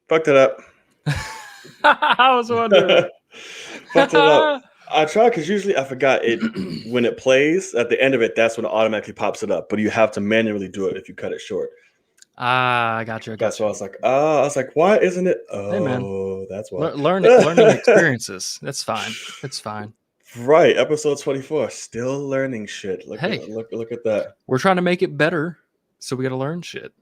Fucked it up. I was wondering. Fucked it up. I try because usually I forgot it when it plays at the end of it. That's when it automatically pops it up. But you have to manually do it if you cut it short. I got you. That's why I was like, oh, I was like, why isn't it? Hey, man. Oh, that's why. Learning experiences. That's fine. It's fine. Right, episode 24. Still learning shit. Look Hey. at that. We're trying to make it better, so we got to learn shit.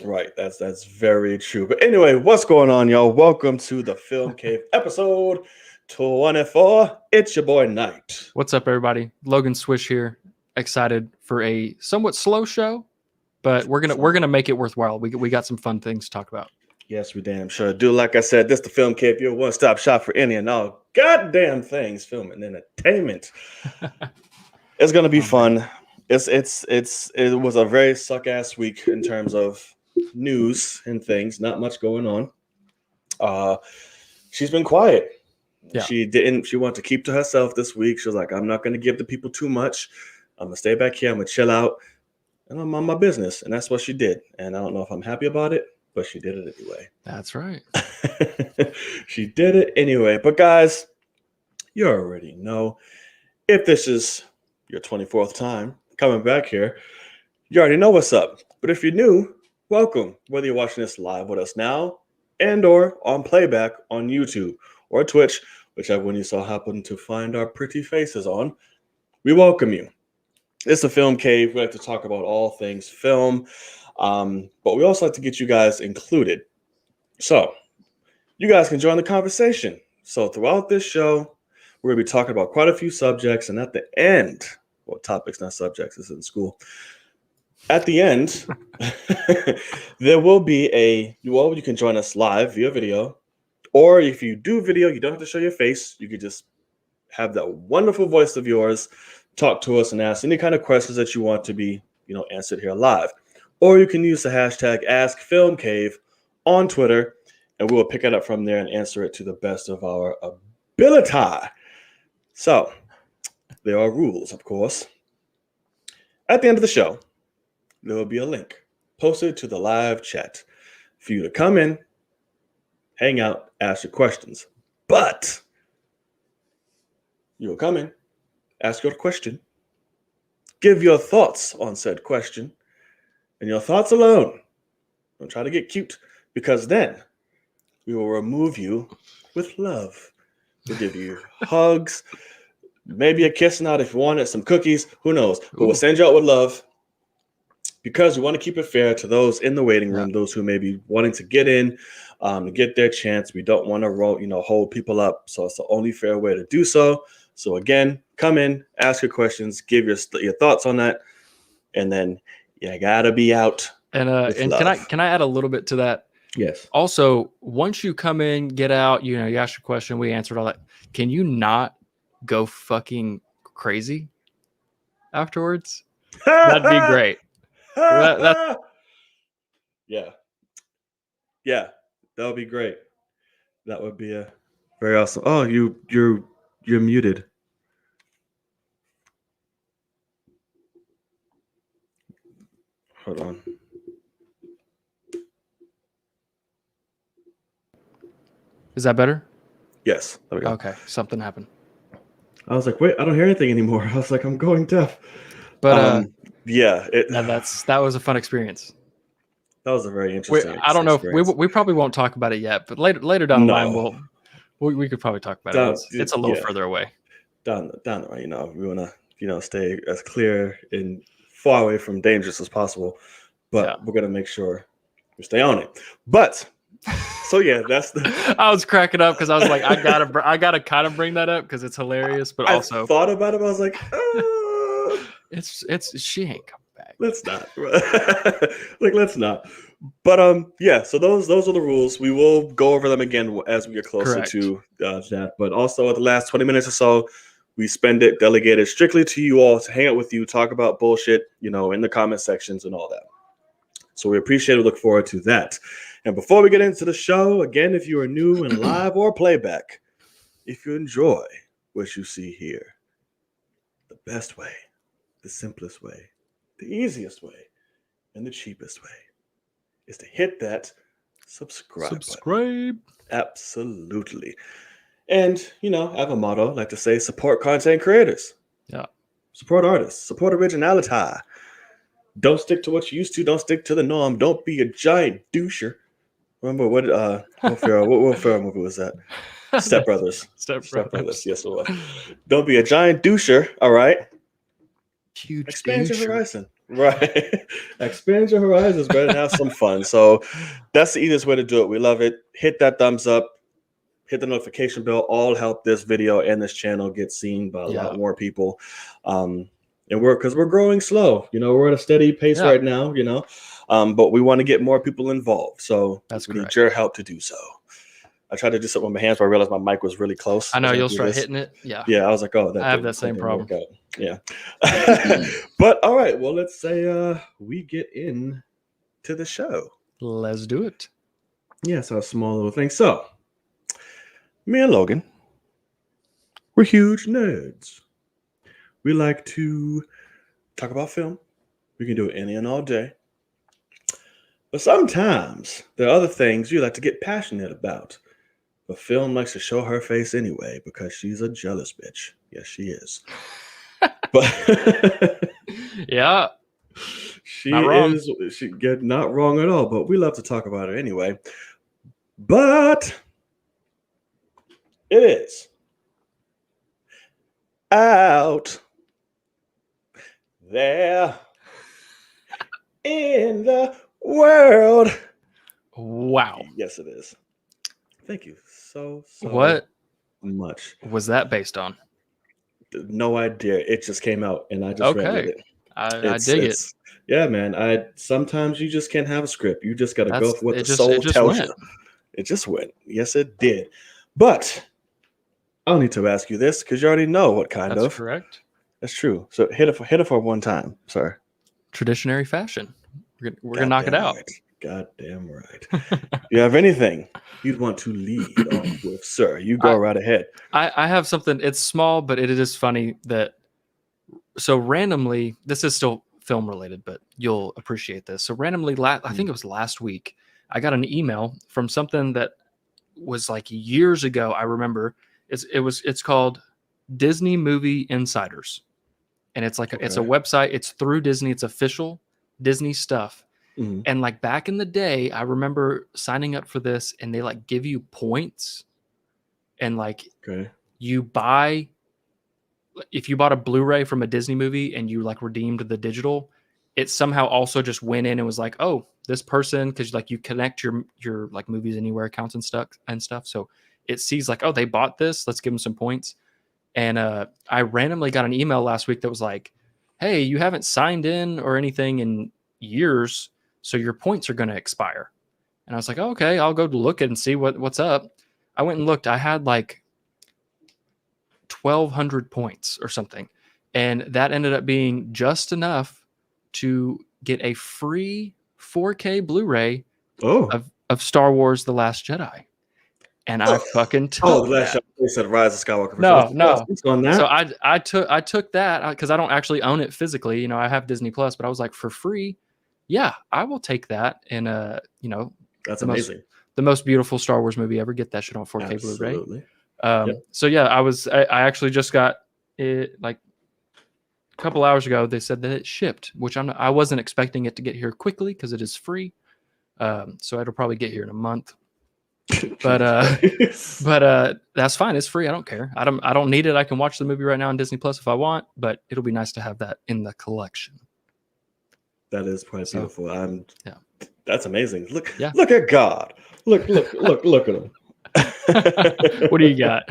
Right, that's very true. But anyway, what's going on, y'all? Welcome to the Film Cave episode 24. It's your boy Knight. What's up, everybody? Logan Swish here. Excited for a somewhat slow show, but we're gonna make it worthwhile. We got some fun things to talk about. Yes, we damn sure do. Like I said, this the Film Cave, your one-stop shop for any and all goddamn things, film and entertainment. It's gonna be fun. It was a very suck-ass week in terms of news and things. Not much going on. She's been quiet. Yeah. She wanted to keep to herself this week. She was like, I'm not going to give the people too much. I'm going to stay back here. I'm going to chill out. And I'm on my business. And that's what she did. And I don't know if I'm happy about it, but she did it anyway. That's right. She did it anyway. But guys, you already know, if this is your 24th time coming back here, you already know what's up. But if you're new, welcome. Whether you're watching this live with us now and or on playback on YouTube or Twitch, whichever one you saw happen to find our pretty faces on, we welcome you. It's a Film Cave. We like to talk about all things film, but we also like to get you guys included. So you guys can join the conversation. So throughout this show, we're going to be talking about quite a few subjects, and at the end, well, topics, not subjects, this is in school. At the end, there will be you can join us live via video. Or if you do video, you don't have to show your face. You could just have that wonderful voice of yours, talk to us and ask any kind of questions that you want to be, answered here live. Or you can use the hashtag AskFilmCave on Twitter, and we will pick it up from there and answer it to the best of our ability. So, there are rules, of course. At the end of the show, there will be a link posted to the live chat for you to come in, hang out, ask your questions. But you will come in, ask your question, give your thoughts on said question, and your thoughts alone. Don't try to get cute, because then we will remove you with love. We'll give you hugs, maybe a kiss out if you want it, some cookies, who knows. But we'll send you out with love, because we want to keep it fair to those in the waiting room, those who may be wanting to get in, to get their chance. We don't want to hold people up. So it's the only fair way to do so. So again, come in, ask your questions, give your thoughts on that, and then you gotta be out. And can I add a little bit to that? Yes. Also, once you come in, get out, you ask your question, we answered all that. Can you not go fucking crazy afterwards? That'd be great. Yeah, that would be great. That would be a very awesome. Oh, you're muted. Hold on. Is that better? Yes. There we go. Okay, something happened. I was like, wait, I don't hear anything anymore. I was like, I'm going deaf. But yeah, that was a fun experience. That was a very interesting. I don't know if we probably won't talk about it yet, but later down the line we could probably talk about it. It's a little further away. Down the line, we want to stay as clear and far away from dangerous as possible, but we're gonna make sure we stay on it. But so yeah, that's the. I was cracking up because I was like, I gotta kind of bring that up because it's hilarious, but also I thought about it. I was like, it's she ain't coming back. Let's not. Let's not. But yeah. So those are the rules. We will go over them again as we get closer to that. But also, at the last 20 minutes or so, we spend it delegated strictly to you all to hang out with you, talk about bullshit, in the comment sections and all that. So we appreciate it. Look forward to that. And before we get into the show, again, if you are new and live or playback, if you enjoy what you see here, the best way, the simplest way, the easiest way, and the cheapest way is to hit that subscribe button. Subscribe. Absolutely. And, I have a motto, I like to say, support content creators. Yeah. Support artists. Support originality. Don't stick to what you used to. Don't stick to the norm. Don't be a giant doucher. Remember what Will Ferrell movie was that? Step Brothers. Step Brothers. Yes, it was. Don't be a giant doucher, all right? Huge Expand your doucher. horizon. Right. Expand your horizons, brother, and have some fun. So that's the easiest way to do it. We love it. Hit that thumbs up. Hit the notification bell. All help this video and this channel get seen by a lot more people. And because we're growing slow. We're at a steady pace right now, but we want to get more people involved. So we need your help to do so. I tried to do something with my hands, but I realized my mic was really close. I know you'll start hitting it. Yeah. Yeah, I was like, oh, I have that same problem. Yeah. But all right, well, let's say we get in to the show. Let's do it. Yeah, so a small little thing. So, me and Logan, we're huge nerds. We like to talk about film. We can do it any and all day. But sometimes there are other things you like to get passionate about. But film likes to show her face anyway because she's a jealous bitch. Yes, she is. But yeah, she is. She get not wrong at all. But we love to talk about her anyway. But it is out there in the world. Wow. Yes, it is. Thank you so what much. Was that based on? No idea. It just came out, and I just read it. I dig it. Yeah, man. Sometimes you just can't have a script. You just got to go for what the soul tells you. It just went. Yes, it did. But I don't need to ask you this because you already know what kind of. That's correct. That's true. So hit it for one time. Sorry. Traditionary fashion. We're gonna knock it out. Right. Goddamn right. You have anything you'd want to lead off with, sir? You go right ahead. I have something. It's small, but it is funny that. So randomly, this is still film related, but you'll appreciate this. So randomly, I think it was last week, I got an email from something that was like years ago. I remember it's called Disney Movie Insiders, and it's like it's a website. It's through Disney. It's official Disney stuff. Mm-hmm. And like back in the day, I remember signing up for this, and they like give you points, and like you buy. If you bought a Blu-ray from a Disney movie and you like redeemed the digital, it somehow also just went in and was like, oh, this person, because like you connect your like Movies Anywhere accounts and stuff. So it sees like, oh, they bought this. Let's give them some points. And I randomly got an email last week that was like, hey, you haven't signed in or anything in years, so your points are going to expire. And I was like, oh, okay, I'll go look and see what's up. I went and looked. I had like 1,200 points or something. And that ended up being just enough to get a free 4K Blu-ray of Star Wars The Last Jedi. And I fucking took The Last Jedi. They said Rise of Skywalker. No. On that? So I took that because I don't actually own it physically. I have Disney Plus, but I was like, for free, yeah, I will take that. And that's amazing. The most beautiful Star Wars movie ever. Get that shit on 4K Absolutely. Blu-ray. So yeah, I actually just got it like a couple hours ago. They said that it shipped, which I wasn't expecting it to get here quickly because it is free. So it'll probably get here in a month. But that's fine. It's free. I don't care. I don't need it. I can watch the movie right now on Disney Plus if I want, but it'll be nice to have that in the collection. That is quite beautiful. That's amazing. Look at God. Look at him. What do you got?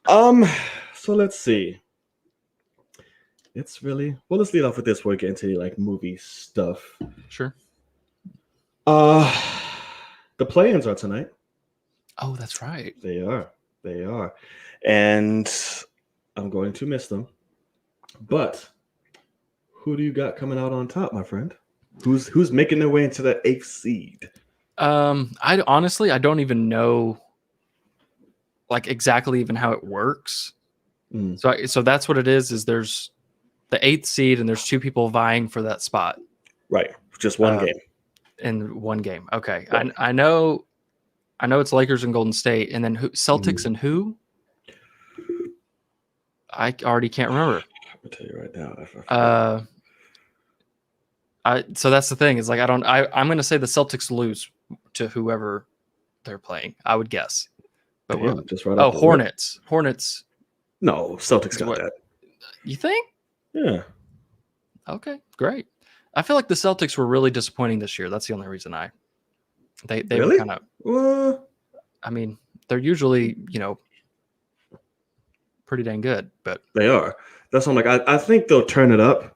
So let's see. It's really let's lead off with this before we get into like movie stuff. Sure. The play-ins are tonight. Oh, that's right. They are. And I'm going to miss them. But who do you got coming out on top, my friend? Who's making their way into the 8th seed? I honestly don't even know like exactly even how it works. So that's what it is there's the 8th seed and there's 2 people vying for that spot. Right. Just one game. in one game. Okay, right. I know it's Lakers and Golden State, and then Celtics and who? I already can't remember. I'll tell you right now. So that's the thing. Is like I'm going to say the Celtics lose to whoever they're playing. I would guess. But just right off Hornets. Lip. Hornets. No, Celtics got that. You think? Yeah. Okay, great. I feel like the Celtics were really disappointing this year. That's the only reason they really? were kind of. I mean, they're usually pretty dang good, but they are. That's what I'm like. I think they'll turn it up.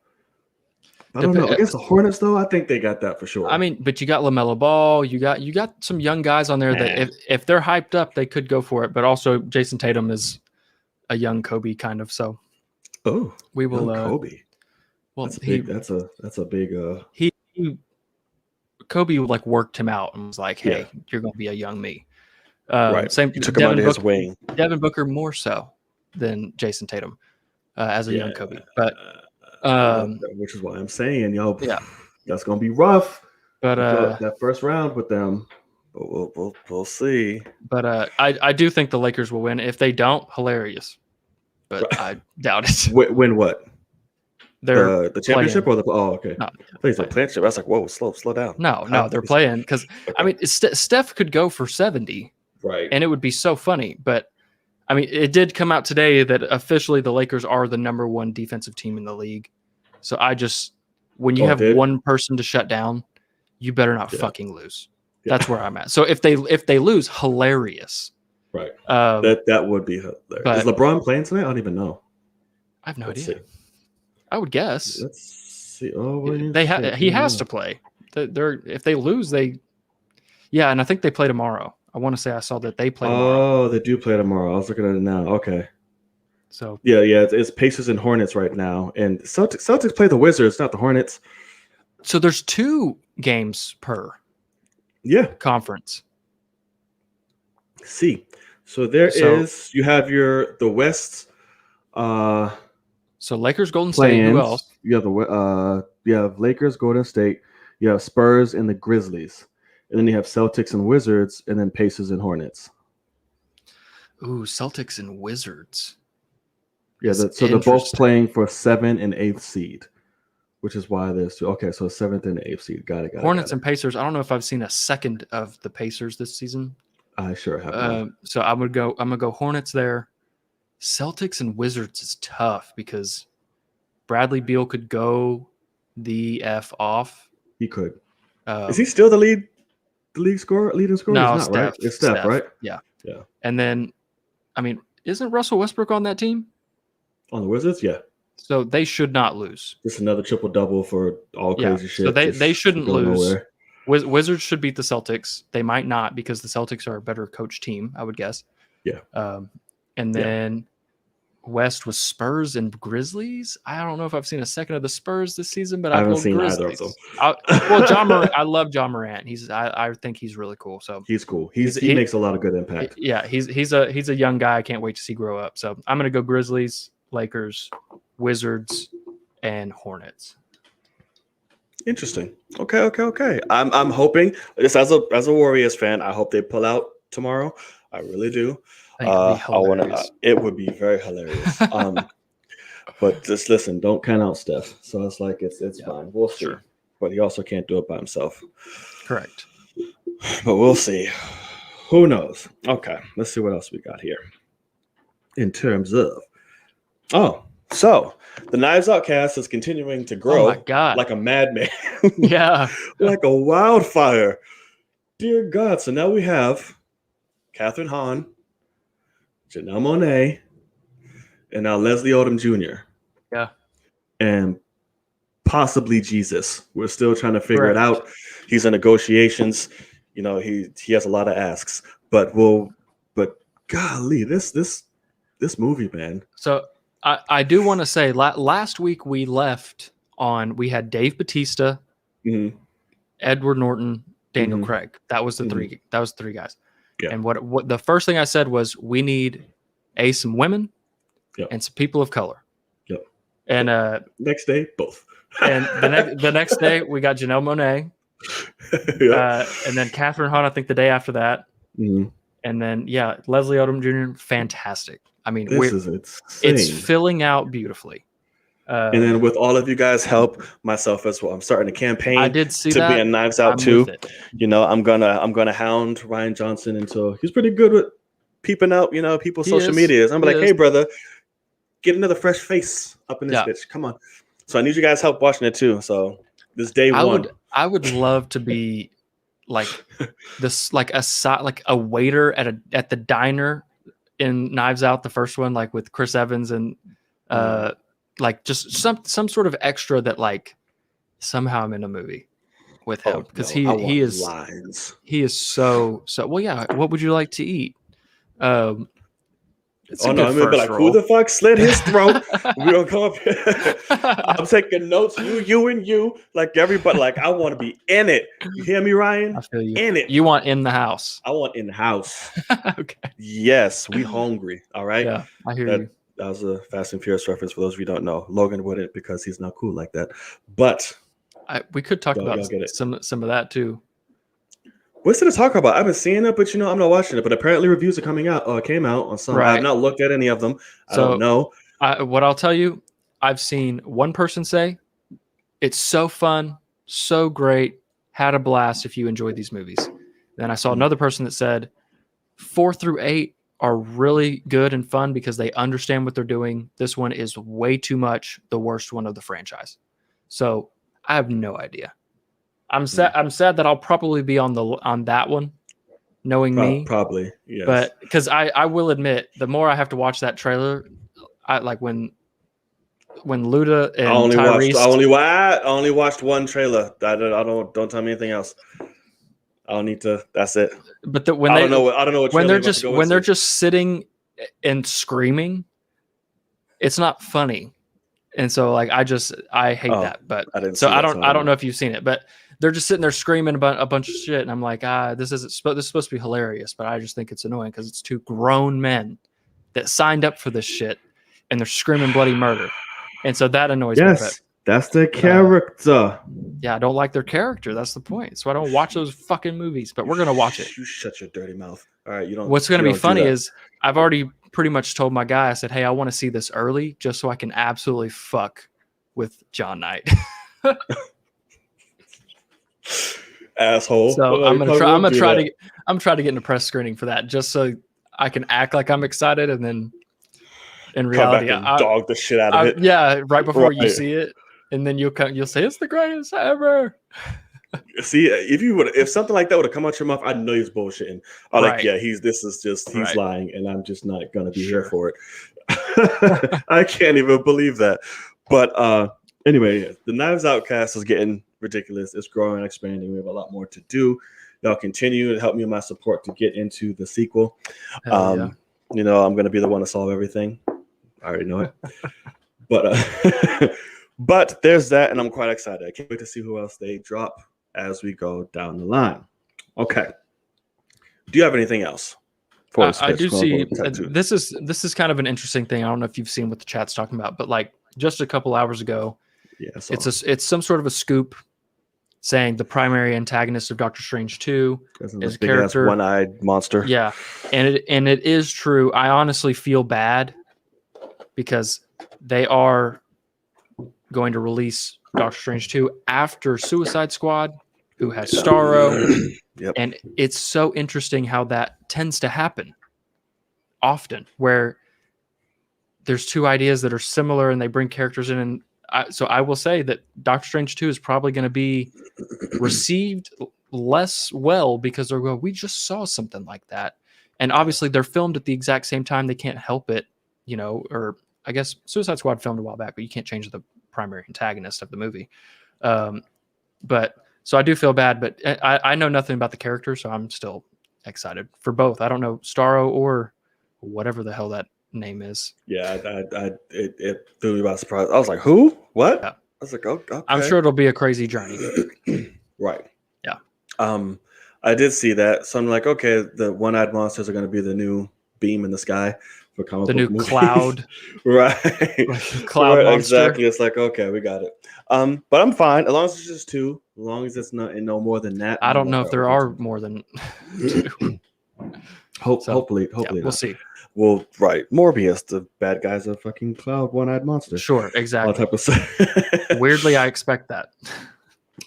I don't know. Against the Hornets, though, I think they got that for sure. I mean, but you got LaMelo Ball. You got some young guys on there that if they're hyped up, they could go for it. But also, Jason Tatum is a young Kobe kind of. So, we will. Kobe. Well, that's a big. Kobe like worked him out and was like, "Hey, you're going to be a young me." Right. Same. You took him under his wing. Devin Booker more so than Jason Tatum as a young Kobe, but. Which is why I'm saying, that's gonna be rough. But that first round with them, but we'll see. But I do think the Lakers will win. If they don't, hilarious. But I doubt it. Win what? They're the championship playing. or the okay. No, please the championship. I was like, whoa, slow down. No, they're playing because I mean, Steph could go for 70, right? And it would be so funny, but. I mean, it did come out today that officially the Lakers are the number one defensive team in the league. So when you have one person to shut down, you better not fucking lose. Yeah. That's where I'm at. So if they lose, hilarious. Right. That would be hilarious. Is LeBron playing tonight? I don't even know. I have no idea. See. I would guess. Let's see. He has to play. If they lose, and I think they play tomorrow. I want to say I saw that they play tomorrow. Oh, they do play tomorrow. I was looking at it now. Okay. So yeah, it's Pacers and Hornets right now, and Celtics play the Wizards, not the Hornets. So there's 2 games per conference. See, so you have the West. So Lakers, Golden State. Who else? You have you have Lakers, Golden State. You have Spurs and the Grizzlies. And then you have Celtics and Wizards, and then Pacers and Hornets. Ooh, Celtics and Wizards. Yeah, so they're both playing for 7th and 8th seed, which is why there's 2. Okay, so 7th and 8th seed. Got it. Hornets and Pacers. I don't know if I've seen a second of the Pacers this season. I sure have. So I'm gonna go Hornets there. Celtics and Wizards is tough because Bradley Beal could go the F off. He could. Is he still the leading scorer? No, it's not, Steph. Right? It's Steph, right? Yeah. And then, I mean, isn't Russell Westbrook on that team? On the Wizards, yeah. So they should not lose. Just another triple-double for all crazy shit. So they shouldn't lose. Wizards should beat the Celtics. They might not because the Celtics are a better coach team, I would guess. Yeah. And then West was Spurs and Grizzlies. I don't know if I've seen a second of the Spurs this season, but I haven't seen Grizzlies. Either of them. I love John Morant. I think he's really cool. So he's cool. He makes a lot of good impact. Yeah, he's a young guy. I can't wait to see grow up. So I'm gonna go Grizzlies, Lakers, Wizards, and Hornets. Interesting. Okay. I'm hoping just as a Warriors fan, I hope they pull out tomorrow. I really do. It would be very hilarious. But just listen, don't count out Steph. So it's like it's fine. We'll see. Sure. But he also can't do it by himself. Correct. But we'll see. Who knows? Okay, let's see what else we got here. In terms of so the Knives Out cast is continuing to grow like a madman. Yeah. Like a wildfire. Dear God. So now we have Catherine Hahn, Janelle Monáe, and now Leslie Odom Jr. Yeah. And possibly Jesus. We're still trying to figure it out. He's in negotiations. He has a lot of asks. But golly, this movie, man. So I do want to say last week we had Dave Bautista, Edward Norton, Daniel Craig. That was the three. That was 3 guys. Yeah. And what the first thing I said was we need some women and some people of color. Yep. And next day, both. And the next day we got Janelle Monáe. And then Catherine Hahn, I think the day after that. Mm-hmm. And then, yeah, Leslie Odom Jr., fantastic. I mean, This is insane. It's filling out beautifully. And then with all of you guys' help, myself as well, I'm starting a campaign I did see to that. be in Knives Out too. You know, I'm gonna hound Rian Johnson until he's pretty good with peeping out, you know, people's social medias. I'm like, hey brother, get another fresh face up in this bitch. Come on. So I need you guys' help watching it too. So this day one. I would love to be like this, like a waiter at the diner in Knives Out, the first one, like with Chris Evans and like just some sort of extra that like somehow I'm in a movie with him because he is lines. He is so well. Yeah. What would you like to eat? Oh no, I'm gonna be like, who the fuck slit his throat? We don't come up here. I'm taking notes, you and you, like everybody. Like I want to be in it. You hear me, Ryan? I feel you. In it. You want in the house? I want in the house. Okay. Yes, we hungry. All right. Yeah, I hear you. That was a Fast and Furious reference for those of you who don't know. Logan wouldn't because he's not cool like that. But we could talk about some of that too. What's there to talk about? I've been seeing it, but I'm not watching it. But apparently reviews are came out on some. Right. I have not looked at any of them. I don't know. What I'll tell you, I've seen one person say, it's so fun, so great, had a blast if you enjoyed these movies. Then I saw another person that said 4 through 8 are really good and fun because they understand what they're doing. This one is way too much the worst one of the franchise. So I have no idea. I'm sad that I'll probably be on that one, knowing me. Probably, yes. But because I will admit, the more I have to watch that trailer, I like when Luda and Tyrese. I only watched one trailer. Don't tell me anything else. I don't need to. That's it. But I don't know what when they're just sitting and screaming, it's not funny. And so like I hate that. But I don't know if you've seen it, but they're just sitting there screaming about a bunch of shit, and I'm like, this is supposed to be hilarious, but I just think it's annoying because it's two grown men that signed up for this shit, and they're screaming bloody murder, and so that annoys me. Yes, that's their character. Yeah, I don't like their character. That's the point. So I don't watch those fucking movies, but we're gonna watch it. You shut your dirty mouth. All right, you don't. What's gonna be funny is I've already pretty much told my guy. I said, hey, I want to see this early just so I can absolutely fuck with John Knight. Asshole. So I'm trying to get into press screening for that just so I can act like I'm excited, and then in reality I'll dog the shit out of it. Yeah, right before you see it, and then you'll say it's the greatest ever. See, if something like that would have come out your mouth, I know he's bullshitting. I'm like, yeah, he's lying, and I'm just not gonna be here for it. I can't even believe that. But anyway, the Knives Out cast is getting ridiculous. It's growing and expanding. We have a lot more to do. Y'all continue to help me with my support to get into the sequel. I'm going to be the one to solve everything. I already know it. But there's that, and I'm quite excited. I can't wait to see who else they drop as we go down the line. Okay. Do you have anything else? I do see. This is kind of an interesting thing. I don't know if you've seen what the chat's talking about, but like just a couple hours ago, it's some sort of a scoop saying the primary antagonist of Doctor Strange 2 is a character, one-eyed monster. Yeah, and it is true. I honestly feel bad because they are going to release Doctor Strange 2 after Suicide Squad, who has Starro. Yep. And it's so interesting how that tends to happen often, where there's two ideas that are similar and they bring characters in. And so I will say that Doctor Strange 2 is probably going to be received less well because they're going, we just saw something like that. And obviously they're filmed at the exact same time. They can't help it, or I guess Suicide Squad filmed a while back, but you can't change the primary antagonist of the movie. But so I do feel bad, but I know nothing about the character, so I'm still excited for both. I don't know Starro or whatever the hell that name is. Yeah, it threw me by surprise. I was like, who? What? Yeah. I was like, okay. I'm sure it'll be a crazy journey. Right. Yeah. I did see that. So I'm like, okay, the one-eyed monsters are going to be the new beam in the sky. for comic the book new movies. Cloud, Right? like Cloud Right, monster. exactly. It's like, okay, we got it. But I'm fine as long as it's just two. As long as it's not no more than that. I don't know like, if there are more than two. Hopefully, we'll see. Well, right, Morbius, the bad guy's a fucking cloud one-eyed monster. Sure, exactly. All type of stuff. Weirdly, I expect that.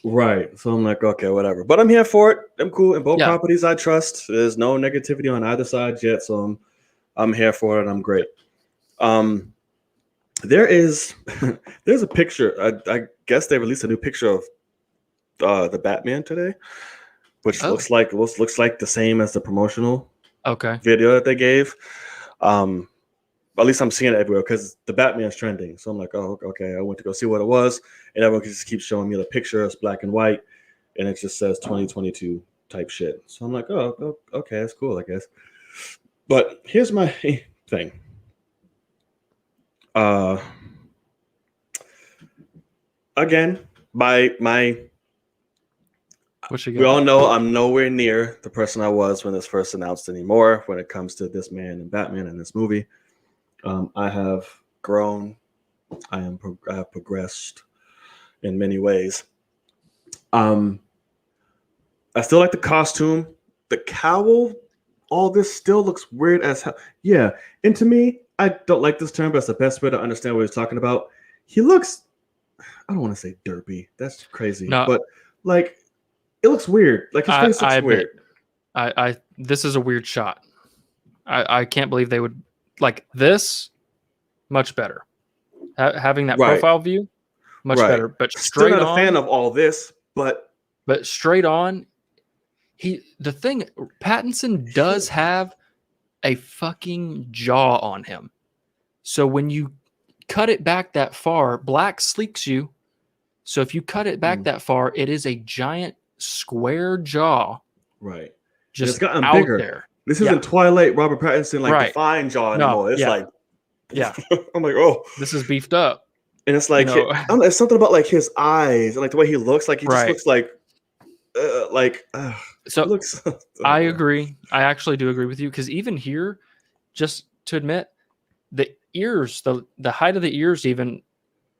Right. So I'm like, okay, whatever. But I'm here for it. I'm cool. In both Yeah. properties I trust. There's no negativity on either side yet. So I'm here for it and I'm great. There's a picture. I guess they released a new picture of the Batman today, which looks like the same as the promotional video that they gave. At least I'm seeing it everywhere because the Batman's trending. So I'm like, oh, okay. I went to go see what it was, and everyone just keeps showing me the picture. It's black and white, and it just says 2022 type shit. So I'm like, oh, okay, that's cool, I guess. But here's my thing. Again, we all know I'm nowhere near the person I was when this first announced anymore when it comes to this man and Batman in this movie. I have grown. I have progressed in many ways. I still like the costume. The cowl, all this still looks weird as hell. Yeah, and to me, I don't like this term, but it's the best way to understand what he's talking about. He looks, I don't want to say derpy. That's crazy. No. But like, it looks weird. Like his face looks weird. This is a weird shot. I can't believe they would like this. Much better. Having that profile view, much better. But straight still not on, a fan of all this. But straight on, Pattinson does have a fucking jaw on him. So when you cut it back that far, black sleeks you. So if you cut it back that far, it is a giant square jaw. Right. Just it's gotten out bigger. there. This isn't Twilight Robert Pattinson defined jaw anymore. It's like, I'm like, oh, this is beefed up. And it's like, it's something about like his eyes and like the way he looks. Like he just looks like. I agree. I actually do agree with you because even here, just to admit, the ears, the height of the ears, even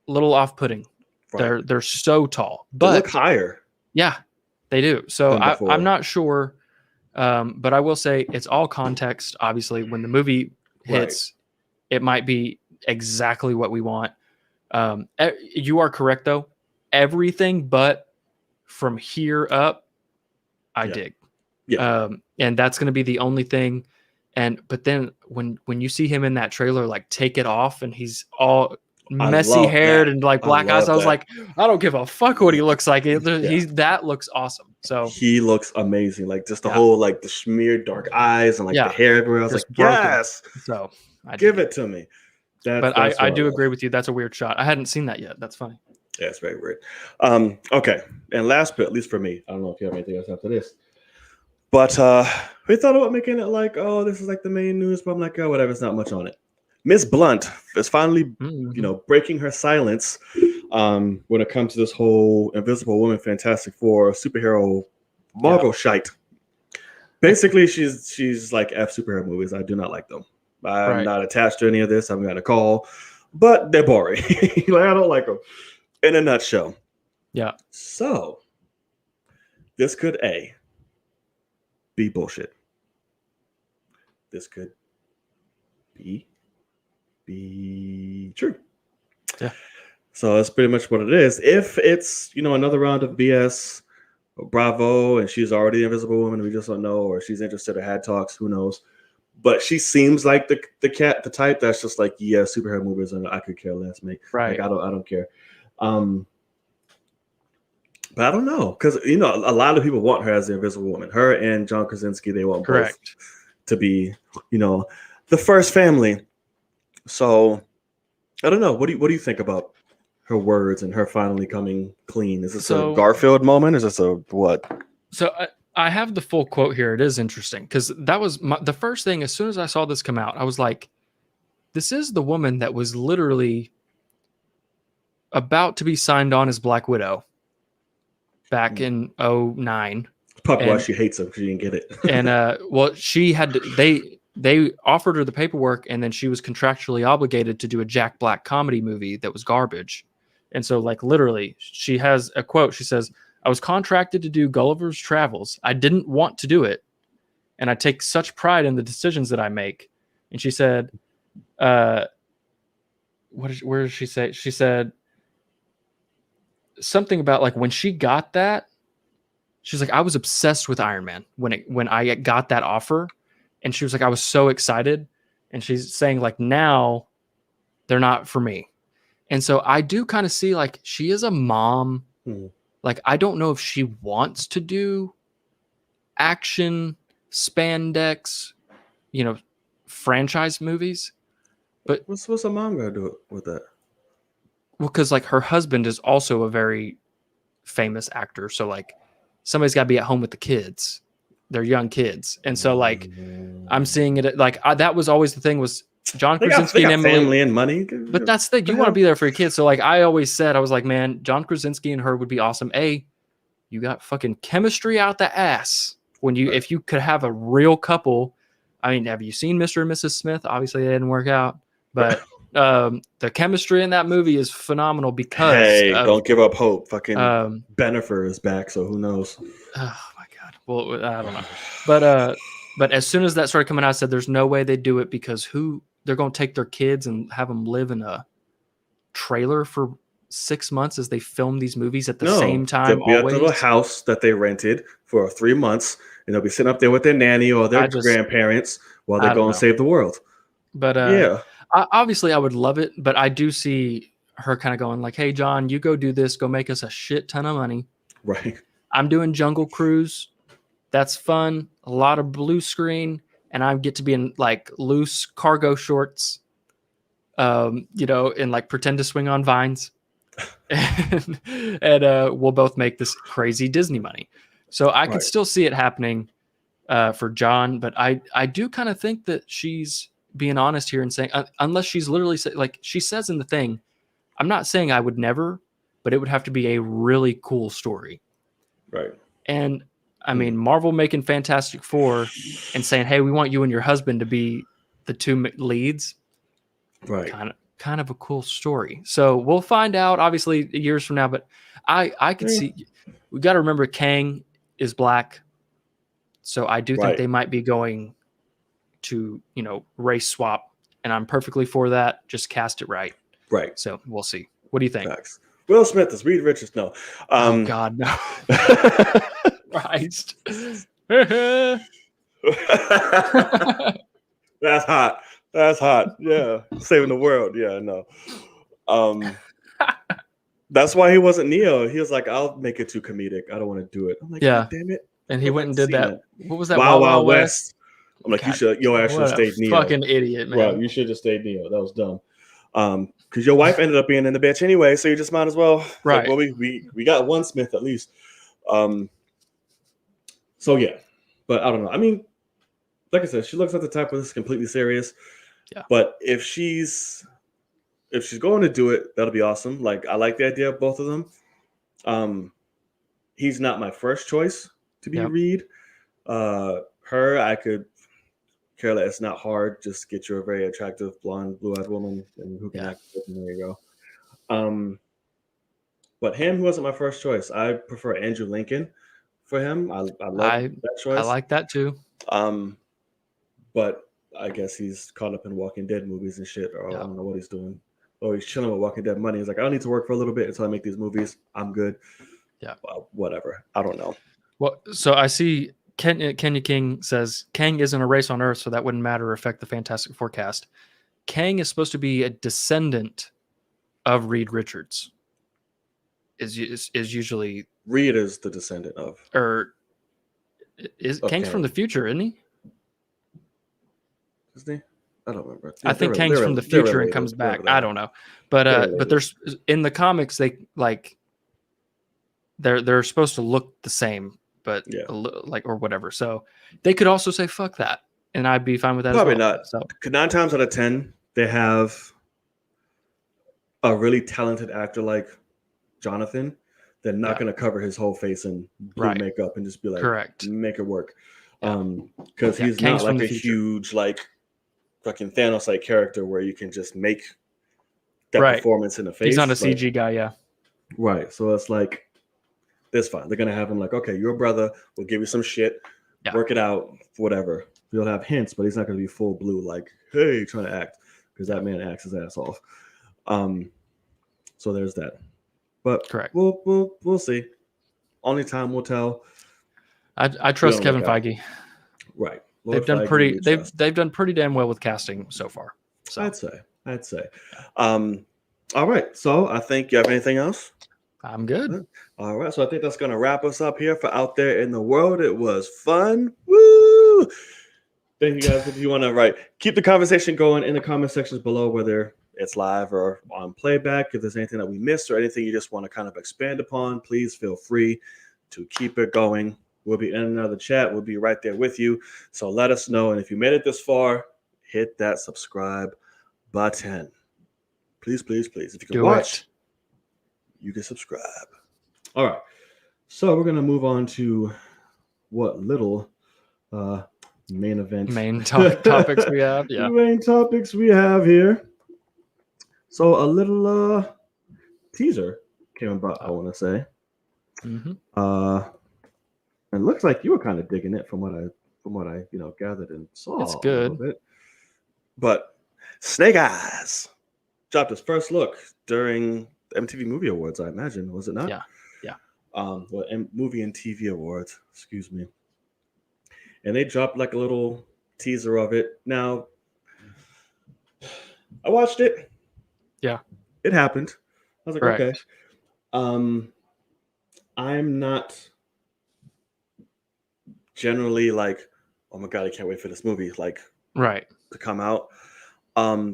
a little off-putting. Right. They're so tall, but they look higher. Yeah, they do. So I'm not sure, but I will say it's all context. Obviously, when the movie hits, it might be exactly what we want. You are correct though. Everything but from here up, I dig. Yeah. And that's going to be the only thing. But then when you see him in that trailer, like take it off and he's all messy haired and like black eyes, I was like, I don't give a fuck what he looks like. That looks awesome. So he looks amazing. Like just the whole like the smeared dark eyes and like the hair everywhere. I was just like, yes. So give it to me. But I do agree with you. That's a weird shot. I hadn't seen that yet. That's funny. Yeah, it's very weird. Okay. And last bit, at least for me, I don't know if you have anything else after this. But we thought about making it like, oh, this is like the main news, but I'm like, oh, whatever, it's not much on it. Miss Blunt is finally, breaking her silence when it comes to this whole Invisible Woman, Fantastic Four, superhero Marvel shite. Basically, she's like F superhero movies. I do not like them. I'm not attached to any of this. I haven't got a call, but they're boring. Like, I don't like them. In a nutshell. Yeah. So this could be bullshit. This could be true. Yeah. So that's pretty much what it is. If it's, another round of BS, bravo, and she's already the Invisible Woman, we just don't know, or she's interested or had talks, who knows. But she seems like the type that's just like, yeah, superhero movies, and I could care less, mate. Right. Like, I don't care. But I don't know, because a lot of people want her as the Invisible Woman. Her and John Krasinski, they want both to be, the first family. So I don't know. What do you think about her words and her finally coming clean? Is this a Garfield moment? Is this a what? So I have the full quote here. It is interesting because that was the first thing. As soon as I saw this come out, I was like, this is the woman that was literally about to be signed on as Black Widow back in 2009. Probably why she hates him, because she didn't get it. And she had to, they offered her the paperwork, and then she was contractually obligated to do a Jack Black comedy movie that was garbage. And so, like, literally, she has a quote. She says, "I was contracted to do Gulliver's Travels. I didn't want to do it, and I take such pride in the decisions that I make." And she said, where did she say? She said something about, like, when she got that, she's like, I was obsessed with Iron Man when I got that offer. And she was like, I was so excited. And she's saying, like, now they're not for me. And so I do kind of see, like, she is a mom. Like, I don't know if she wants to do action, spandex, franchise movies. But what's a mom gonna do with that? Well, because, like, her husband is also a very famous actor. So, like, somebody's got to be at home with the kids. They're young kids. And so, like, I'm seeing it, like, that was always the thing, was John Krasinski and Emily. Family and money. But that's the thing. You want to be there for your kids. So, like, I always said, I was like, man, John Krasinski and her would be awesome. You got fucking chemistry out the ass. If you could have a real couple. I mean, have you seen Mr. and Mrs. Smith? Obviously, it didn't work out. But the chemistry in that movie is phenomenal because don't give up hope. Fucking Bennifer is back, so who knows? Oh my god. Well, I don't know. But as soon as that started coming out, I said there's no way they do it, because they're going to take their kids and have them live in a trailer for 6 months as they film these movies at the same time. They'll be at the house that they rented for 3 months, and they'll be sitting up there with their nanny or their grandparents while they go and save the world. But yeah. Obviously, I would love it, but I do see her kind of going, like, hey, John, you go do this. Go make us a shit ton of money. Right. I'm doing Jungle Cruise. That's fun. A lot of blue screen. And I get to be in, like, loose cargo shorts, and, like, pretend to swing on vines. and we'll both make this crazy Disney money. So I could still see it happening for John. But I do kind of think that she's being honest here and saying, unless she's literally like she says in the thing, I'm not saying I would never, but it would have to be a really cool story. Right. And I mean, Marvel making Fantastic Four and saying, hey, we want you and your husband to be the two leads. Right. Kind of a cool story. So we'll find out, obviously, years from now, but I could see, we got to remember Kang is black. So I do think they might be going to, race swap, and I'm perfectly for that. Just cast it right. Right. So we'll see. What do you think? Facts. Will Smith is Reed Richards. No. Oh God, no. Christ. That's hot. That's hot. Yeah. Saving the world. Yeah, no. That's why he wasn't Neo. He was like, I'll make it too comedic. I don't want to do it. I'm like, God damn it. And he went and did that. What was that? Wild Wild West. I'm like, your ass should have stayed Neo. Fucking idiot, man. Right, you should have stayed Neo. That was dumb. Because your wife ended up being in the bitch anyway, so you just might as well. Right. Like, well, we got one Smith at least. So yeah, but I don't know. I mean, like I said, she looks like the type that's completely serious. Yeah. But if she's going to do it, that'll be awesome. Like, I like the idea of both of them. He's not my first choice to be Reed. Her, I could care less. It's not hard. Just get you a very attractive blonde, blue-eyed woman, and who can act. And there you go. But him, who wasn't my first choice. I prefer Andrew Lincoln for him. I love that choice. I like that too. But I guess he's caught up in Walking Dead movies and shit, or I don't know what he's doing. Oh, he's chilling with Walking Dead money. He's like, I don't need to work for a little bit until I make these movies. I'm good. Yeah. Well, whatever. I don't know. Well, so I see Kenya King says Kang isn't a race on Earth, so that wouldn't matter or affect the Fantastic Four cast. Kang is supposed to be a descendant of Reed Richards. Is usually Reed is the descendant of, or is Kang's from the future, isn't he? Isn't he? I don't remember. I think Kang's from the future and comes back. I don't know, but there's in the comics they like they're supposed to look the same, but like or whatever. So they could also say fuck that, and I'd be fine with that. Probably as well. not. So 9 times out of 10, they have a really talented actor like Jonathan. They're not going to cover his whole face in blue makeup and just be like, correct, make it work. Because he's Kang's not from like the a future. huge like fucking Thanos like character where you can just make that Right. performance in the face. He's not a like, CG guy, yeah. Right. So it's like that's fine. They're gonna have him like, okay, your brother will give you some shit, work it out, whatever. You'll have hints, but he's not gonna be full blue like, hey, trying to act, because that man acts his ass off. So there's that. But correct. We'll see. Only time will tell. I trust Kevin Feige. Right. They've done pretty damn well with casting so far. So I'd say. All right. So I think you have anything else? I'm good. All right. So I think that's gonna wrap us up here for Out There in the World. It was fun. Woo! Thank you guys. If you want to keep the conversation going in the comment sections below, whether it's live or on playback. If there's anything that we missed or anything you just want to kind of expand upon, please feel free to keep it going. We'll be in another chat. We'll be right there with you. So let us know. And if you made it this far, hit that subscribe button. Please, please, please. If you can watch, you can subscribe. All right. So we're going to move on to what little main topics we have. Yeah. Main topics we have here. So a little teaser came about, I want to say. Mm-hmm. And it looks like you were kind of digging it from what I gathered and saw. It's good. A little bit. But Snake Eyes dropped his first look during the MTV Movie Awards, I imagine, was it not? Yeah. Movie and TV Awards, excuse me. And they dropped like a little teaser of it. Now, I watched it. Yeah. It happened. I was like, okay. I'm not generally like, oh my God, I can't wait for this movie to come out.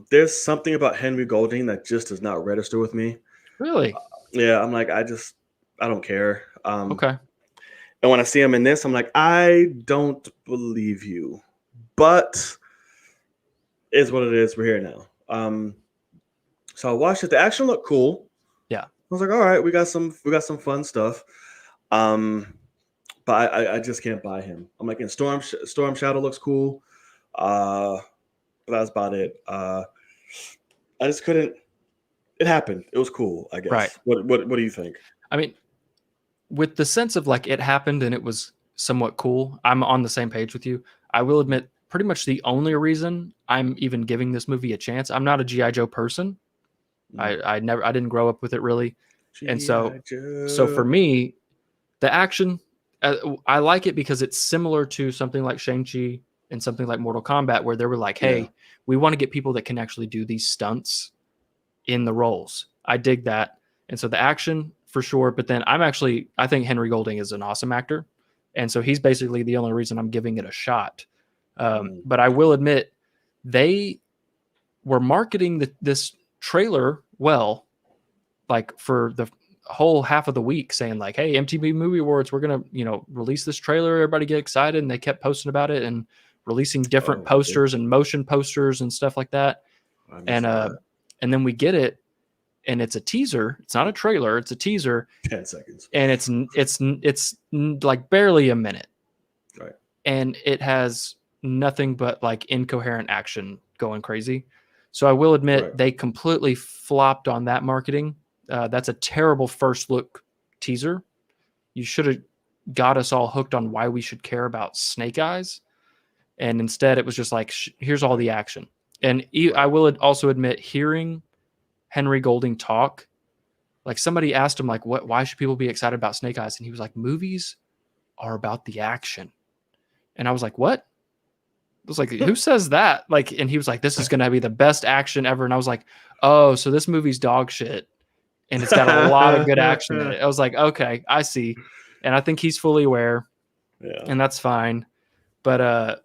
There's something about Henry Golding that just does not register with me. Really? Yeah, I'm like, I don't care. Okay. And when I see him in this, I'm like, I don't believe you. But it's what it is. We're here now. So I watched it. The action looked cool. Yeah. I was like, all right, we got some fun stuff. But I just can't buy him. I'm like, in Storm Shadow looks cool. But that's about it. I just couldn't. It happened. It was cool, I guess. Right. What do you think? I mean, with the sense of like it happened and it was somewhat cool, I'm on the same page with you. I will admit, pretty much the only reason I'm even giving this movie a chance, I'm not a G.I. Joe person. I didn't grow up with it really. And so for me, the action, I like it because it's similar to something like Shang-Chi and something like Mortal Kombat, where they were like, hey, we want to get people that can actually do these stunts in the roles. I dig that. And so the action for sure. But then I think Henry Golding is an awesome actor. And so he's basically the only reason I'm giving it a shot. But I will admit, they were marketing this trailer well, like for the whole half of the week, saying like, hey, MTV Movie Awards, we're going to, release this trailer. Everybody get excited. And they kept posting about it and releasing different posters and motion posters and stuff like that. And then we get it. And it's a teaser. It's not a trailer. It's a teaser. 10 seconds. And it's like barely a minute. Right. And it has nothing but like incoherent action going crazy. So I will admit they completely flopped on that marketing. That's a terrible first look teaser. You should have got us all hooked on why we should care about Snake Eyes. And instead it was just like, here's all the action. And I will also admit, hearing Henry Golding talk, like somebody asked him like, why should people be excited about Snake Eyes? And he was like, movies are about the action. And I was like, what? I was like, who says that? Like, and he was like, this is going to be the best action ever. And I was like, oh, so this movie's dog shit. And it's got a lot of good action in it. I was like, okay, I see. And I think he's fully aware. Yeah. And that's fine. But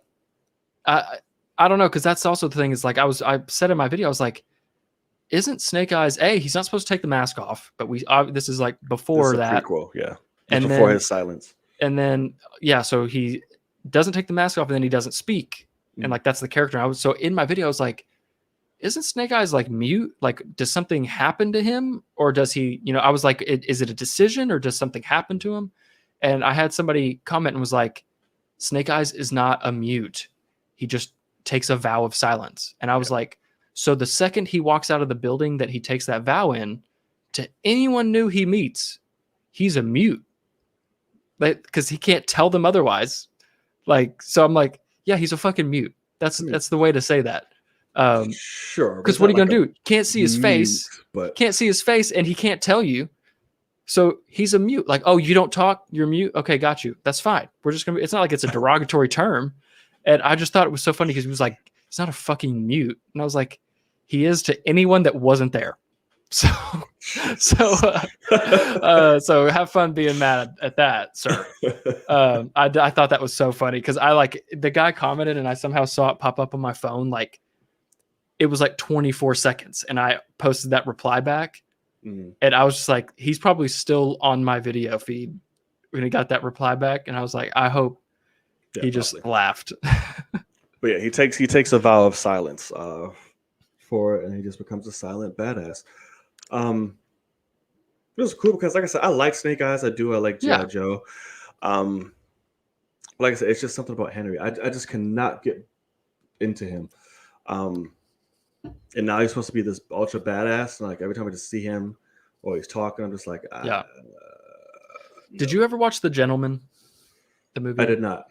I don't know, because that's also the thing is like I said in my video, I was like, isn't Snake Eyes he's not supposed to take the mask off, but this is like before that prequel, yeah, and before his silence, and then so he doesn't take the mask off and then he doesn't speak, and like that's the character. So in my video I was like, isn't Snake Eyes like mute? Like, does something happen to him, or does he, I was like, is it a decision or does something happen to him? And I had somebody comment and was like, Snake Eyes is not a mute. He just takes a vow of silence. And I was like, so the second he walks out of the building that he takes that vow in, to anyone new he meets, he's a mute. Because he can't tell them otherwise. Like, so I'm like, yeah, he's a fucking mute. That's the way to say that. Sure. Because what are you gonna do? Can't see his face. But can't see his face, and he can't tell you. So he's a mute. Like, oh, you don't talk, you're mute. Okay, got you. That's fine. We're just gonna. It's not like it's a derogatory term. And I just thought it was so funny because he was like, he's not a fucking mute, and I was like, he is to anyone that wasn't there. So have fun being mad at that, sir. I thought that was so funny because I like the guy commented and I somehow saw it pop up on my phone. Like it was like 24 seconds and I posted that reply back and I was just like, he's probably still on my video feed when he got that reply back. And I was like, I hope he just laughed. But yeah, he takes a vow of silence for it and he just becomes a silent badass. It was cool because, like I said, I like Snake Eyes. I like G.I. Joe. Like I said, it's just something about Henry. I just cannot get into him. And now he's supposed to be this ultra badass. And like every time I just see him or he's talking, I'm just like, Did you ever watch The Gentleman, the movie? I did not.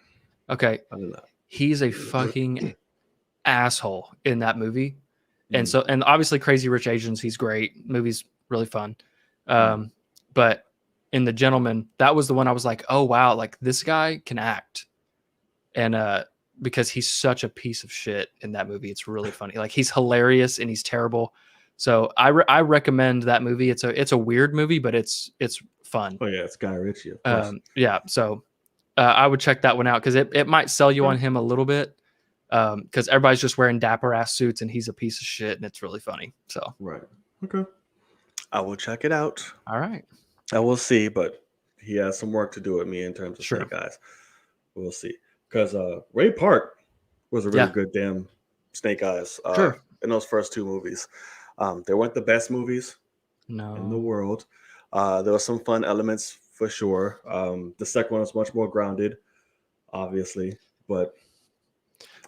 Okay. I did not. He's a fucking asshole in that movie. And so, and obviously Crazy Rich Asians, he's great. Movie's really fun. But in The Gentleman, that was the one I was like, oh, wow, like this guy can act. And because he's such a piece of shit in that movie, it's really funny. Like he's hilarious and he's terrible. So I recommend that movie. It's a weird movie, but it's fun. Oh yeah, it's Guy Ritchie. Yeah. So I would check that one out because it might sell you on him a little bit. Because everybody's just wearing dapper ass suits and he's a piece of shit and it's really funny. So right. Okay. I will check it out. All right. I will see, but he has some work to do with me in terms of Snake Eyes. We'll see. Because Ray Park was a really good damn Snake Eyes in those first two movies. They weren't the best movies in the world. There were some fun elements for sure. The second one was much more grounded, obviously, but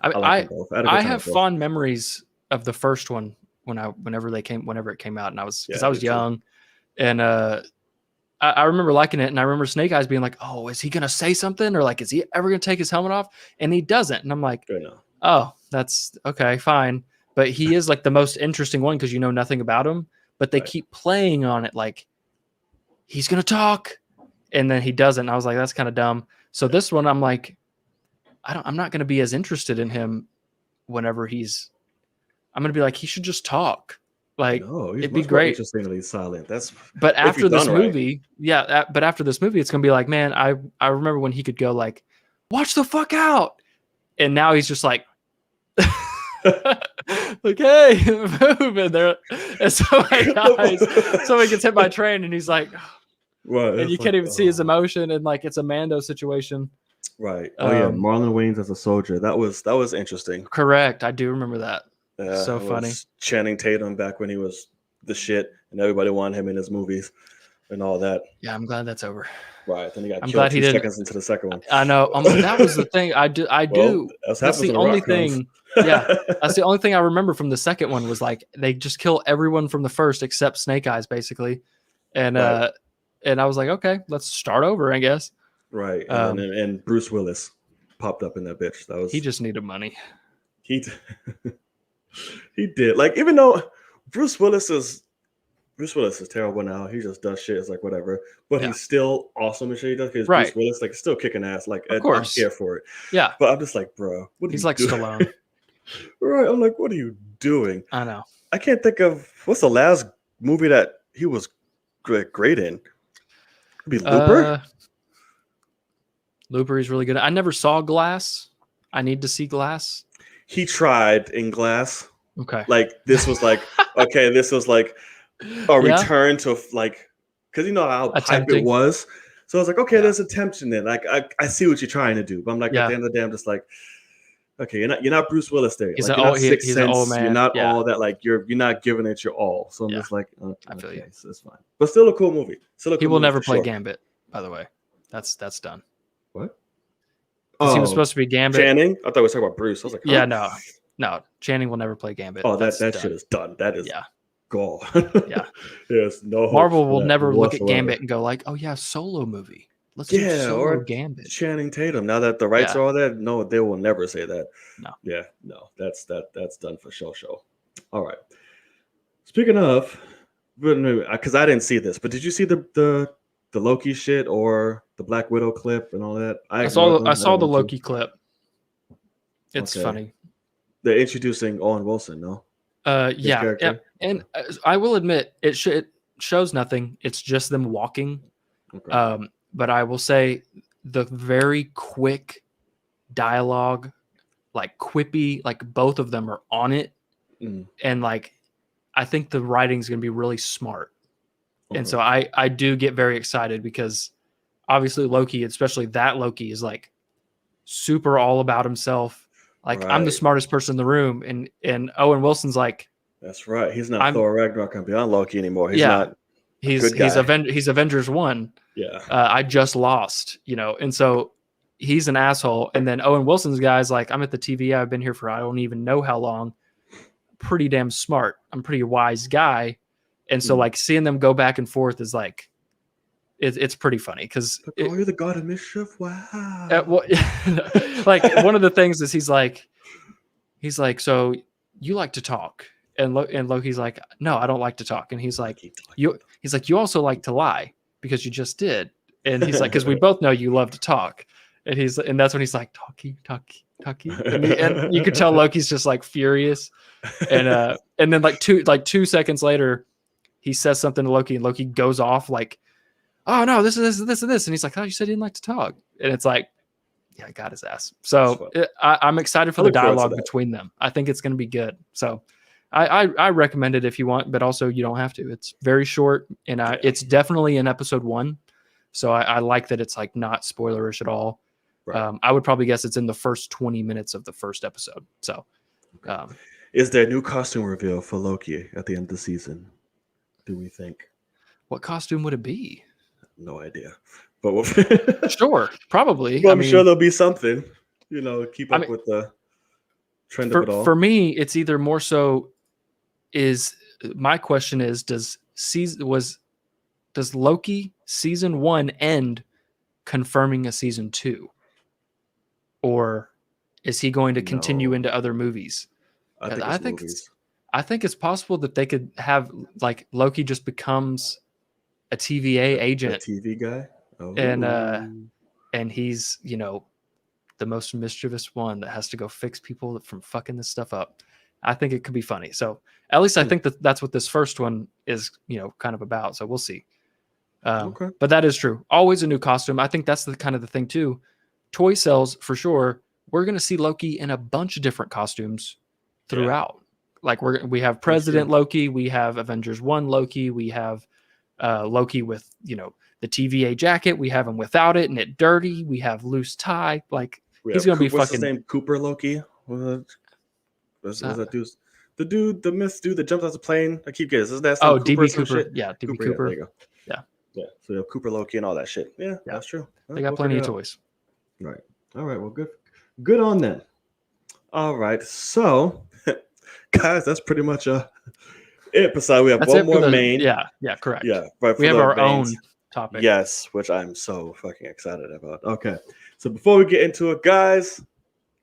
I have fond memories of the first one whenever it came out, and I was young, and I remember liking it, and I remember Snake Eyes being like, "Oh, is he gonna say something, or like, is he ever gonna take his helmet off?" And he doesn't, and I'm like, "Oh, that's okay, fine." But he is like the most interesting one because you know nothing about him, but they keep playing on it like he's gonna talk, and then he doesn't. And I was like, that's kind of dumb. So this one, I'm like, I'm not going to be as interested in him whenever I'm going to be like, he should just talk. Like, it'd be great. Interestingly silent. But after this movie, but after this movie, it's going to be like, man, I remember when he could go like, watch the fuck out. And now he's just like, like, hey, move in there. And somebody gets hit by a train and he's like, and you can't even see his emotion. And like, it's a Mando situation. Right. Oh yeah, Marlon Wayans as a soldier. That was interesting. Correct. I do remember that. So funny. Channing Tatum back when he was the shit, and everybody wanted him in his movies and all that. Yeah, I'm glad that's over. Right. Then he got killed 2 seconds into the second one. I know. That was the thing. I do. That's the only thing. Yeah, that's the only thing I remember from the second one was like they just kill everyone from the first except Snake Eyes, basically, and I was like, okay, let's start over, I guess. Right, and Bruce Willis popped up in that bitch. He just needed money. He did. Like, even though Bruce Willis is terrible now, he just does shit. It's like whatever, but he's still awesome and shit he does. Because Bruce Willis, like, still kicking ass. Like, of course, I'm here for it. Yeah, but I'm just like, bro, he's like Stallone. Right, I'm like, what are you doing? I know. I can't think of what's the last movie that he was great in. It'd be Looper. Looper is really good. I never saw Glass. I need to see Glass. He tried in Glass. Okay. Like this was like okay, this was like a return to like because you know how hype it was. So I was like, okay, there's attention in. Like I see what you're trying to do, but I'm like at the end of the day, I'm just like, okay, you're not Bruce Willis there. He's, like, he's an old man. You're not all that. Like you're not giving it your all. So I'm just like, I feel you. So it's fine, but still a cool movie. He will never play Gambit, by the way. That's done. What? because he was supposed to be Gambit. Channing? I thought we were talking about Bruce. I was like, huh? Yeah, no. Channing will never play Gambit. Oh, that shit is done. That is gone. Yeah. There's no hope. Marvel will never look at whatsoever. Gambit and go like, oh yeah, solo movie. Let's do solo or Gambit. Channing Tatum. Now that the rights are all there, no, they will never say that. No. Yeah, no, that's done for show. All right. Speaking of, because I didn't see this, but did you see the Loki shit or the Black Widow clip and all that? I saw the Loki clip. It's funny. They're introducing Owen Wilson, no? Yeah. And I will admit, it shows nothing. It's just them walking. Okay. But I will say the very quick dialogue, like quippy, like both of them are on it. And like, I think the writing's going to be really smart. Okay. And so I do get very excited because obviously Loki, especially that Loki, is like super all about himself. Like, I'm the smartest person in the room. And Owen Wilson's like, that's right. He's not Thor Ragnarok and Beyond Loki anymore. He's not. He's Avengers 1. Yeah. I just lost, and so he's an asshole. And then Owen Wilson's guy's like, I'm at the TV. I've been here for I don't even know how long. Pretty damn smart. I'm a pretty wise guy. And so like seeing them go back and forth is like, it's pretty funny because you're the god of mischief. Wow. Like one of the things is he's like, so you like to talk. And Loki's like, no, I don't like to talk. And he's like, you also like to lie because you just did. And he's like, because we both know you love to talk. And that's when he's like, talkie. And you could tell Loki's just like furious. And then like 2 seconds later, he says something to Loki and Loki goes off like, oh no, this is this and this. And he's like, oh, you said you didn't like to talk. And it's like, yeah, I got his ass. So I'm excited for the dialogue between them. I think it's going to be good. So I recommend it if you want, but also you don't have to. It's very short, and it's definitely in episode 1. So I like that it's like not spoilerish at all. Right. I would probably guess it's in the first 20 minutes of the first episode. So, is there a new costume reveal for Loki at the end of the season? Do we think? What costume would it be? No idea, but we'll sure, probably. Well, I'm sure there'll be something. Keep up with the trend of it all. For me, it's either more so. My question is, does Loki season 1 end confirming a season 2, or is he going to continue into other movies? I think it's possible that they could have like Loki just becomes a TVA agent, a TV guy, and he's the most mischievous one that has to go fix people from fucking this stuff up. I think it could be funny. So at least I think that's what this first one is, kind of about. So we'll see. But that is true. Always a new costume. I think that's the kind of the thing too. Toy sales for sure. We're going to see Loki in a bunch of different costumes throughout. Yeah. Like we have President Loki. We have Avengers 1 Loki. We have Loki with, the TVA jacket. We have him without it and it dirty. We have loose tie. Like he's going to be fucking. What's his name? Cooper Loki. What's that dude? The myth dude that jumps out the plane. I keep getting. Isn't that DB Cooper? Yeah, DB Cooper. Yeah, there you go. Yeah. So you have Cooper Loki and all that shit. Yeah, that's true. They got plenty of toys. Right. All right. Well, good on them. All right. So, guys, that's pretty much it. Besides, we have one more main. Yeah. Correct. Yeah. Right. We have our own topic. Yes, which I'm so fucking excited about. Okay. So before we get into it, guys,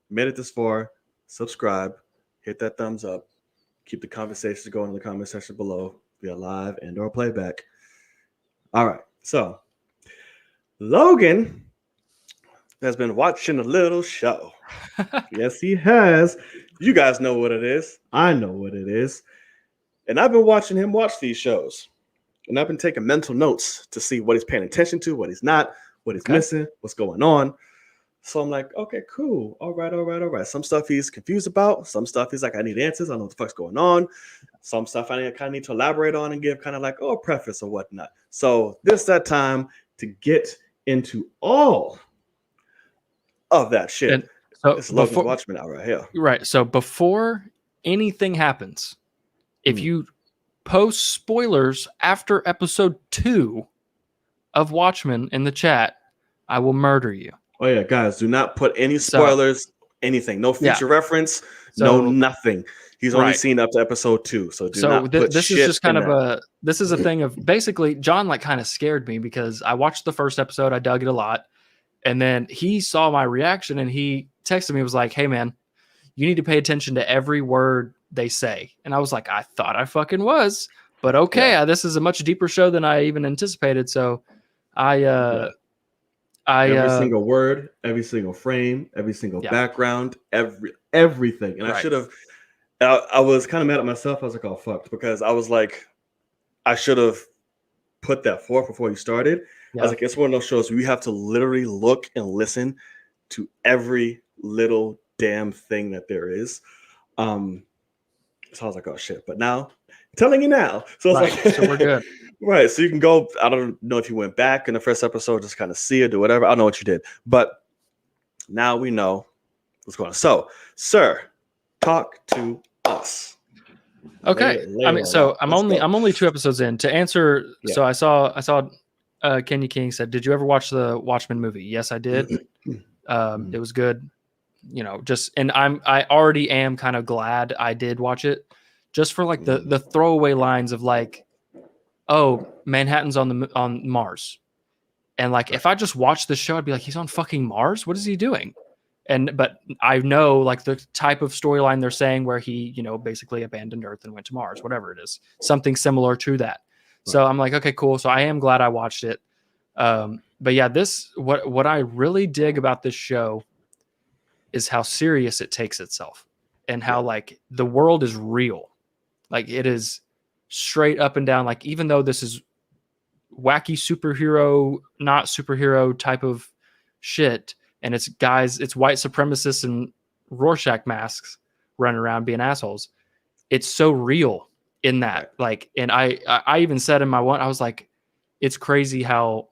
made it this far. Subscribe, hit that thumbs up, keep the conversations going in the comment section below via live and or playback. All right, so Logan has been watching a little show. Yes, he has. You guys know what it is. I know what it is. And I've been watching him watch these shows. And I've been taking mental notes to see what he's paying attention to, what he's not, what he's missing, what's going on. So I'm like, okay, cool. All right. Some stuff he's confused about. Some stuff he's like, I need answers. I don't know what the fuck's going on. Some stuff I kind of need to elaborate on and give kind of like, a preface or whatnot. So this is that time to get into all of that shit. And so it's Logan's Watchmen out right here. Right. So before anything happens, if you post spoilers after episode 2 of Watchmen in the chat, I will murder you. Oh yeah, guys, do not put any spoilers, anything. No future reference, no nothing. He's only seen up to episode 2, so do not put this shit is just kind in of this is a thing of basically John like kind of scared me because I watched the first episode, I dug it a lot, and then he saw my reaction and he texted me, was like, "Hey man, you need to pay attention to every word they say." And I was like, I thought I fucking was, but okay, this is a much deeper show than I even anticipated. So every single word, every single frame, every single background, everything. And I should have, I was kind of mad at myself. I was like, oh, fuck, because I was like, I should have put that forth before you started. I was like, it's one of those shows where you have to literally look and listen to every little damn thing that there is. So I was like, oh shit. But now I'm telling you now. So it's like, so we're good. Right. So you can go, I don't know if you went back in the first episode, just kind of see it or whatever. I don't know what you did. But now we know what's going on. So, sir, talk to us. Okay. I mean, so I'm only 2 episodes in. To answer, so I saw Kenya King said, "Did you ever watch the Watchmen movie?" Yes, I did. It was good. You know, and I already am kind of glad I did watch it, just for like the throwaway lines of like, oh, Manhattan's on Mars, and like if I just watched the show, I'd be like, he's on fucking Mars. What is he doing? But I know like the type of storyline they're saying where he, you know, basically abandoned Earth and went to Mars, whatever it is, something similar to that. Right. So I'm like, okay, cool. So I am glad I watched it. But yeah, what I really dig about this show is how serious it takes itself and how like the world is real. Like it is straight up and down. Like, even though this is wacky superhero, not superhero type of shit, and it's white supremacists and Rorschach masks running around being assholes, it's so real in that. Like, and I even said in my one, I was like, it's crazy how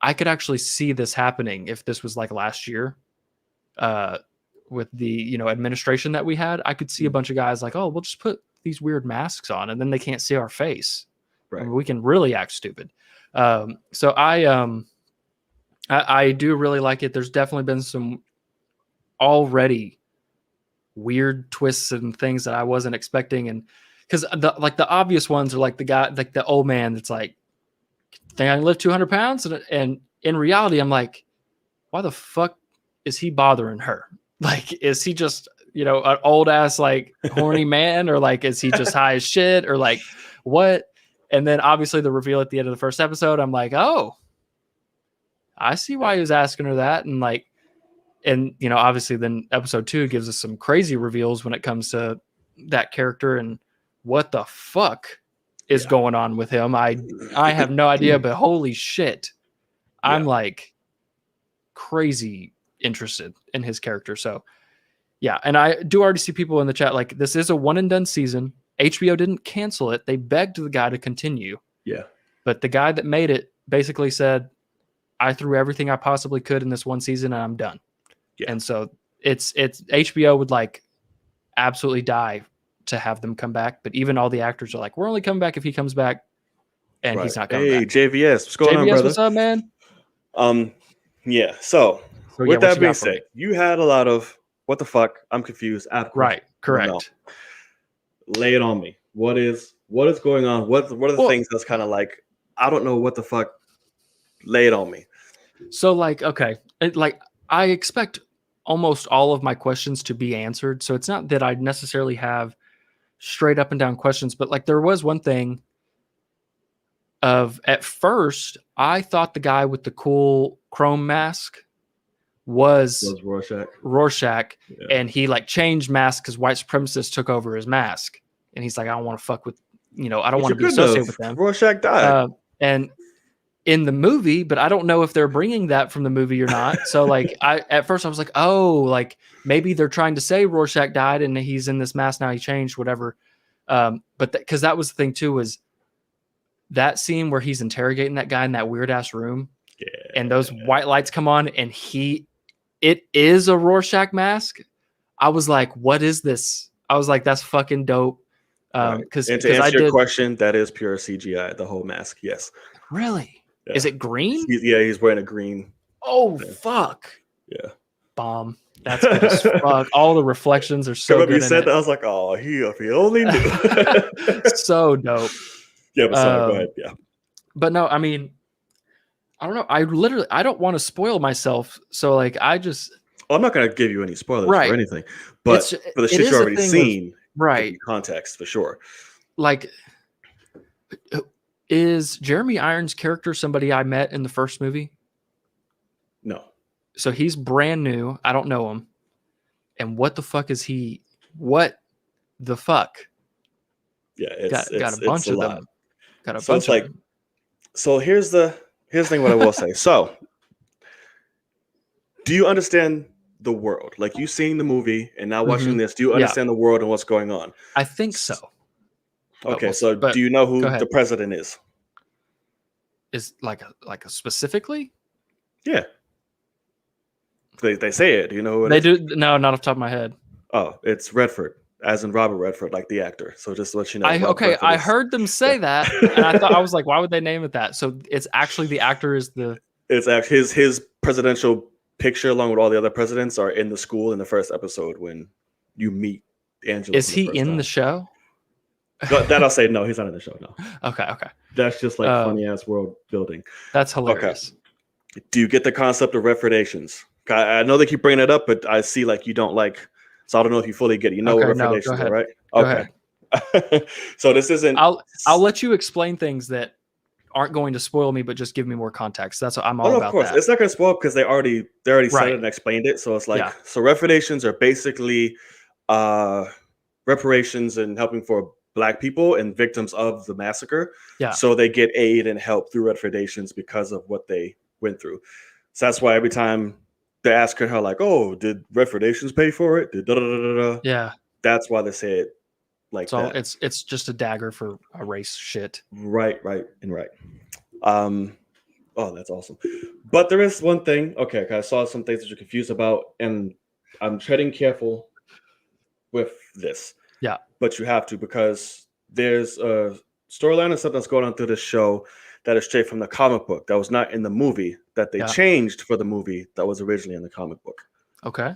I could actually see this happening if this was like last year, with the, you know, administration that we had. I could see a bunch of guys like, oh, we'll just put these weird masks on and then they can't see our face. Right. I mean, we can really act stupid. So I do really like it. There's definitely been some already weird twists and things that I wasn't expecting. And because the obvious ones are like the guy, like the old man that's like, think I can lift 200 pounds? And in reality, I'm like, why the fuck is he bothering her? Like, is he just, you know, an old ass, like horny man, or like, is he just high as shit, or like what? And then obviously the reveal at the end of the first episode, I'm like, oh, I see why he was asking her that. And like, and you know, obviously then episode 2 gives us some crazy reveals when it comes to that character and what the fuck is going on with him. I have no idea, but holy shit, I'm like crazy interested in his character. So yeah, and I do already see people in the chat like, this is a one and done season. HBO didn't cancel it. They begged the guy to continue. Yeah. But the guy that made it basically said, I threw everything I possibly could in this one season and I'm done. Yeah. And so it's HBO would like absolutely die to have them come back. But even all the actors are like, we're only coming back if he comes back, and he's not coming back. Hey, JVS, what's going on, brother? What's up, man? Yeah. So with that being said, you had a lot of what the fuck? I'm confused. Right. Correct. No. Lay it on me. What is going on? What are the things that's kind of like, I don't know what the fuck? Lay it on me. So like, okay, like I expect almost all of my questions to be answered. So it's not that I necessarily have straight up and down questions, but like there was one thing of, at first I thought the guy with the cool chrome mask was Rorschach, and he like changed masks because white supremacists took over his mask, and he's like, I don't want to fuck with, you know, I don't want to be associated with them. Rorschach died, and in the movie, but I don't know if they're bringing that from the movie or not. So like, at first I was like, oh, like maybe they're trying to say Rorschach died and he's in this mask now, he changed, whatever. But because that was the thing too, was that scene where he's interrogating that guy in that weird ass room, and those white lights come on, and it is a Rorschach mask. I was like, what is this? I was like, that's fucking dope. Because to answer your question, that is pure CGI, the whole mask. Yes. Really? Yeah. Is it green? He's wearing a green. Oh, thing. Fuck. Yeah. Bomb. That's good as fuck. All the reflections are so good. You said that, I was like, oh, if he only knew. So dope. Yeah, but sorry, go ahead. Yeah. But no, I mean, I don't know. I don't want to spoil myself. So like, I'm not going to give you any spoilers for anything, but for the shit you've already seen, right? Context for sure. Like, is Jeremy Irons' character somebody I met in the first movie? No. So he's brand new. I don't know him. And what the fuck is he? What the fuck? Yeah, it's got a bunch of lot. them. Got a so bunch it's like, of them. So here's the thing. What I will say. So, do you understand the world? Like you seeing the movie and now watching this, do you understand the world and what's going on? I think so. Okay, do you know who the president is? Is like a specifically? Yeah. They say it. Do you know who it is? They do. No, not off the top of my head. Oh, it's Redford, as in Robert Redford, like the actor. So just to let you know. I heard them say that, and I was like, why would they name it that? So it's actually the actor is the. It's actually his presidential picture along with all the other presidents are in the school in the first episode when you meet Angela. Is he in the show? That I'll say no, he's not in the show. No. Okay. That's just like funny ass world building. That's hilarious. Okay. Do you get the concept of referdations? I know they keep bringing it up, but I see like you don't like. So I don't know if you fully get it. You know what referdations are, right? Okay. So this isn't. I'll let you explain things that aren't going to spoil me, but just give me more context. That's what I'm all about. Of course, it's not going to spoil because they already said it and explained it. So it's like so referdations are basically reparations and helping for Black people and victims of the massacre. Yeah. So they get aid and help through referdations because of what they went through. So that's why every time they ask her like, "Oh, did referdations pay for it?" Yeah. That's why they say it like that. It's just a dagger for a race shit. Right. Oh, that's awesome. But there is one thing. Okay, I saw some things that you're confused about, and I'm treading careful with this. Yeah. But you have to, because there's a storyline and stuff that's going on through this show that is straight from the comic book that was not in the movie that they changed for the movie that was originally in the comic book. Okay.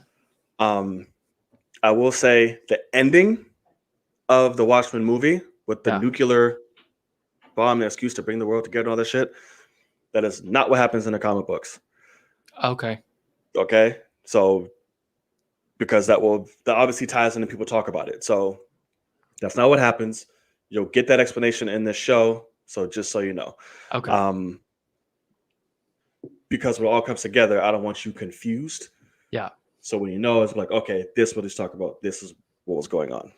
I will say the ending of the Watchmen movie with the nuclear bomb, the excuse to bring the world together and all that shit, that is not what happens in the comic books. Okay. So because that obviously ties in and people talk about it. So that's not what happens. You'll get that explanation in this show. So just so you know. Okay. Because when it all comes together, I don't want you confused. Yeah. So when you know, it's like, okay, this is what he's talking about. This is what was going on.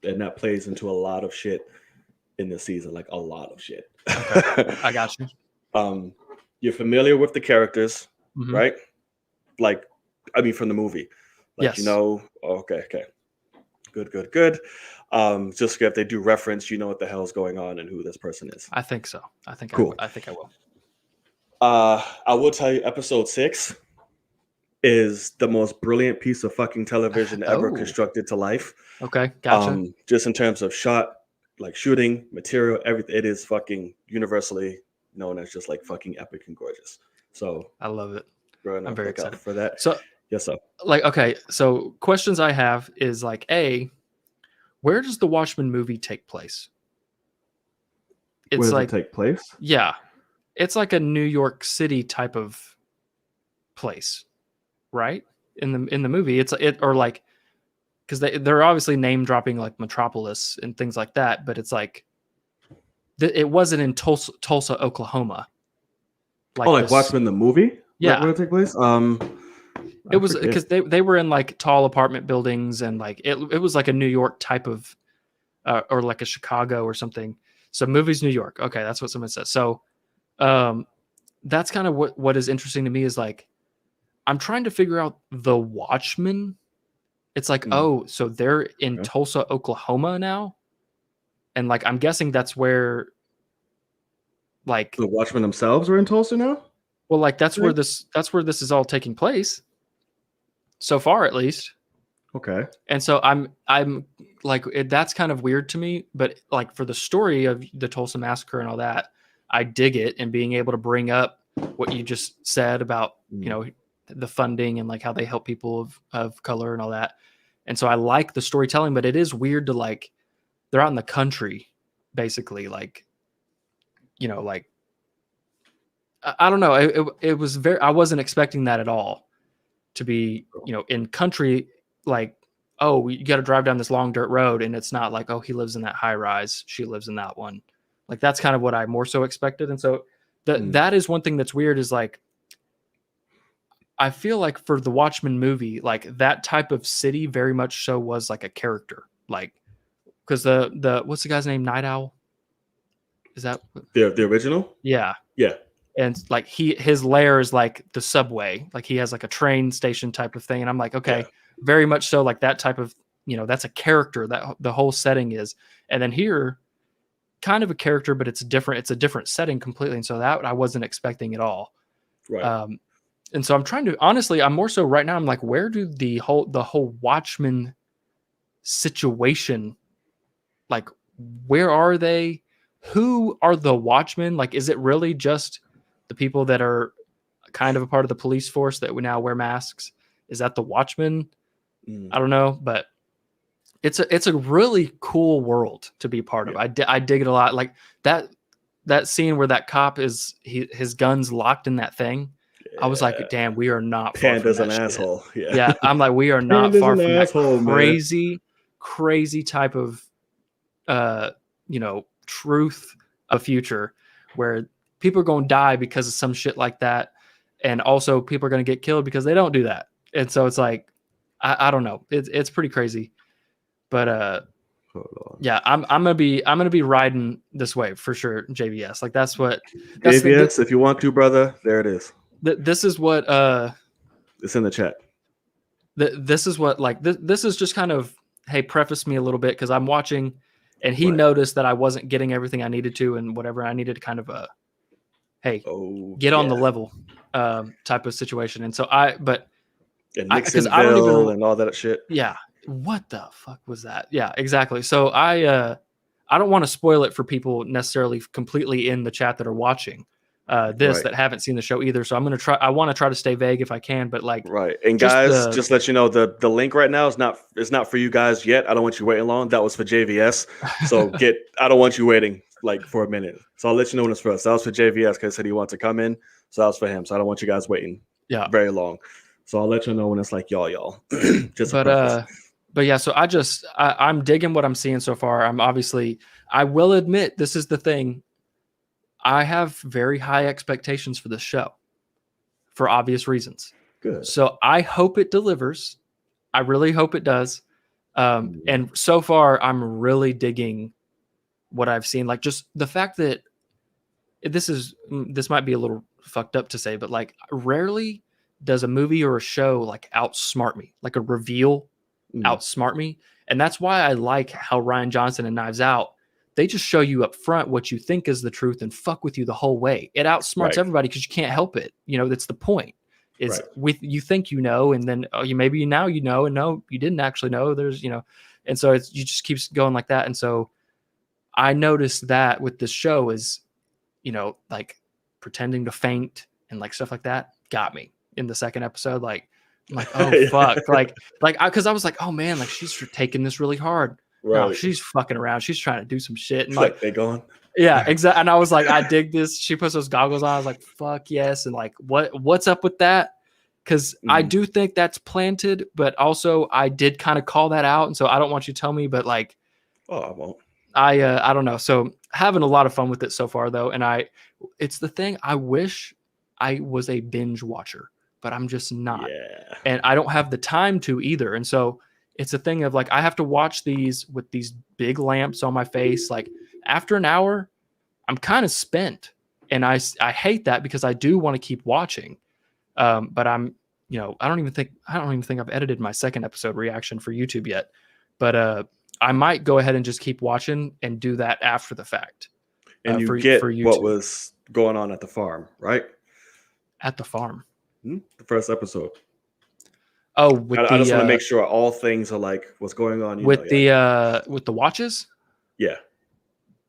And that plays into a lot of shit in this season, like a lot of shit. Okay. I got you. You're familiar with the characters, right? Like, I mean, from the movie. Like, yes. You know, okay. Good. Just if they do reference, you know what the hell's going on and who this person is. I think so. I think cool. I think I will. I will tell you, episode 6 is the most brilliant piece of fucking television ever constructed to life. Okay, gotcha. Just in terms of shooting, material, everything, it is fucking universally known as just like fucking epic and gorgeous. So I love it. I'm very excited for that. So yes, sir. Like, okay, so questions I have is like, where does the Watchmen movie take place? Where does it take place? Yeah. It's like a New York City type of place, right? In the movie, because they're obviously name dropping like Metropolis and things like that, but it's like it wasn't in Tulsa, Oklahoma. Like Watchmen the movie? Yeah. Where it take place? It was because they were in like tall apartment buildings and like it was like a New York type of or like a Chicago or something. So movies New York. Okay, that's what someone says. So that's kind of what is interesting to me is like I'm trying to figure out the Watchmen. It's like, so they're in Tulsa, Oklahoma now. And like I'm guessing that's where like the Watchmen themselves are in Tulsa now? Well, like that's where this is all taking place. So far, at least. Okay. And so I'm like that's kind of weird to me, but like for the story of the Tulsa Massacre and all that, I dig it, and being able to bring up what you just said about the funding and like how they help people of color and all that. And so I like the storytelling, but it is weird to like, they're out in the country, basically, like, you know, like, I don't know. It was I wasn't expecting that at all, to be, you know, in country, like, oh, you got to drive down this long dirt road. And it's not like, oh, he lives in that high rise, she lives in that one. Like, that's kind of what I more so expected. And so that is one thing that's weird, is like, I feel like for the Watchmen movie, like that type of city very much so was like a character, like, because the what's the guy's name? Night Owl? Is that the original? Yeah. Yeah. And like his lair is like the subway, like he has like a train station type of thing. And I'm like, okay, very much so, like that type of, you know, that's a character that the whole setting is. And then here, kind of a character, but it's different. It's a different setting completely. And so that I wasn't expecting at all. Right. And so I'm trying to, honestly, I'm more so right now, I'm like, where do the whole Watchmen situation, like, where are they? Who are the Watchmen? Like, is it really just the people that are kind of a part of the police force that we now wear masks? Is that the Watchmen? I don't know, but it's a really cool world to be part of. I dig it a lot. Like that scene where that cop is his gun's locked in that thing. I was like, damn, we are not far Panda's from that an shit. asshole. Yeah, I'm like, we are not Panda's far an from asshole, that crazy type of you know, truth of future where people are going to die because of some shit like that, and also people are going to get killed because they don't do that. And so it's like, I don't know, it's pretty crazy, but yeah, I'm gonna be riding this wave for sure. JVS, like that's JVS, if you want to, brother, there it is. This is what it's in the chat. This is what, like, this is just kind of, hey, preface me a little bit, because I'm watching, and he noticed that I wasn't getting everything I needed to, and whatever I needed to kind of hey, get on the level type of situation. And so because I don't even, and all that shit. Yeah, what the fuck was that? Yeah, exactly. So I don't want to spoil it for people necessarily completely in the chat that are watching that haven't seen the show either. So I want to try to stay vague if I can, but like, and guys, just let you know, the link right now is not for you guys yet. I don't want you waiting long. That was for JVS. So I don't want you waiting like for a minute. So I'll let you know when it's for us. That was for JVS because he said he wants to come in. So that was for him. So I don't want you guys waiting very long. So I'll let you know when it's like y'all. But yeah, so I'm digging what I'm seeing so far. I will admit, this is the thing. I have very high expectations for this show for obvious reasons. Good. So I hope it delivers. I really hope it does. And so far, I'm really digging what I've seen. Like, just the fact that this might be a little fucked up to say, but like, rarely does a movie or a show like outsmart me, like a reveal outsmart me. And that's why I like how Rian Johnson and Knives Out, they just show you up front what you think is the truth and fuck with you the whole way. It outsmarts everybody because you can't help it. You know, that's the point. Is you think you know, and then maybe now you know, and no, you didn't actually know. There's, you know, and so you just keeps going like that. And so I noticed that with this show is, you know, like pretending to faint and like stuff like that got me in the second episode. Like, I'm like, oh fuck, because I was like, oh man, like she's taking this really hard. Right. No, she's fucking around. She's trying to do some shit. And like they going. Yeah, exactly. And I was like, I dig this. She puts those goggles on. I was like, fuck yes. And like, what's up with that? Because I do think that's planted, but also I did kind of call that out. And so I don't want you to tell me, but like, I won't. I don't know. So having a lot of fun with it so far though. And it's the thing, I wish I was a binge watcher, but I'm just not. Yeah. And I don't have the time to either. And so it's a thing of like, I have to watch these with these big lamps on my face. Like after an hour, I'm kind of spent, and I hate that because I do want to keep watching. But I'm, you know, I don't even think I've edited my second episode reaction for YouTube yet, but I might go ahead and just keep watching and do that after the fact. And you get what was going on at the farm, right? At the farm. The first episode. Oh, I just want to make sure all things are like what's going on. With the watches? Yeah.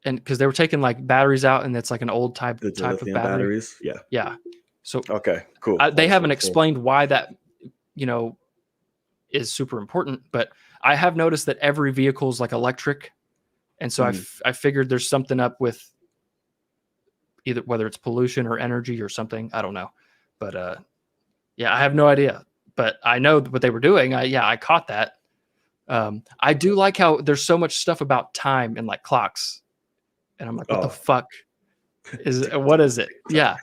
And because they were taking like batteries out, and it's like an old type of battery. batteries. Yeah. Yeah. So okay, cool. They haven't explained why that, you know, is super important, but I have noticed that every vehicle is like electric. And so I figured there's something up with either whether it's pollution or energy or something. I don't know. But yeah, I have no idea. But I know what they were doing. I caught that. I do like how there's so much stuff about time and like clocks. And I'm like, what the fuck what is it? Yeah.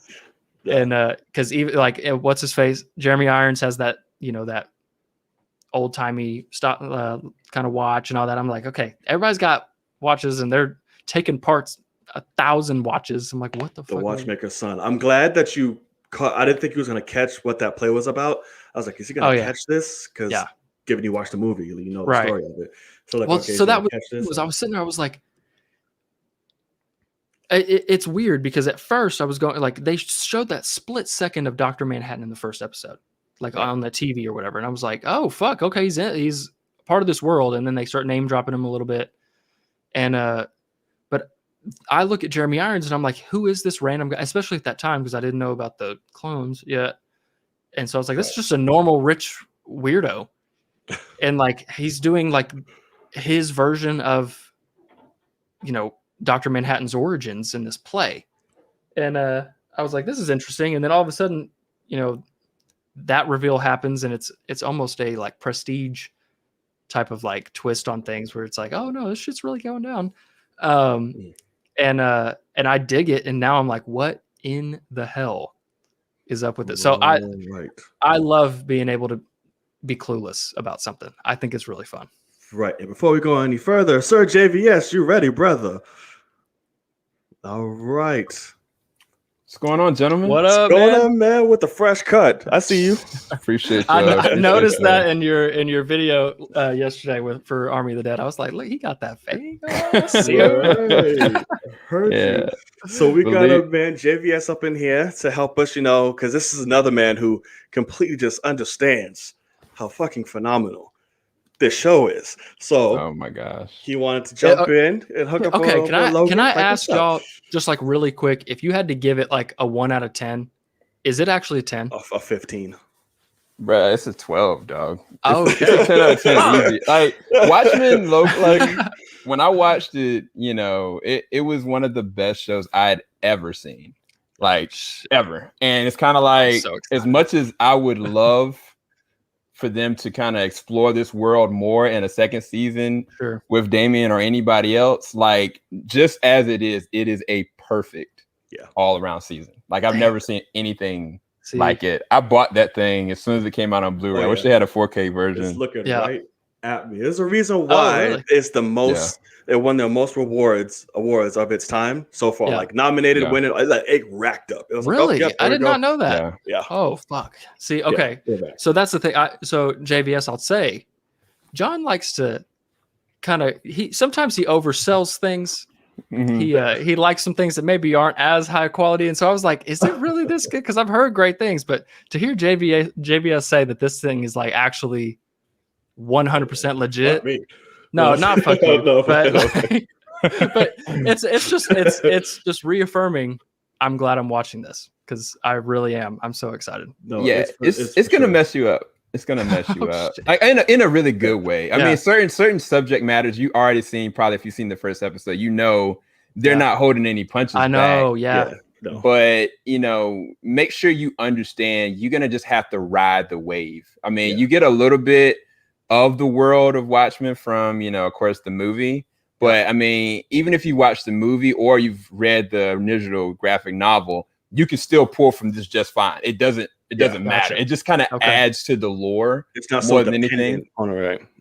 And because even like what's his face? Jeremy Irons has that, you know, that old timey stop kind of watch and all that. I'm like, okay, everybody's got watches and they're taking parts 1,000 watches. I'm like, what the fuck? The watchmaker's son. I'm glad that you caught. I didn't think he was going to catch what that play was about. I was like, is he going to catch this? Because given you watched the movie, you know the story of it. So like, so that was I was sitting there. I was like, it's weird because at first I was going like they showed that split second of Dr. Manhattan in the first episode, like on the TV or whatever, and I was like, oh fuck, okay, he's part of this world, and then they start name dropping him a little bit, and but I look at Jeremy Irons and I'm like, who is this random guy? Especially at that time because I didn't know about the clones yet, and so I was like, this is just a normal rich weirdo, and like he's doing like his version of, you know, Dr. Manhattan's origins in this play. And I was like, this is interesting. And then all of a sudden, you know, that reveal happens and it's almost a like prestige type of like twist on things where it's like, oh no, this shit's really going down. And I dig it. And now I'm like, what in the hell is up with it? So I love being able to be clueless about something. I think it's really fun. Right. And before we go any further, Sir JVS, you ready, brother? All right. What's going on, gentlemen? What up, man? With the fresh cut. I see you. Appreciate you. I noticed that in your video yesterday for Army of the Dead. I was like, look, he got that fade. Heard you. So we got a man, JVS, up in here to help us, you know, because this is another man who completely just understands how fucking phenomenal this show is. So, oh my gosh, he wanted to jump in and hook up. Okay, can I ask y'all just like really quick, if you had to give it like a 1 out of 10, is it actually a 10? A 15. Bruh, it's a 12, dog. It's a 10 out of 10 easy. Like Watchmen, like when I watched it, you know, it was one of the best shows I had ever seen, like ever. And it's kind of like as much as I would love for them to kind of explore this world more in a second season with Damien or anybody else, like just as it is a perfect all around season. Like I've never seen anything like it. I bought that thing as soon as it came out on Blu-ray. I wish they had a 4K version. It's looking right at me. There's a reason why it's the most. It won the most awards of its time so far. Like nominated, winning, like it racked up. It was really? Like, I did not know that. Yeah. Oh fuck. See, okay. So that's the thing. So JVS, I'll say, John likes to kind of sometimes he oversells things. Mm-hmm. He likes some things that maybe aren't as high quality, and so I was like, is it really this good? Because I've heard great things, but to hear JVS say that this thing is like actually 100% legit. No, not fuck you. But it's just reaffirming. I'm glad I'm watching this because I really am. I'm so excited. No, it's gonna mess you up. It's gonna mess you up, like, in a really good way. I mean, certain subject matters you already seen. Probably if you've seen the first episode, you know they're not holding any punches. I know, back. No. But you know, make sure you understand you're gonna just have to ride the wave. I mean, you get a little bit of the world of Watchmen from, you know, of course, the movie. But I mean, even if you watch the movie or you've read the original graphic novel, you can still pull from this just fine. It doesn't matter. It just kind of adds to the lore. It's not more than anything.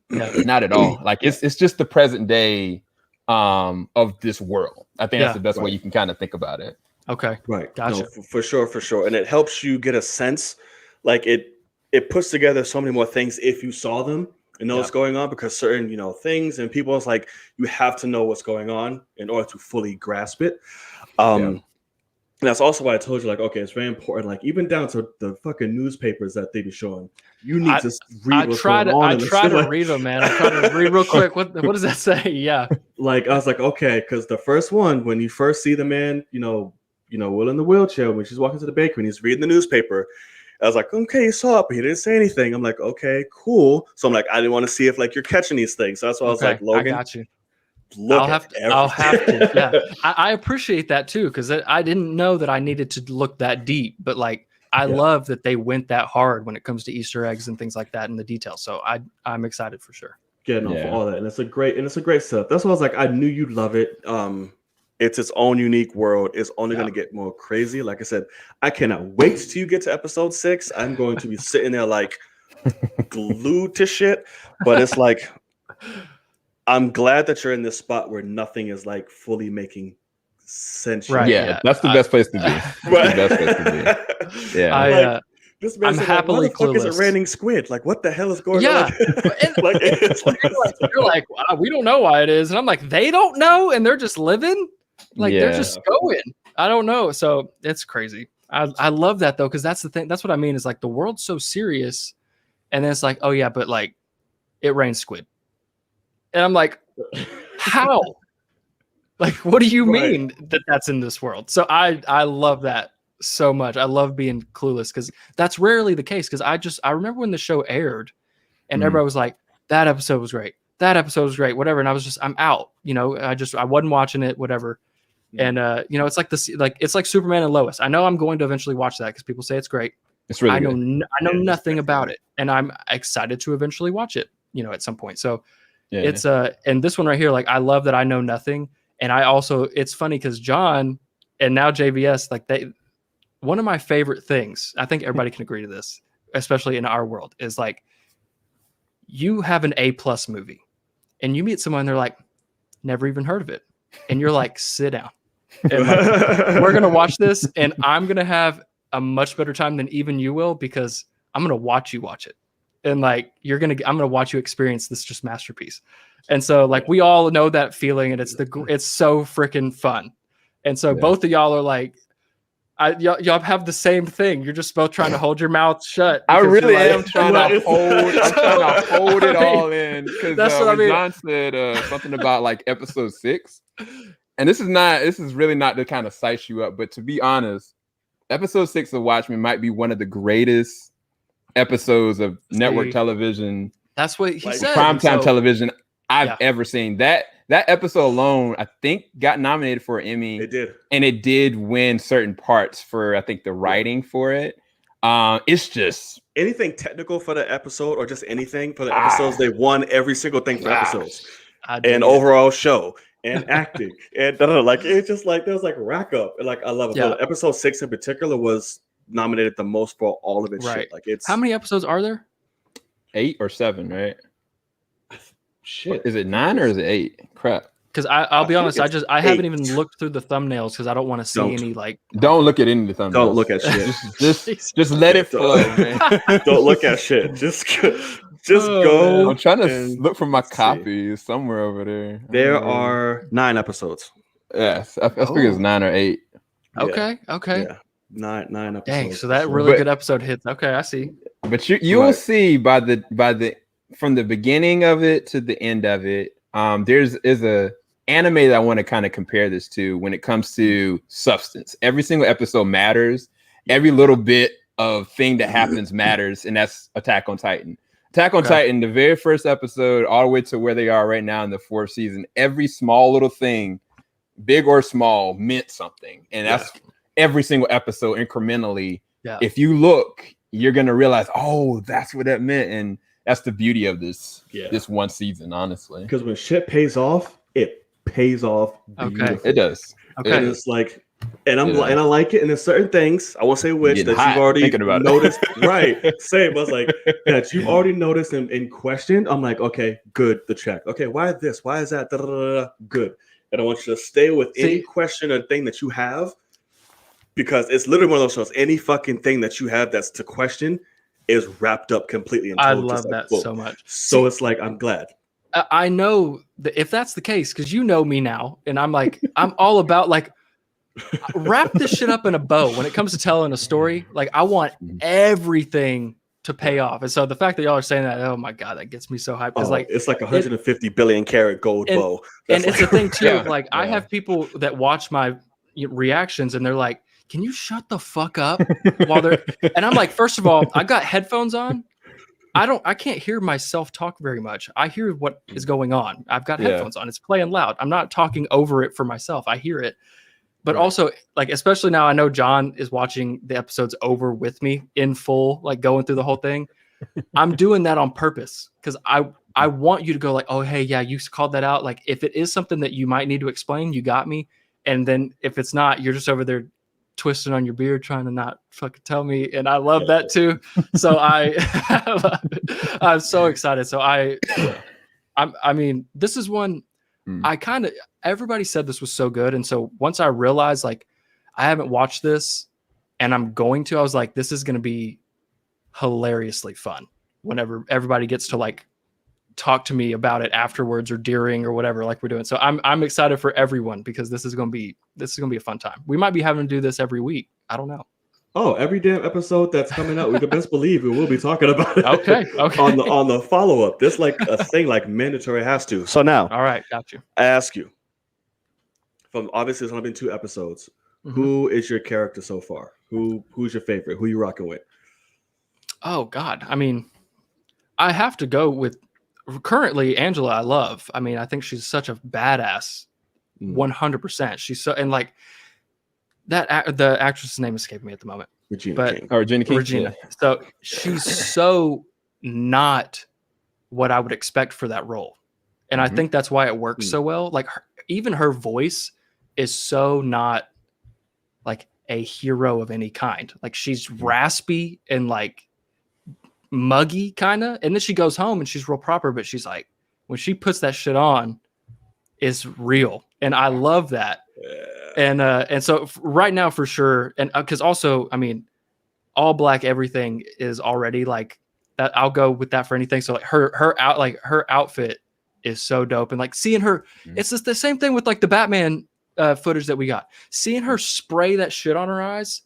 Not at all. Like it's just the present day of this world. I think that's the best way you can kind of think about it. Okay. Right. Gotcha. No, for sure. And it helps you get a sense, like it puts together so many more things if you saw them and know what's going on, because certain, you know, things and people, it's like you have to know what's going on in order to fully grasp it. And that's also why I told you, like, okay, it's very important, like even down to the fucking newspapers that they be showing. You need to read what's going on. I try to read them, man. I try to read real quick. What does that say? Yeah. Like I was like, okay, because the first one, when you first see the man, you know, Will in the wheelchair when she's walking to the bakery and he's reading the newspaper. I was like, okay, he saw it, but he didn't say anything. I'm like, okay, cool. So I'm like, I didn't want to see if like you're catching these things. So that's why I was like, Logan, I got you. I'll have to. Yeah, I appreciate that too, because I didn't know that I needed to look that deep, but like I love that they went that hard when it comes to Easter eggs and things like that and the details. So I'm excited for sure. Getting off all that, and it's a great setup. That's why I was like, I knew you'd love it. It's its own unique world. It's only going to get more crazy. Like I said, I cannot wait till you get to episode 6. I'm going to be sitting there like glued to shit. But it's like, I'm glad that you're in this spot where nothing is like fully making sense. Right. Yeah, that's the best place to be. Right. The best place to be. Yeah. This man I'm happily clueless. Is it raining squid? Like, what the hell is going on? You're like, wow, we don't know why it is. And I'm like, they don't know, and they're just living? Like, they're just going. I don't know. So it's crazy. I love that, though, because that's the thing. That's what I mean is, like, the world's so serious, and then it's like, oh, yeah, but, like, it rains squid. And I'm like, how? Like, what do you mean that that's in this world? So I love that so much. I love being clueless because that's rarely the case. Because I remember when the show aired and everybody was like, that episode was great. That episode was great, whatever. And I was just, I'm out, I wasn't watching it, whatever. And it's like this, like, it's like Superman and Lois. I know I'm going to eventually watch that because people say it's great. It's really I know nothing about it. And I'm excited to eventually watch it, at some point. So it's and this one right here, like, I love that I know nothing. And I also, it's funny because John and now JVS, like, one of my favorite things, I think everybody can agree to this, especially in our world, is like, you have an A+ movie and you meet someone, they're like, never even heard of it. And you're like, sit down. And like, we're going to watch this and I'm going to have a much better time than even you will, because I'm going to watch you watch it. And like, I'm going to watch you experience this just masterpiece. And so like, we all know that feeling, and it's so freaking fun. And so both of y'all are like, y'all have the same thing. You're just both trying to hold your mouth shut. I really am trying to hold it all in, because when John said something about like episode 6, and this is really not to kind of size you up, but to be honest, episode 6 of Watchmen might be one of the greatest episodes of network television. That's what he said. Primetime television I've ever seen. That episode alone, I think, got nominated for an Emmy. It did. And it did win certain parts for, I think, the writing for it. It's just anything technical for the episode, or just anything for the episodes. They won every single thing for episodes and overall show and acting and like, it's just like there's like rack up, and like I love it. But episode 6 in particular was nominated the most for all of its shit. Like, it's how many episodes are there? 8 or 7, right? Shit, is it 9 or is it 8? Crap. Because I'll be honest, I haven't even looked through the thumbnars because I don't want to see any like. Don't look at any of the thumbnails. Don't look at shit. just let it flow, man. Don't look at shit. Just go. Man. I'm trying to look for my copy somewhere over there. There are 9 episodes. Yes, I figure it's 9 or 8. Okay. Yeah. 9 episodes. Dang, so that really good episode hits. Okay, I see. But you will see by the from the beginning of it to the end of it, there's a anime that I want to kind of compare this to when it comes to substance. Every single episode matters. Every little bit of thing that happens matters, and that's Attack on Titan. Attack on Titan, the very first episode, all the way to where they are right now in the 4th season, every small little thing, big or small, meant something. And that's every single episode incrementally. Yeah. If you look, you're going to realize, oh, that's what that meant. And that's the beauty of this one season, honestly. Because when shit pays off, it pays off. Okay. It does. Okay. And it's like, and I like it. And there's certain things, I won't say which, that you've already noticed. Right. Same. I was like, that you've already noticed and questioned. I'm like, okay, good. The check. Okay. Why this? Why is that? Good. And I want you to stay with any question or thing that you have, because it's literally one of those shows. Any fucking thing that you have that's to question is wrapped up completely. I love that so much. So it's like, I'm glad. I know that if that's the case, because you know me now, and I'm like, I'm all about like, wrap this shit up in a bow when it comes to telling a story. Like, I want everything to pay off. And so the fact that y'all are saying that, oh my God, that gets me so hyped. Because it's like 150 billion carat gold bow. And it's a thing too. Like, I have people that watch my reactions, and they're like, "Can you shut the fuck up?" while they're and I'm like, first of all, I got headphones on. I can't hear myself talk very much. I hear what is going on. I've got headphones on. It's playing loud. I'm not talking over it for myself. I hear it. But also, like, especially now, I know John is watching the episodes over with me in full, like going through the whole thing. I'm doing that on purpose because I want you to go like, oh, hey, yeah, you called that out. Like, if it is something that you might need to explain, you got me. And then if it's not, you're just over there twisting on your beard, trying to not fucking tell me. And I love that too. So I'm so excited. So I mean, this is one everybody said this was so good. And so once I realized, like, I haven't watched this and I'm going to, I was like, this is going to be hilariously fun whenever everybody gets to like talk to me about it afterwards or during or whatever, like we're doing. So I'm excited for everyone because this is going to be a fun time. We might be having to do this every week. I don't know. Oh, every damn episode that's coming out, we can best believe we will be talking about it. Okay. on the follow up, this like a thing like mandatory has to. So now, all right, got you. I ask you. From obviously, it's only been 2 episodes. Mm-hmm. Who is your character so far? Who's your favorite? Who you rocking with? Oh God, I mean, I have to go with currently Angela. I love. I mean, I think she's such a badass. 100%. She's so, and like that. The actress's name escaped me at the moment. Regina King. Regina. So she's so not what I would expect for that role, and I think that's why it works so well. Like even her voice is so not like a hero of any kind. Like she's raspy and like muggy kind of, and then she goes home and she's real proper, but she's like, when she puts that shit on, it's real. And I love that. Yeah. And so right now for sure. And because also, I mean, all black everything is already like that. I'll go with that for anything. So like her outfit is so dope. And like seeing her, it's just the same thing with like the Batman footage that we got. Seeing her spray that shit on her eyes,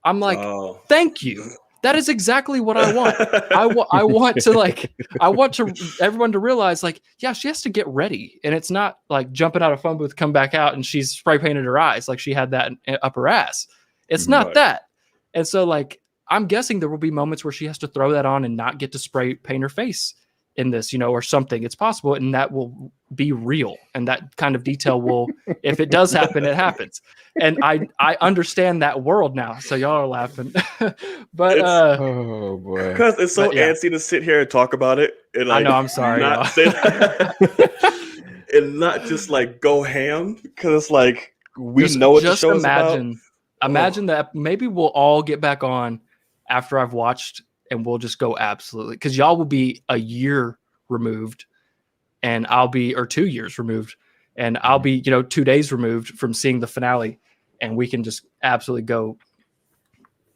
I'm like, thank you. That is exactly what I want. I want everyone to realize, like, yeah, she has to get ready, and it's not like jumping out of a phone booth, come back out, and she's spray painted her eyes like she had that up her ass. It's not that. And so, like, I'm guessing there will be moments where she has to throw that on and not get to spray paint her face in this, or something. It's possible, and that will be real, and that kind of detail will, if it does happen, it happens. And I understand that world now. So y'all are laughing, but oh boy, because it's so antsy to sit here and talk about it. And like, I know, I'm sorry, not say that, and not just like go ham, because it's like we know what the show is about. Imagine that maybe we'll all get back on after I've watched. And we'll just go absolutely, because y'all will be a year removed and I'll be, or 2 years removed, and I'll be, 2 days removed from seeing the finale, and we can just absolutely go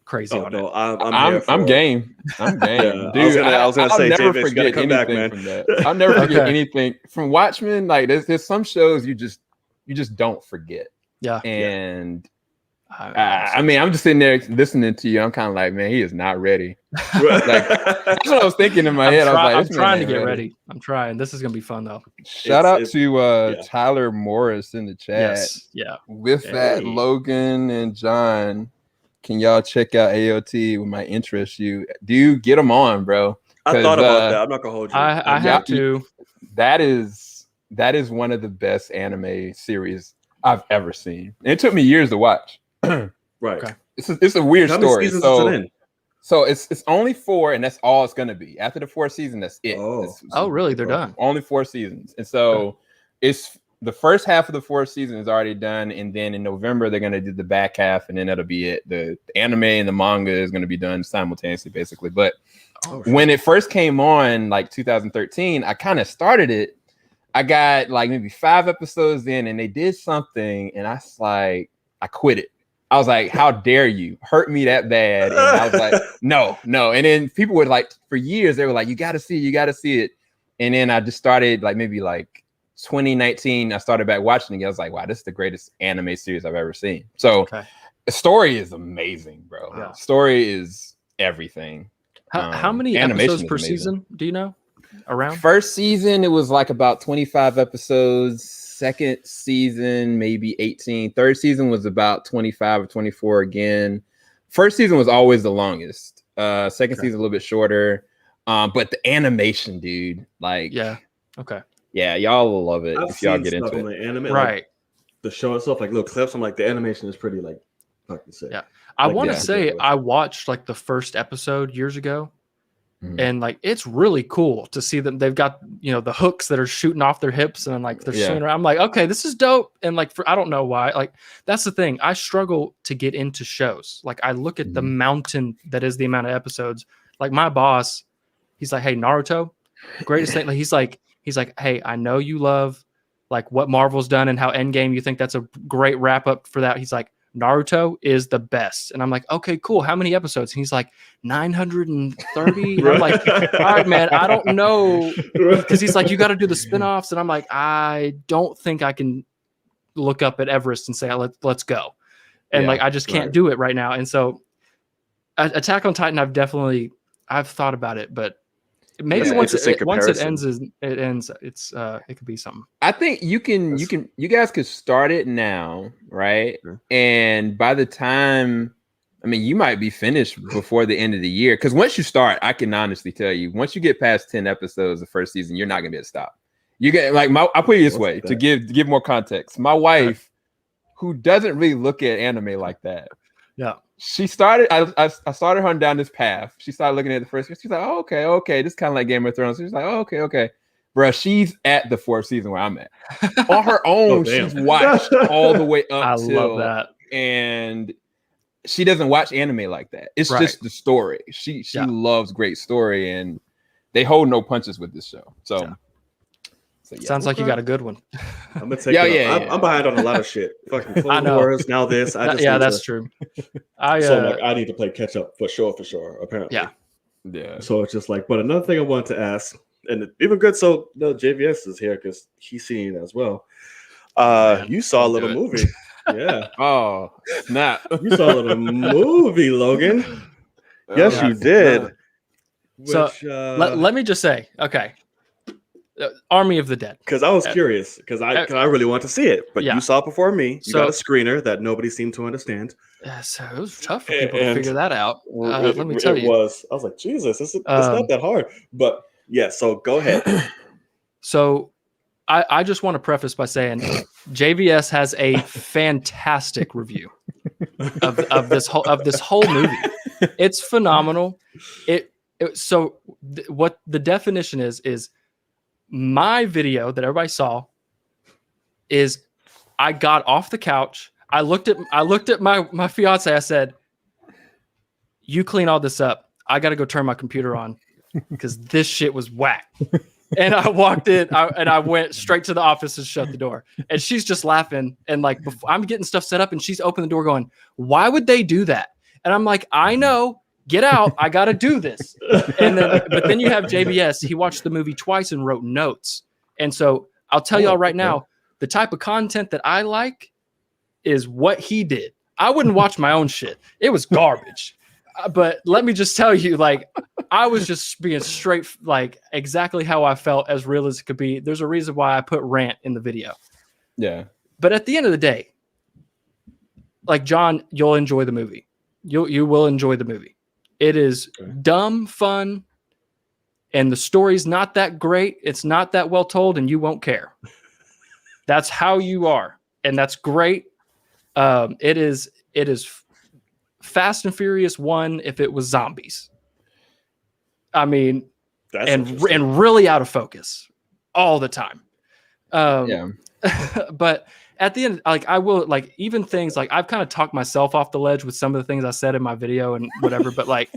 crazy on it. I'm game. I'm game. Yeah, dude, I was gonna say, never David, forget come anything back, man. from that. I'll never forget anything from Watchmen. Like there's some shows you just don't forget. Yeah. And I mean, I'm just sitting there listening to you. I'm kind of like, man, he is not ready. Like that's what I was thinking in my head. I was like, I'm trying to get ready. I'm trying. This is gonna be fun though. Shout out to Tyler Morris in the chat. Yes. Yeah. With that, Logan and John, can y'all check out AOT? We might interest you. Do get them on, bro. I thought about that. I'm not gonna hold you. I have to. That is one of the best anime series I've ever seen. And it took me years to watch. Right. Okay. It's a weird story. So it's only 4, and that's all it's gonna be. After the 4th season, that's it. Oh, really? They're done. Only 4 seasons, and so it's the first half of the 4th season is already done, and then in November they're gonna do the back half, and then that'll be it. The anime and the manga is gonna be done simultaneously, basically. But when it first came on, like 2013, I kind of started it. I got like maybe 5 episodes in, and they did something, and I quit it. I was like, how dare you hurt me that bad? And I was like, no. And then people would like, for years, they were like, you got to see it. And then I just started maybe 2019, I started back watching again. I was like, wow, this is the greatest anime series I've ever seen. So the story is amazing, bro. Yeah. Story is everything. How many episodes per season? Do you know? around? First season, it was like about 25 episodes. Second season, maybe 18. Third season was about 25 or 24 again. First season was always the longest. Second season a little bit shorter. But the animation, dude, like yeah, y'all will love it if y'all get into it. The anime, right? Like, the show itself, like little clips. I'm like, the animation is pretty like fucking sick. Yeah, I want to say I watched like the first episode years ago, and like it's really cool to see them. They've got the hooks that are shooting off their hips, and like they're swinging around. I'm like, okay, this is dope. And like I don't know why. Like that's the thing. I struggle to get into shows. Like I look at the mountain that is the amount of episodes. Like my boss, he's like, hey, Naruto, greatest thing. Like he's like, hey, I know you love like what Marvel's done and how Endgame, you think that's a great wrap up for that. He's like, Naruto is the best. And I'm like, okay, cool. How many episodes? And he's like, 930. And I'm like, all right, man, I don't know. Because he's like, you got to do the spinoffs. And I'm like, I don't think I can look up at Everest and say, let's go. And like, I just can't do it right now. And so Attack on Titan, I've thought about it, but maybe once it ends, it could be something. I think you guys could start it now, right? Sure. And by the time, I mean, you might be finished before the end of the year. Because once you start, I can honestly tell you, once you get past 10 episodes the first season, you're not gonna be able to stop. You get like I'll put it this way to give more context. My wife, who doesn't really look at anime like that, she started. I started her down this path. She started looking at the first. She's like, "Oh, okay. This is kind of like Game of Thrones." She's like, "Oh, okay." Bro, she's at the 4th season where I'm at. On her own, she's watched all the way up. I love that. And she doesn't watch anime like that. It's just the story. She loves great story, and they hold no punches with this show. So. Sounds like you got a good one. I'm gonna take I'm behind on a lot of shit. Fucking Clone Wars, now this. That's true. I need to play catch up for sure. Apparently, yeah. So it's just like, but another thing I wanted to ask, and even good. So JVS is here because he's seen it as well. You saw a little movie, yeah. Oh, snap! You saw a little movie, Logan. Yes, you did. So let me just say, okay. Army of the Dead. Because I was curious, because I really want to see it, but you saw it before me. You got a screener that nobody seemed to understand. So it was tough for people to figure that out. Let me tell you, I was like, Jesus, it's not that hard. But yeah, so go ahead. So I just want to preface by saying JVS has a fantastic review of this whole movie. It's phenomenal. What the definition is my video that everybody saw is I got off the couch. I looked at my fiance. I said, "You clean all this up. I got to go turn my computer on because this shit was whack." And I walked in and I went straight to the office and shut the door. And she's just laughing. And like, I'm getting stuff set up and she's opened the door going, "Why would they do that?" And I'm like, "I know. Get out. I got to do this." But then you have JBS. He watched the movie twice and wrote notes. And so I'll tell y'all right now, the type of content that I like is what he did. I wouldn't watch my own shit. It was garbage. But let me just tell you, like, I was just being straight, like exactly how I felt, as real as it could be. There's a reason why I put rant in the video. Yeah. But at the end of the day, like John, you'll enjoy the movie. You will enjoy the movie. It is dumb fun, and the story's not that great. It's not that well told, and you won't care. That's how you are, and that's great. It is Fast and Furious 1 if it was zombies. I mean, and really out of focus all the time. But at the end, like I will, like even things like I've kind of talked myself off the ledge with some of the things I said in my video and whatever. But like,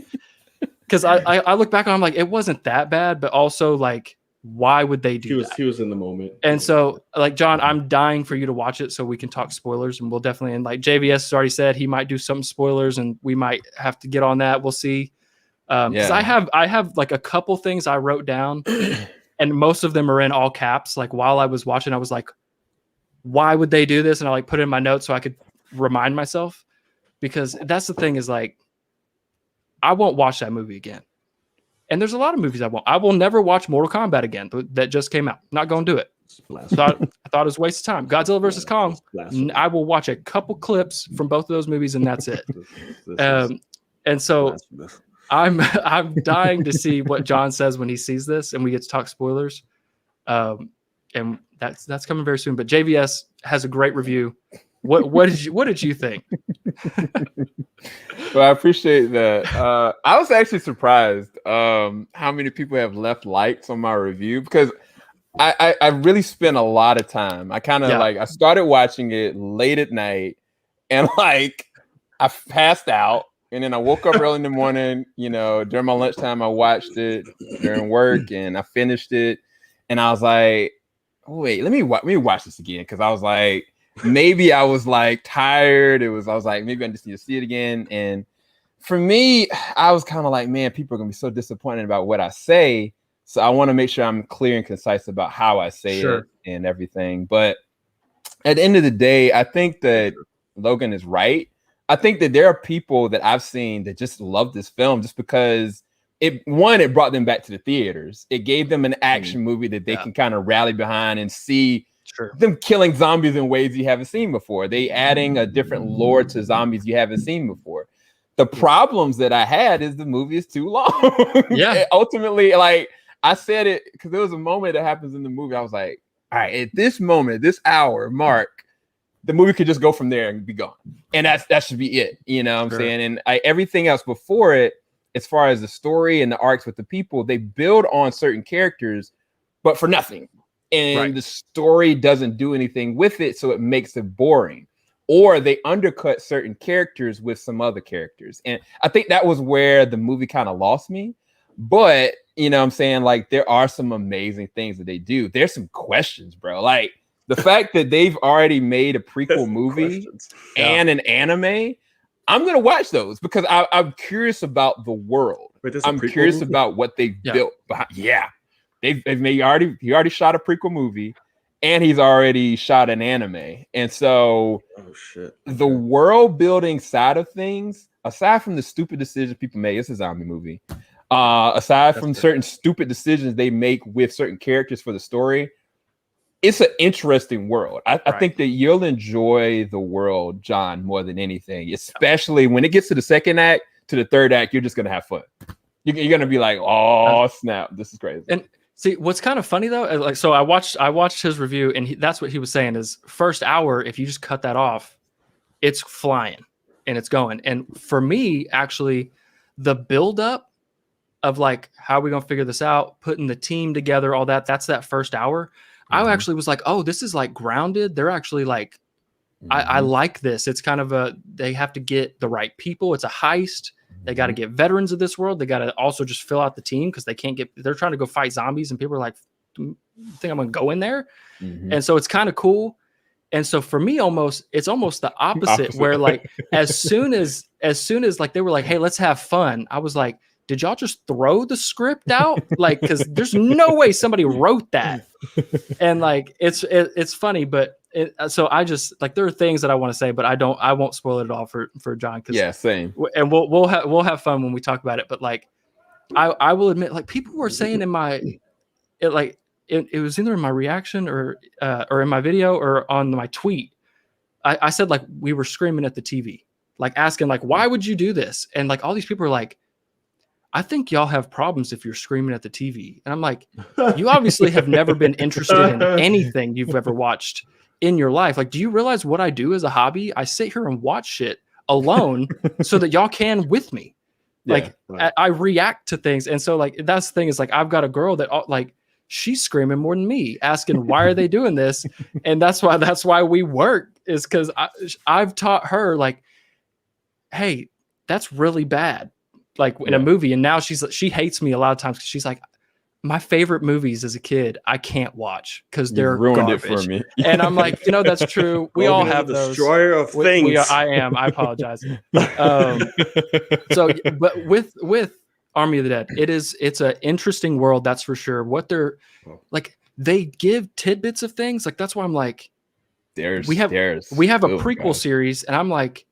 because I look back on, I'm like, it wasn't that bad, but also like, why would they do that? He was in the moment. And so, like, John, I'm dying for you to watch it so we can talk spoilers, and we'll definitely. And like JVS has already said, he might do some spoilers, and we might have to get on that. We'll see. Because I have like a couple things I wrote down, and most of them are in all caps. Like while I was watching, I was like, why would they do this? And I like put it in my notes so I could remind myself, because that's the thing is like, I won't watch that movie again. And there's a lot of movies I won't. I will never watch Mortal Kombat again. That just came out. Not going to do it. I thought it was a waste of time. Godzilla versus Kong. I will watch a couple clips from both of those movies, and that's it. And so I'm dying to see what John says when he sees this, and we get to talk spoilers. And that's coming very soon. But JVS has a great review. What did you think? Well, I appreciate that. I was actually surprised how many people have left likes on my review, because I really spent a lot of time. I kind of I started watching it late at night, and I passed out, and then I woke up early in the morning. During my lunchtime, I watched it during work, and I finished it, and I was like, oh, wait, let me watch this again, because I was like, maybe I was tired. I was like, maybe I just need to see it again. And for me, I was kind of like, man, people are gonna be so disappointed about what I say. So I want to make sure I'm clear and concise about how I say it and everything. But at the end of the day, I think that Logan is right. I think that there are people that I've seen that just love this film just because it brought them back to the theaters. It gave them an action movie that they can kind of rally behind and see them killing zombies in ways you haven't seen before. They adding a different lore to zombies you haven't seen before. The problems that I had is the movie is too long. Ultimately, I said it because there was a moment that happens in the movie. I was like, all right, at this moment, this hour mark, the movie could just go from there and be gone. And that should be it. You know what I'm saying? And everything else before it, as far as the story and the arcs with the people, they build on certain characters, but for nothing. And the story doesn't do anything with it, so it makes it boring. Or they undercut certain characters with some other characters. And I think that was where the movie kind of lost me. But, you know what I'm saying? There are some amazing things that they do. There's some questions, bro. The fact that they've already made a prequel movie and an anime, I'm going to watch those because I'm curious about the world. I'm curious about what they've built behind. Yeah. He already shot a prequel movie, and he's already shot an anime. And so the world building side of things, aside from the stupid decisions people make, it's a zombie movie. Aside from certain stupid decisions they make with certain characters for the story, it's an interesting world. I think that you'll enjoy the world, John, more than anything, especially when it gets to the second act, to the third act, you're just going to have fun. You're going to be like, oh, snap, this is crazy. And see, what's kind of funny though, so I watched his review, and that's what he was saying is first hour, if you just cut that off, it's flying and it's going. And for me, actually, the buildup of how are we going to figure this out, putting the team together, all that's that first hour. I actually was like, oh, this is grounded. They're actually I like this. It's kind of they have to get the right people. It's a heist. They got to get veterans of this world. They got to also just fill out the team because they're trying to go fight zombies, and people are like, you think I'm going to go in there? And so it's kind of cool. And so for me, it's almost the opposite. Where as soon as they were like, hey, let's have fun, I was like, did y'all just throw the script out? Because there's no way somebody wrote that. And it's funny, but so I just there are things that I want to say, but I won't spoil it all for John. Same. And we'll have fun when we talk about it. But I will admit, people were saying it was either in my reaction or in my video or on my tweet. I said we were screaming at the TV, asking why would you do this? And all these people are like, I think y'all have problems if you're screaming at the TV. And I'm like, you obviously have never been interested in anything you've ever watched in your life. Do you realize what I do as a hobby? I sit here and watch shit alone so that y'all can with me. I react to things. And so that's the thing is I've got a girl that she's screaming more than me, asking why are they doing this? And that's why we work, is because I've taught her hey, that's really bad. In a movie, and now she hates me a lot of times because she's like, my favorite movies as a kid I can't watch because they're ruined garbage. It for me. And I'm like, that's true. We all have those. Destroyer of things. I apologize. But with Army of the Dead, it's an interesting world, that's for sure. What they're they give tidbits of things. That's why I'm like, we have a prequel series, and I'm like,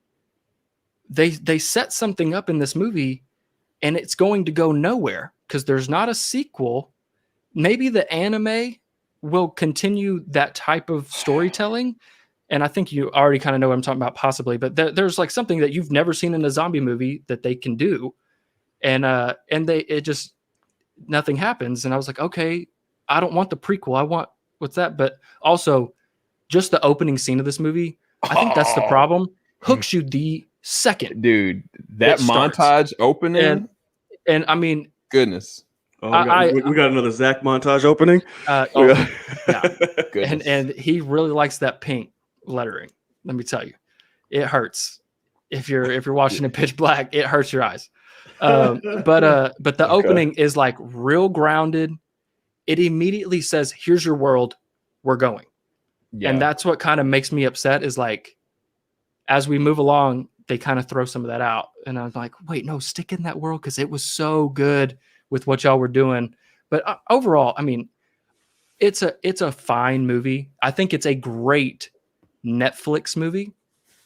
they set something up in this movie, and it's going to go nowhere. because there's not a sequel. Maybe the anime will continue that type of storytelling. And I think you already kind of know what I'm talking about, possibly, but there's like something that you've never seen in a zombie movie that they can do. And it just, nothing happens. And I was like, okay, I don't want the prequel. I want what's that? But also just the opening scene of this movie, I think that's the problem. Hooks you the second. Dude, that montage opening. And I mean, goodness. Oh, we got another Zach montage opening. Yeah. And he really likes that pink lettering. Let me tell you, it hurts. If you're watching in pitch black, it hurts your eyes. But the opening is like real grounded. It immediately says, "Here's your world. We're going." Yeah. And that's what kind of makes me upset is like, as we move along, they kind of throw some of that out. And I was like, wait, no, stick in that world because it was so good with what y'all were doing. But overall, I mean, it's a fine movie. I think it's a great Netflix movie.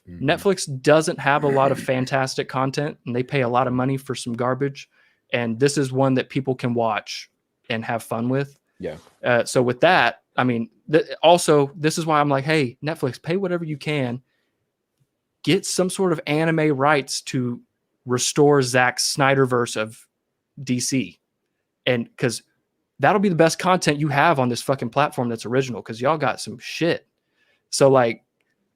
Mm-hmm. Netflix doesn't have a lot of fantastic content, and they pay a lot of money for some garbage. And this is one that people can watch and have fun with. Yeah. So with that, I mean, also, this is why I'm like, hey, Netflix, pay whatever you can. Get some sort of anime rights to restore Zack Snyderverse of DC. And because that'll be the best content you have on this fucking platform that's original, because y'all got some shit. So, like,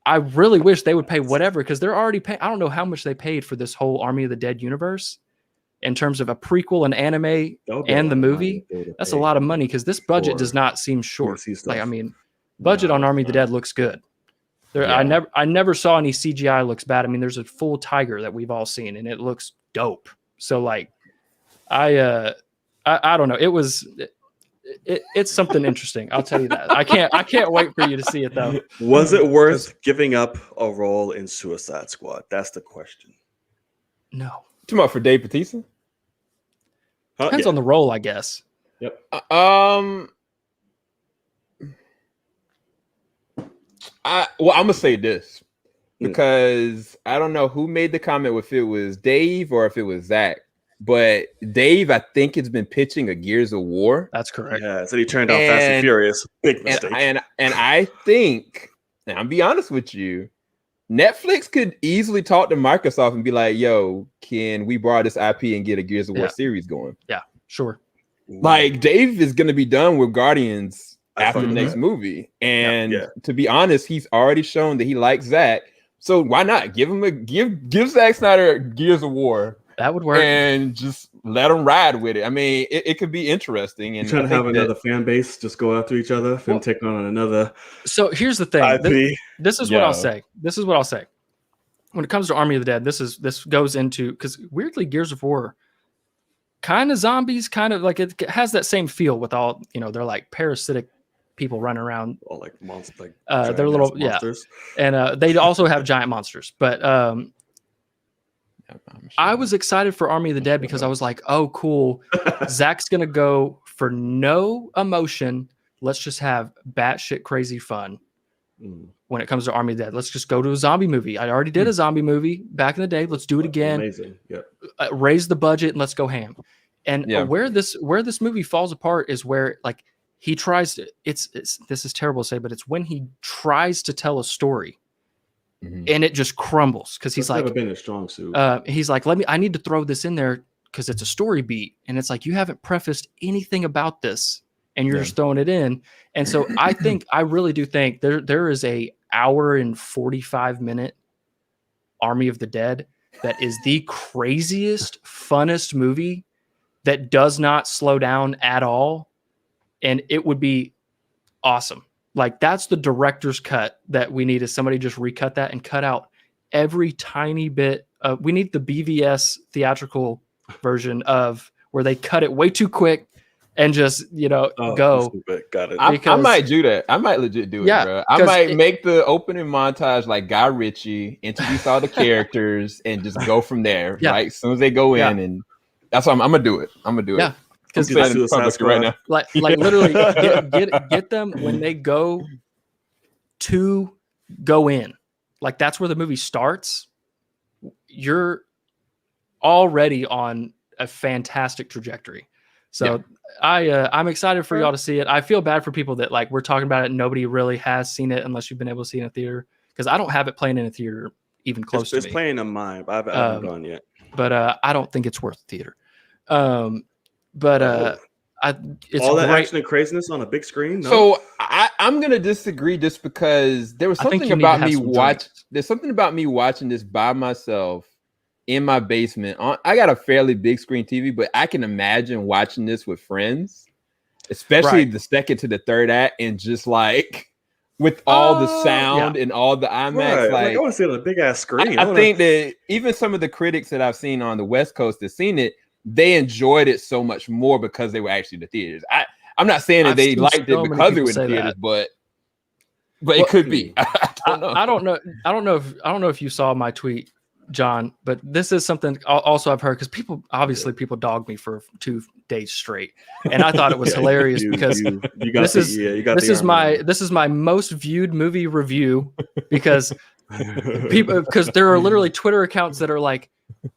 I really wish they would pay whatever, because they're already paying. I don't know how much they paid for this whole Army of the Dead universe in terms of a prequel, an anime, and the movie. That's a lot of money, because this budget does not seem short. Like, I mean, budget on Army of the Dead looks good. I never saw any CGI looks bad. I mean, there's a full tiger that we've all seen, and it looks dope. So, like, I don't know. It's something interesting. I'll tell you that. I can't wait for you to see it though. Was it worth giving up a role in Suicide Squad? That's the question. No. Talking about for Dave Bautista? Depends on the role, I guess. Yep. I'm gonna say this because I don't know who made the comment, if it was Dave or if it was Zach. But Dave, I think, has been pitching a Gears of War. That's correct. Yeah, so he turned down Fast and Furious. Big mistake. And I think, and I'll be honest with you, Netflix could easily talk to Microsoft and be like, "Yo, can we borrow this IP and get a Gears of War series going?" Yeah, sure. Like, Dave is going to be done with Guardians after the next movie, and to be honest, he's already shown that he likes Zach. So why not give Zack Snyder Gears of War? That would work, and just let them ride with it. I mean, it could be interesting. And trying to have another fan base just go after each other, then take on another. So here's the thing. IP. This is what I'll say. This is what I'll say. When it comes to Army of the Dead, this goes into, because weirdly, Gears of War, kind of zombies, kind of like it has that same feel with all, they're like parasitic people running around, like monsters, like they're little monsters, and they also have giant monsters, but I was excited for Army of the Dead because I was like, oh, cool. Zach's going to go for no emotion. Let's just have batshit crazy fun when it comes to Army of the Dead. Let's just go to a zombie movie. I already did a zombie movie back in the day. Let's do it again. Amazing. Yep. Raise the budget and let's go ham. And where this movie falls apart is where, like, he tries to, this is terrible to say, but it's when he tries to tell a story. And it just crumbles because he's like, never been a strong suit. He's like, I need to throw this in there because it's a story beat. And it's like, you haven't prefaced anything about this and you're just throwing it in. And so I really do think there is a hour and 45-minute Army of the Dead that is the craziest, funnest movie that does not slow down at all. And it would be awesome. Like, that's the director's cut that we need, is somebody just recut that and cut out every tiny bit of, we need the BVS theatrical version of where they cut it way too quick and just, go. Got it. I might do that. I might legit do it, bro. I might make the opening montage like Guy Ritchie, introduce all the characters and just go from there. Right? As soon as they go in, and that's what I'm going to do it. I'm going to do it. Because right now. like literally get them when they go in. Like, that's where the movie starts. You're already on a fantastic trajectory. So I'm excited for y'all to see it. I feel bad for people that like we're talking about it and nobody really has seen it unless you've been able to see it in a theater, because I don't have it playing in a theater even close to me. It's playing in mine, but I haven't gone yet. But I don't think it's worth the theater. It's all that great. action and craziness on a big screen. No? So I'm gonna disagree just because there was something about me There's something about me watching this by myself in my basement. I got a fairly big screen TV, but I can imagine watching this with friends, especially the second to the third act, and just like with all the sound and all the IMAX. Like I want to see it on a big ass screen. I think that even some of the critics that I've seen on the West Coast that seen it, they enjoyed it so much more because they were actually in the theaters. I'm not saying that they liked it because they were in the theaters, but it could be. I don't know. I don't know if you saw my tweet, John, but this is something also I've heard, because people dog me for 2 days straight, and I thought it was hilarious because this is my most viewed movie review because there are literally Twitter accounts that are like,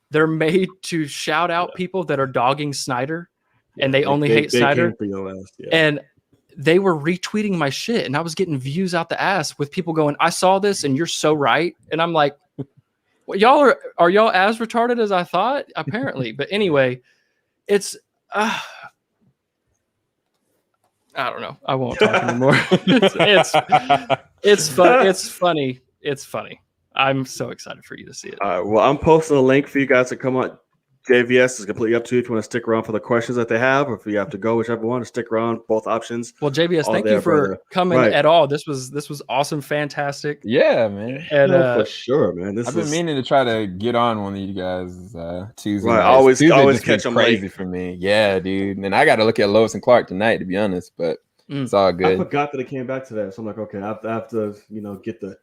they're made to shout out people that are dogging Snyder, and they only hate Snyder. And they were retweeting my shit, and I was getting views out the ass with people going, "I saw this, and you're so right." And I'm like, well, are y'all as retarded as I thought? Apparently. But anyway, it's I don't know. I won't talk anymore. It's fun. It's funny. It's funny. I'm so excited for you to see it. All right. Well, I'm posting a link for you guys to come on. JVS is completely up to you if you want to stick around for the questions that they have, or if you have to go, whichever one, to stick around. Both options. Well, JVS, thank you for coming at all. This was awesome, fantastic. Yeah, man. And for sure, man. I've been meaning to try to get on one of you guys Tuesday. Right, Tuesday always catch them crazy late. for me. Yeah, dude. And I got to look at Lois and Clark tonight, to be honest, but it's all good. I forgot that it came back to that, so I'm like, okay, I have to get the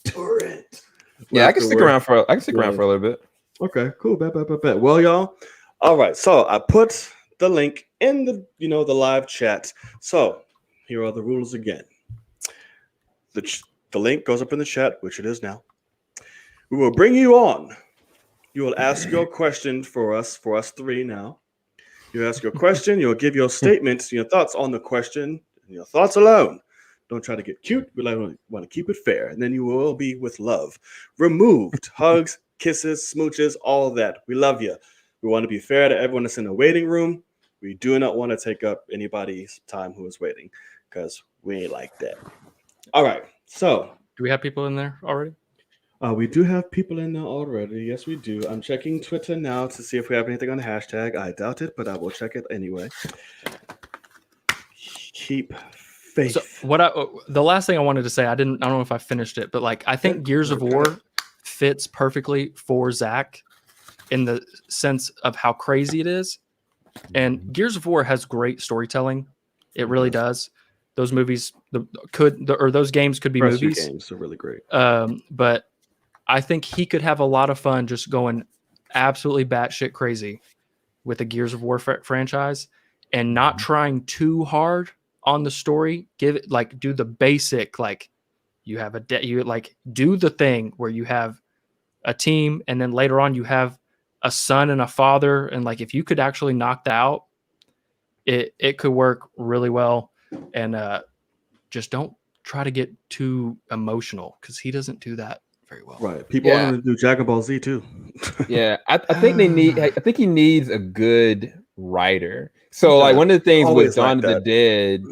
torrent. Yeah, I can stick around for a little bit. Okay, cool. Bet. Well, y'all. All right. So I put the link in the the live chat. So here are the rules again. The link goes up in the chat, which it is now. We will bring you on. You will ask your question for us three now. You ask your question. You'll give your statements, your thoughts on the question, and your thoughts alone. Don't try to get cute. We want to keep it fair. And then you will be with love. Removed. Hugs, kisses, smooches, all of that. We love you. We want to be fair to everyone that's in the waiting room. We do not want to take up anybody's time who is waiting, because we ain't like that. All right. So do we have people in there already? We do have people in there already. Yes, we do. I'm checking Twitter now to see if we have anything on the hashtag. I doubt it, but I will check it anyway. Keep faith. So the last thing I wanted to say, I don't know if I finished it, but like I think Gears of War fits perfectly for Zach in the sense of how crazy it is. And Gears of War has great storytelling. It really does. Those movies those games could be movies. Games are really great. But I think he could have a lot of fun just going absolutely batshit crazy with the Gears of War franchise and not trying too hard on the story. Give it do the basic, you have do the thing where you have a team, and then later on you have a son and a father, and if you could actually knock that out, it could work really well. And just don't try to get too emotional, because he doesn't do that very well. Right. People want to do Dragon Ball Z too. Yeah, I think he needs a good writer. So one of the things with Dawn of the Dead,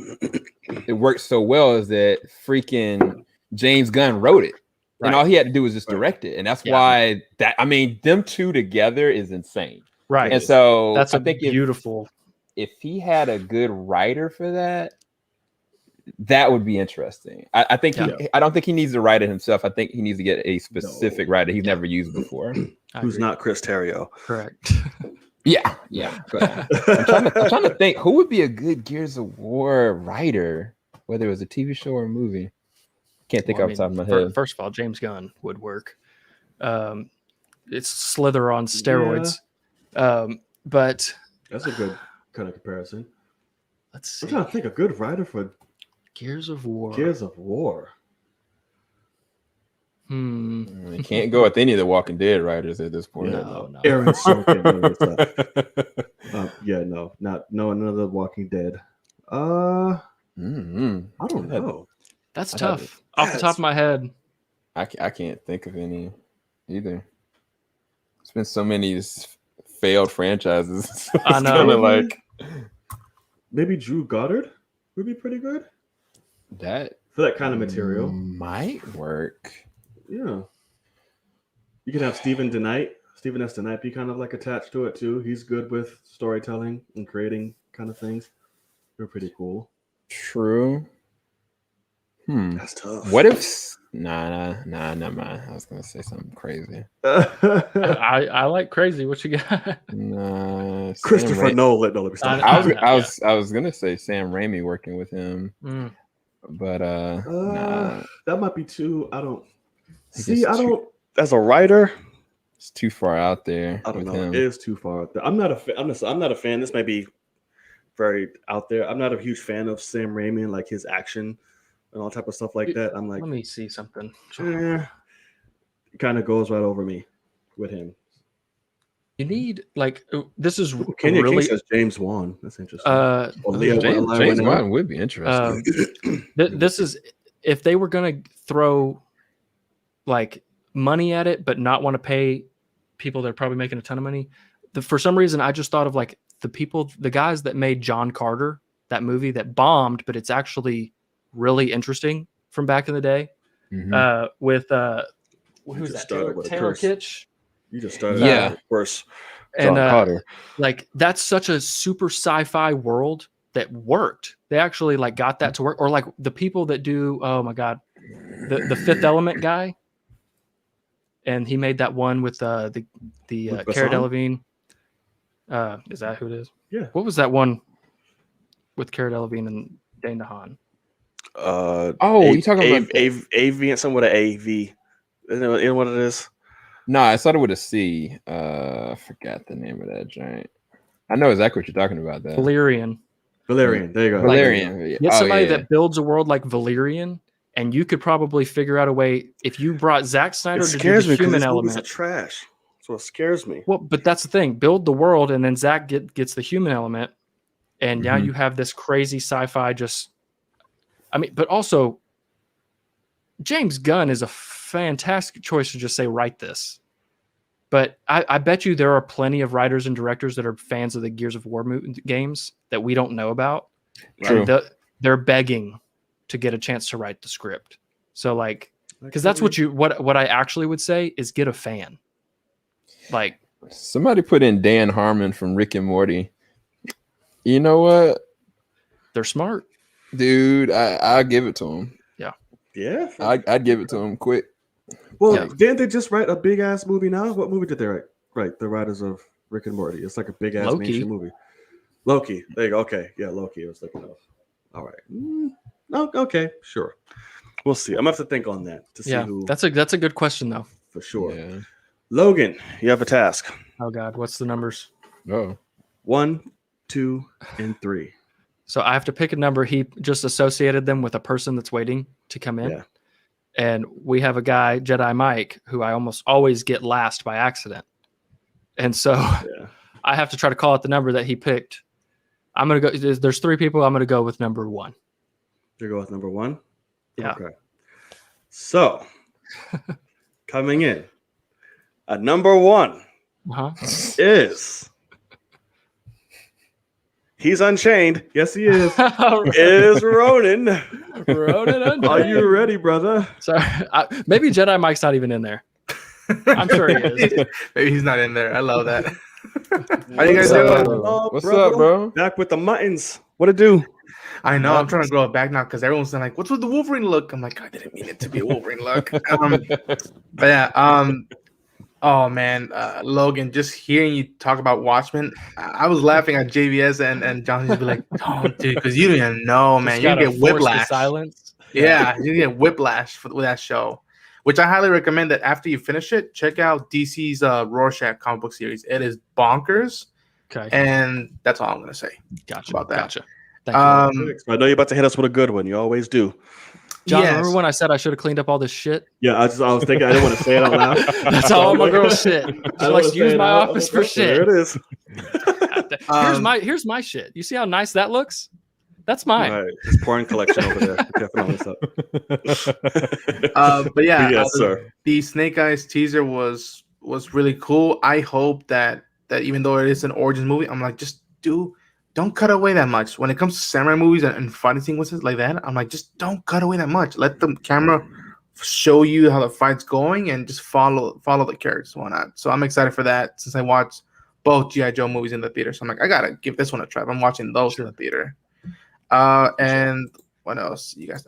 it works so well is that freaking James Gunn wrote it. Right. And all he had to do was just direct it. And that's why them two together is insane. Right. And so that's beautiful. If he had a good writer for that would be interesting. I don't think he needs to write it himself. I think he needs to get a specific writer he's never used before. Who's not Chris Terrio. Correct. Yeah. But I'm trying to think who would be a good Gears of War writer, whether it was a TV show or a movie. Can't think off the top of my head. First of all, James Gunn would work. It's Slither on steroids. Yeah. But that's a good kind of comparison. Let's see. I'm trying to think a good writer for Gears of War. You can't go with any of the Walking Dead writers at this point. No. Aaron Sorkin. Yeah, no, none of the Walking Dead. I don't know. That's tough. Off the top of my head, I can't think of any either. It's been so many failed franchises. I know. Maybe Drew Goddard would be pretty good. That for that kind of material might work. Yeah, you can have Stephen S. DeKnight be kind of like attached to it too. He's good with storytelling and creating kind of things. They're pretty cool. True. That's tough. What if? Nah, never mind. I was gonna say something crazy. I like crazy. What you got? Nah, Christopher Nolan. No, let me stop. I was gonna say Sam Raimi working with him, but nah. That might be too. I don't see. I don't. As a writer, it's too far out there. I don't know. It is too far out there. I'm not a fan. This may be very out there. I'm not a huge fan of Sam Raimi and like his action and all type of stuff like that. I'm like, let me see something. It kind of goes right over me with him. You need like this is Kenya really King says James Wan. That's interesting. James Wan would be interesting. This is if they were gonna throw like money at it, but not want to pay people that are probably making a ton of money. For some reason, I just thought of like the guys that made John Carter, that movie that bombed, but it's actually really interesting from back in the day. With who's that? Taylor Kitsch. You just started worse. John Carter. Like that's such a super sci-fi world that worked. They actually like got that to work. Or like the people that do, oh my God, the Fifth Element guy. And he made that one with the Cara Delevingne. Is that who it is? Yeah. What was that one with Cara Delevingne and Dane DeHaan? You talking about AV and something with an AV? You know what it is? No, I started with a C. I forgot the name of that giant. I know exactly what you're talking about. Though. Valerian. There you go. Valerian. Get somebody that builds a world like Valerian, and you could probably figure out a way if you brought Zack Snyder to do the human element. It's trash. That's what scares me. Well, but that's the thing. Build the world, and then Zack gets the human element, and now you have this crazy sci-fi. But also, James Gunn is a fantastic choice to just say write this. But I bet you there are plenty of writers and directors that are fans of the Gears of War games that we don't know about. True. And they're begging to get a chance to write the script. So like, because that's what I actually would say is get a fan. Like somebody put in Dan Harmon from Rick and Morty. You know what? They're smart, dude. I'll give it to him. Yeah. I'd give it to him quick. Well, didn't they just write a big ass movie now? What movie did they write? Right, the writers of Rick and Morty. It's like a big ass mainstream movie. Loki. There you go. Okay, yeah, Loki. I was thinking of. All right. Okay, sure. We'll see. I'm gonna have to think on that to see who. That's a good question though. For sure. Yeah. Logan, you have a task. Oh God, what's the numbers? 1, 2, and 3. So I have to pick a number. He just associated them with a person that's waiting to come in. Yeah. And we have a guy, Jedi Mike, who I almost always get last by accident. And so I have to try to call out the number that he picked. I'm going to go. There's 3 people. I'm going to go with number 1. You go with number 1? Yeah. Okay. So coming in at number 1 is... He's unchained. Yes, he is. Is Ronan. Ronan Unchained. Are you ready, brother? Sorry. Maybe Jedi Mike's not even in there. I'm sure he is. Maybe he's not in there. I love that. How you guys doing? What's up, bro? Back with the muttons. What it do? I know. I'm trying to grow it back now because everyone's saying like, "What's with the Wolverine look?" I'm like, I didn't mean it to be a Wolverine look. But yeah. Oh man, Logan, just hearing you talk about Watchmen, I was laughing at JVS and Johnson just be like, "Don't, dude," because you don't even know, man. You get whiplash. Silence. Yeah, you get whiplash with that show, which I highly recommend. That after you finish it, check out DC's Rorschach comic book series. It is bonkers. Okay, and that's all I'm gonna say. Gotcha about that. Gotcha. Thank you. I know you're about to hit us with a good one. You always do. John, remember when I said I should have cleaned up all this shit? Yeah, I was thinking I didn't want to say it out loud. That's all my girl shit. She likes to use my office for shit. There it is. Here's my shit. You see how nice that looks? That's mine. Right. His porn collection over there. But yeah, yes, sir. The Snake Eyes teaser was really cool. I hope that even though it is an origins movie, I'm like, just don't cut away that much. When it comes to samurai movies and fighting sequences like that, I'm like, just don't cut away that much. Let the camera show you how the fight's going and just follow the characters. Why not? So I'm excited for that since I watched both G.I. Joe movies in the theater. So I'm like, I gotta give this one a try. I'm watching those in the theater. And what else? You guys,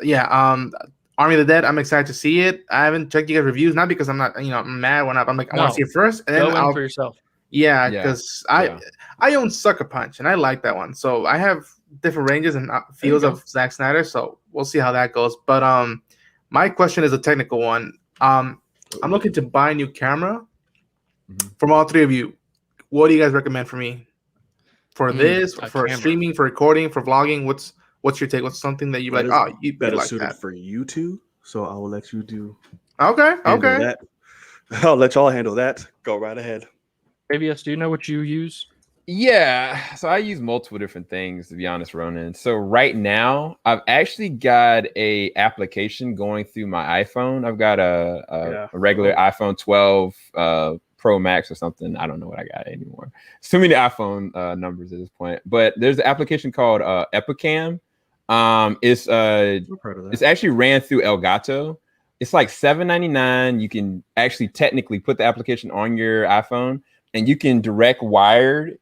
Army of the Dead. I'm excited to see it. I haven't checked you guys' reviews, not because I'm not, I'm mad when I'm like, I want to see it first, and then go in for yourself. Yeah, because I own Sucker Punch, and I like that one. So I have different ranges and feels of Zack Snyder. So we'll see how that goes. But my question is a technical one. I'm looking to buy a new camera. From all three of you, what do you guys recommend for me? For this, for streaming, for recording, for vlogging, what's your take? What's something that you like? Oh, you better like suited that for you two. So I will let you do. Okay. That. I'll let y'all handle that. Go right ahead. ABS, do you know what you use? Yeah, so I use multiple different things, to be honest, Ronan. So right now, I've actually got a application going through my iPhone. I've got a regular iPhone 12 Pro Max or something. I don't know what I got anymore. It's too many iPhone numbers at this point. But there's an application called Epicam. It's actually ran through Elgato. It's like $7.99. You can actually technically put the application on your iPhone, and you can direct wired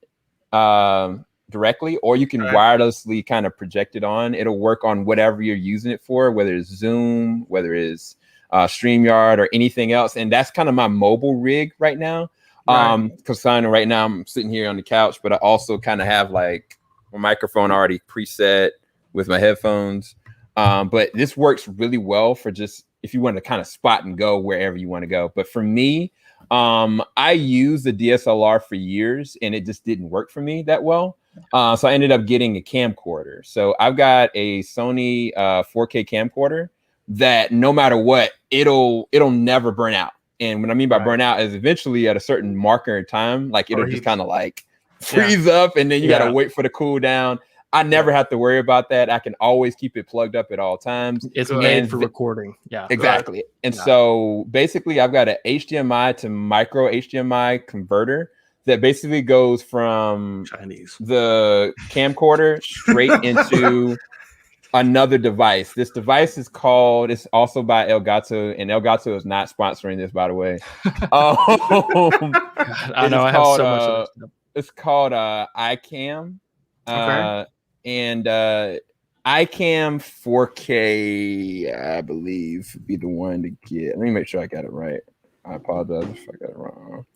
directly, or you can wirelessly kind of project it on. It'll work on whatever you're using it for, whether it's Zoom, whether it's StreamYard or anything else. And that's kind of my mobile rig right now. Because right now I'm sitting here on the couch, but I also kind of have like my microphone already preset with my headphones. But this works really well for just if you want to kind of spot and go wherever you want to go. But for me, I used the DSLR for years and it just didn't work for me that well. So I ended up getting a camcorder. So I've got a Sony 4K camcorder that no matter what, it'll never burn out. And what I mean by burn out is eventually at a certain marker in time, like it'll just kind of like freeze up and then you got to wait for the cool down. I never have to worry about that. I can always keep it plugged up at all times. It's made for recording. Yeah, exactly. And so basically I've got an HDMI to micro HDMI converter that basically goes from the camcorder straight into another device. This device is called, it's also by Elgato, and Elgato is not sponsoring this, by the way. I know I have so much of this. It's called iCam. And iCam 4K, I believe, would be the one to get. Let me make sure I got it right. I apologize if I got it wrong.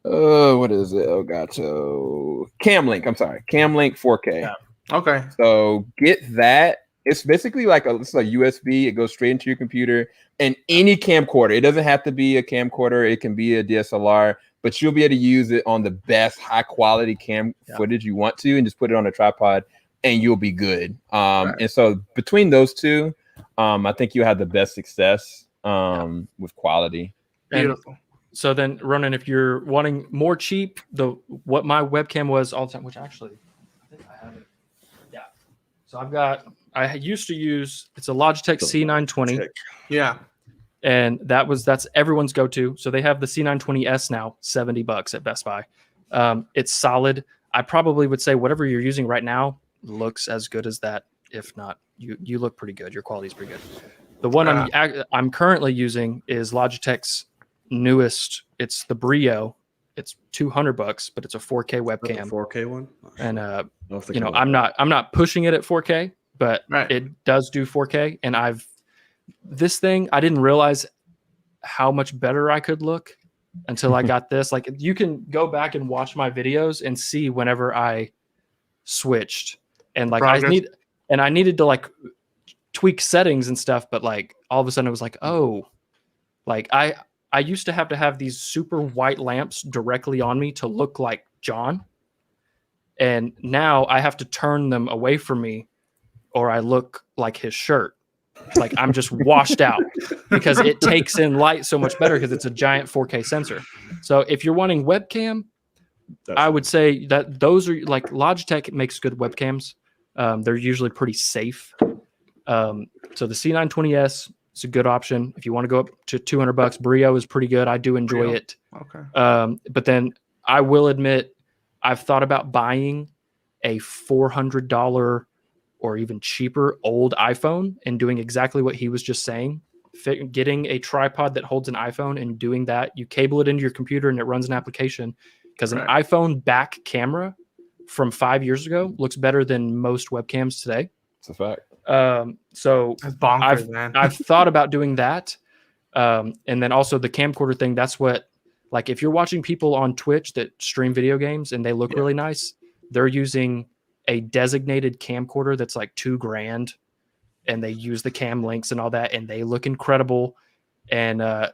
What is it? Elgato Camlink. I'm sorry, Camlink 4K. Yeah. Okay. So get that. It's basically like it's a USB. It goes straight into your computer and any camcorder. It doesn't have to be a camcorder. It can be a DSLR, but you'll be able to use it on the best high quality footage you want to, and just put it on a tripod, and you'll be good. And so between those two, I think you'll have the best success with quality. Beautiful. So then, Ronan, if you're wanting more cheap, what my webcam was all the time, which actually I think I have it. Yeah. So I used to use, it's a Logitech C920. Yeah. And that's everyone's go-to. So they have the C920S now, $70 at Best Buy. It's solid. I probably would say whatever you're using right now looks as good as that. If not, you look pretty good. Your quality is pretty good. The one I'm currently using is Logitech's newest. It's the Brio. It's $200, but it's a 4K webcam. 4K one. And I'm not pushing it at 4K, but it does do 4K. And this thing, I didn't realize how much better I could look until I got this. Like, you can go back and watch my videos and see whenever I switched, and like I needed to like tweak settings and stuff, but like all of a sudden it was like, oh, like I used to have these super white lamps directly on me to look like John, and now I have to turn them away from me or I look like his shirt. Like I'm just washed out because it takes in light so much better because it's a giant 4K sensor. So if you're wanting webcam, I would say that those are like Logitech makes good webcams. They're usually pretty safe. So the C920S is a good option if you want to go up to $200. Brio is pretty good. I do enjoy it. Okay. But then I will admit, I've thought about buying a $400 or even cheaper old iPhone and doing exactly what he was just saying. Getting a tripod that holds an iPhone and doing that. You cable it into your computer and it runs an application, because an iPhone back camera from 5 years ago looks better than most webcams today. It's a fact. So that's bonkers, man. I've thought about doing that. And then also the camcorder thing. That's what, like, if you're watching people on Twitch that stream video games and they look really nice, they're using a designated camcorder that's like $2,000, and they use the cam links and all that, and they look incredible. And I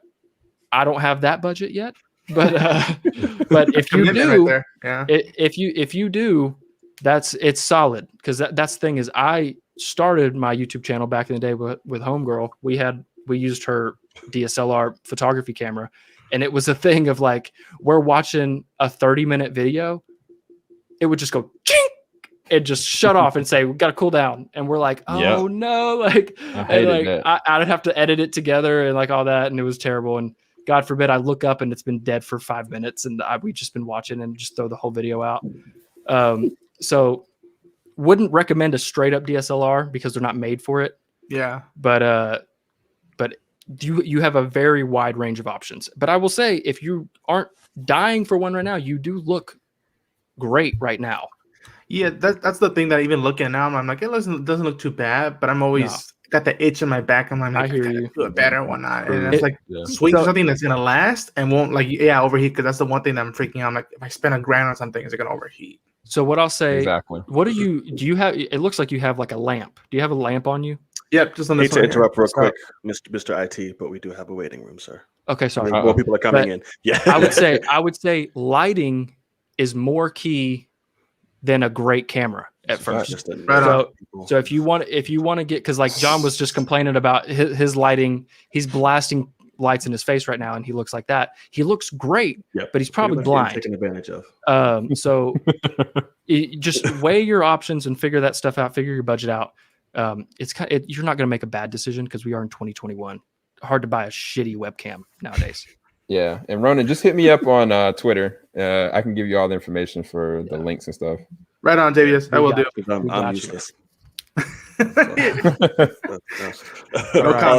don't have that budget yet, but if you do, if you do, it's solid, because that's the thing is, I started my YouTube channel back in the day with Homegirl. We used her DSLR photography camera, and it was a thing of like, we're watching a 30-minute video, it would just go ching, it just shut off and say, we got to cool down. And we're like, oh no, like, I'd have to edit it together and like all that. And it was terrible. And God forbid I look up and it's been dead for 5 minutes and we've just been watching and just throw the whole video out. So wouldn't recommend a straight up DSLR because they're not made for it. Yeah. But you have a very wide range of options. But I will say, if you aren't dying for one right now, you do look great right now. Yeah, that's the thing that even looking now, I'm like, it doesn't look too bad, but I'm always got the itch in my back. I'm like, I hear you. Do it better, whatnot. And it's like switch something that's gonna last and won't overheat, because that's the one thing that I'm freaking out. I'm like, if I spend $1,000 on something, is it gonna overheat? So what I'll say, what do Mm-hmm. you have? It looks like you have like a lamp. Do you have a lamp on you? Yep, just on this. I hate to interrupt real quick, Mr. IT, but we do have a waiting room, sir. Okay, sorry. More people are coming in. Yeah, I would say lighting is more key than a great camera at first. So if you want to get, because like John was just complaining about his lighting, he's blasting lights in his face right now, and he looks like that. He looks great, but he's probably blind. Taken advantage of. So just weigh your options and figure that stuff out. Figure your budget out. You're not going to make a bad decision, because we are in 2021. Hard to buy a shitty webcam nowadays. Yeah, and Ronan, just hit me up on Twitter. I can give you all the information for the links and stuff. Right on, JBS. I will do. I'm useless. All